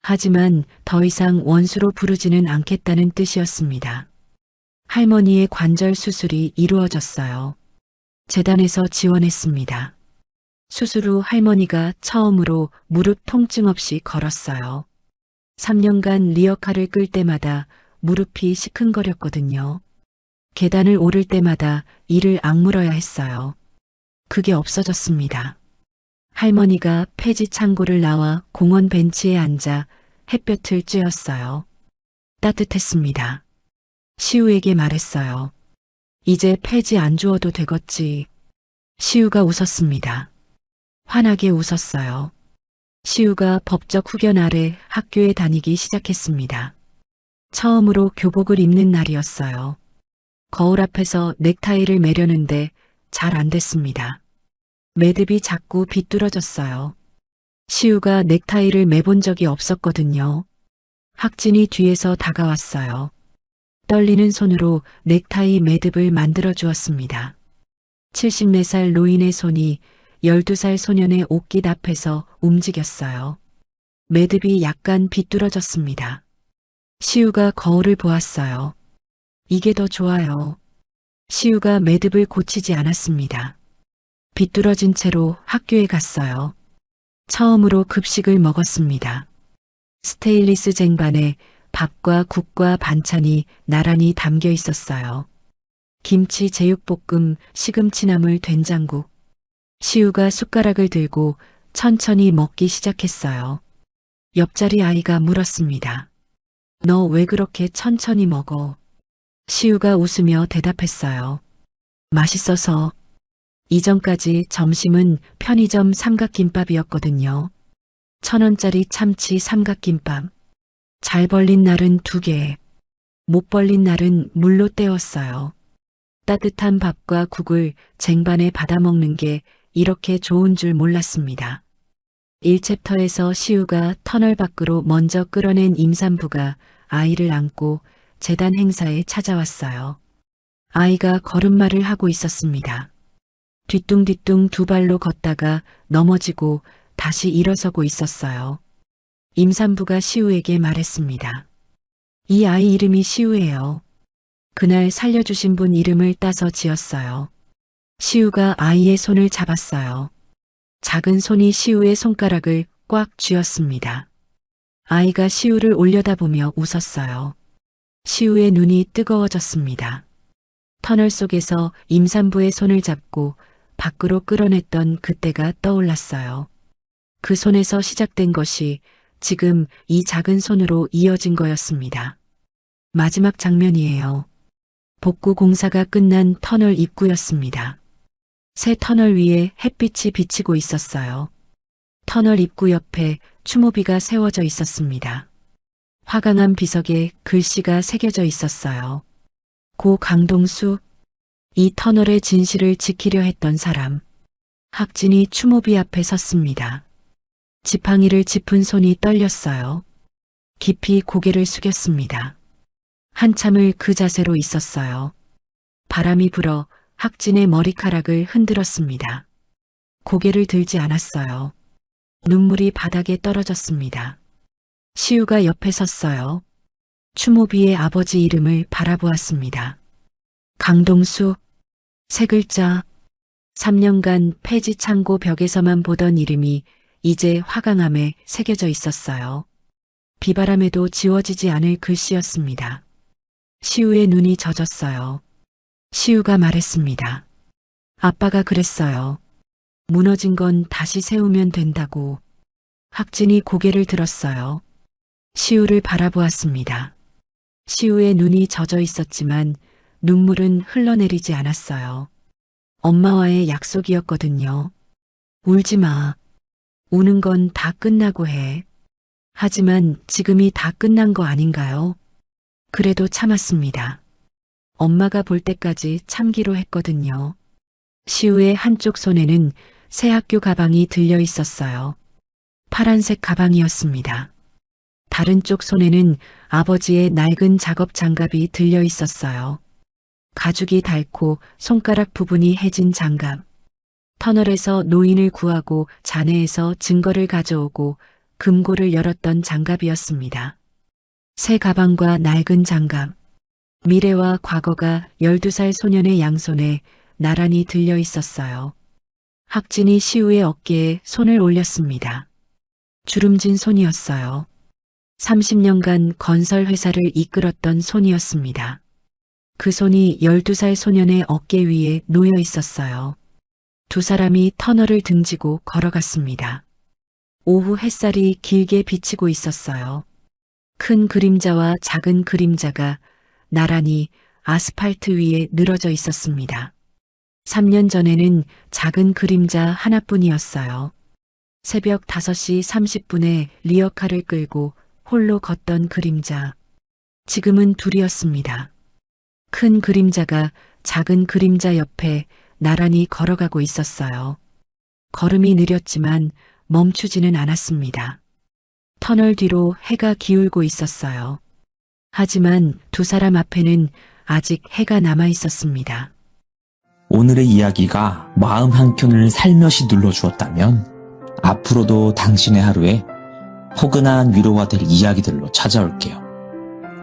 하지만 더 이상 원수로 부르지는 않겠다는 뜻이었습니다. 할머니의 관절 수술이 이루어졌어요. 재단에서 지원했습니다. 수술 후 할머니가 처음으로 무릎 통증 없이 걸었어요. 3년간 리어카를 끌 때마다 무릎이 시큰거렸거든요. 계단을 오를 때마다 이를 악물어야 했어요. 그게 없어졌습니다. 할머니가 폐지 창고를 나와 공원 벤치에 앉아 햇볕을 쬐었어요. 따뜻했습니다. 시우에게 말했어요. 이제 폐지 안 주워도 되겠지. 시우가 웃었습니다. 환하게 웃었어요. 시우가 법적 후견 아래 학교에 다니기 시작했습니다. 처음으로 교복을 입는 날이었어요. 거울 앞에서 넥타이를 매려는데 잘 안 됐습니다. 매듭이 자꾸 비뚤어졌어요. 시우가 넥타이를 매본 적이 없었거든요. 학진이 뒤에서 다가왔어요. 떨리는 손으로 넥타이 매듭을 만들어 주었습니다. 74살 노인의 손이 12살 소년의 옷깃 앞에서 움직였어요. 매듭이 약간 비뚤어졌습니다. 시우가 거울을 보았어요. 이게 더 좋아요. 시우가 매듭을 고치지 않았습니다. 비뚤어진 채로 학교에 갔어요. 처음으로 급식을 먹었습니다. 스테인리스 쟁반에 밥과 국과 반찬이 나란히 담겨 있었어요. 김치, 제육볶음, 시금치나물, 된장국. 시우가 숟가락을 들고 천천히 먹기 시작했어요. 옆자리 아이가 물었습니다. 너 왜 그렇게 천천히 먹어? 시우가 웃으며 대답했어요. 맛있어서. 이전까지 점심은 편의점 삼각김밥이었거든요. 1,000원짜리 참치 삼각김밥. 잘 벌린 날은 2개, 못 벌린 날은 물로 때웠어요. 따뜻한 밥과 국을 쟁반에 받아먹는 게 이렇게 좋은 줄 몰랐습니다. 1챕터에서 시우가 터널 밖으로 먼저 끌어낸 임산부가 아이를 안고 재단 행사에 찾아왔어요. 아이가 걸음마를 하고 있었습니다. 뒤뚱뒤뚱 2발로 걷다가 넘어지고 다시 일어서고 있었어요. 임산부가 시우에게 말했습니다. 이 아이 이름이 시우예요. 그날 살려주신 분 이름을 따서 지었어요. 시우가 아이의 손을 잡았어요. 작은 손이 시우의 손가락을 꽉 쥐었습니다. 아이가 시우를 올려다보며 웃었어요. 시우의 눈이 뜨거워졌습니다. 터널 속에서 임산부의 손을 잡고 밖으로 끌어냈던 그때가 떠올랐어요. 그 손에서 시작된 것이 지금 이 작은 손으로 이어진 거였습니다. 마지막 장면이에요. 복구 공사가 끝난 터널 입구였습니다. 새 터널 위에 햇빛이 비치고 있었어요. 터널 입구 옆에 추모비가 세워져 있었습니다. 화강암 비석에 글씨가 새겨져 있었어요. 고 강동수, 이 터널의 진실을 지키려 했던 사람. 학진이 추모비 앞에 섰습니다. 지팡이를 짚은 손이 떨렸어요. 깊이 고개를 숙였습니다. 한참을 그 자세로 있었어요. 바람이 불어 학진의 머리카락을 흔들었습니다. 고개를 들지 않았어요. 눈물이 바닥에 떨어졌습니다. 시우가 옆에 섰어요. 추모비의 아버지 이름을 바라보았습니다. 강동수, 3글자. 3년간 폐지 창고 벽에서만 보던 이름이 이제 화강암에 새겨져 있었어요. 비바람에도 지워지지 않을 글씨였습니다. 시우의 눈이 젖었어요. 시우가 말했습니다. 아빠가 그랬어요. 무너진 건 다시 세우면 된다고. 학진이 고개를 들었어요. 시우를 바라보았습니다. 시우의 눈이 젖어 있었지만 눈물은 흘러내리지 않았어요. 엄마와의 약속이었거든요. 울지 마. 우는 건 다 끝나고 해. 하지만 지금이 다 끝난 거 아닌가요? 그래도 참았습니다. 엄마가 볼 때까지 참기로 했거든요. 시우의 한쪽 손에는 새 학교 가방이 들려 있었어요. 파란색 가방이었습니다. 다른 쪽 손에는 아버지의 낡은 작업 장갑이 들려 있었어요. 가죽이 닳고 손가락 부분이 해진 장갑. 터널에서 노인을 구하고 잔해에서 증거를 가져오고 금고를 열었던 장갑이었습니다. 새 가방과 낡은 장갑. 미래와 과거가 12살 소년의 양손에 나란히 들려 있었어요. 학진이 시우의 어깨에 손을 올렸습니다. 주름진 손이었어요. 30년간 건설 회사를 이끌었던 손이었습니다. 그 손이 12살 소년의 어깨 위에 놓여 있었어요. 두 사람이 터널을 등지고 걸어갔습니다. 오후 햇살이 길게 비치고 있었어요. 큰 그림자와 작은 그림자가 나란히 아스팔트 위에 늘어져 있었습니다. 3년 전에는 작은 그림자 하나뿐이었어요. 새벽 5시 30분에 리어카를 끌고 홀로 걷던 그림자. 지금은 둘이었습니다. 큰 그림자가 작은 그림자 옆에 나란히 걸어가고 있었어요. 걸음이 느렸지만 멈추지는 않았습니다. 터널 뒤로 해가 기울고 있었어요. 하지만 두 사람 앞에는 아직 해가 남아 있었습니다. 오늘의 이야기가 마음 한켠을 살며시 눌러주었다면 앞으로도 당신의 하루에 포근한 위로가 될 이야기들로 찾아올게요.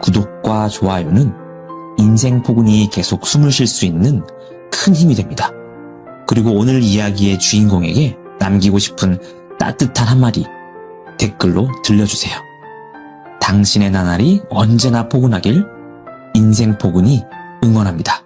구독과 좋아요는 인생 포근이 계속 숨을 쉴 수 있는 큰 힘이 됩니다. 그리고 오늘 이야기의 주인공에게 남기고 싶은 따뜻한 한마디 댓글로 들려주세요. 당신의 나날이 언제나 포근하길 인생 포근이 응원합니다.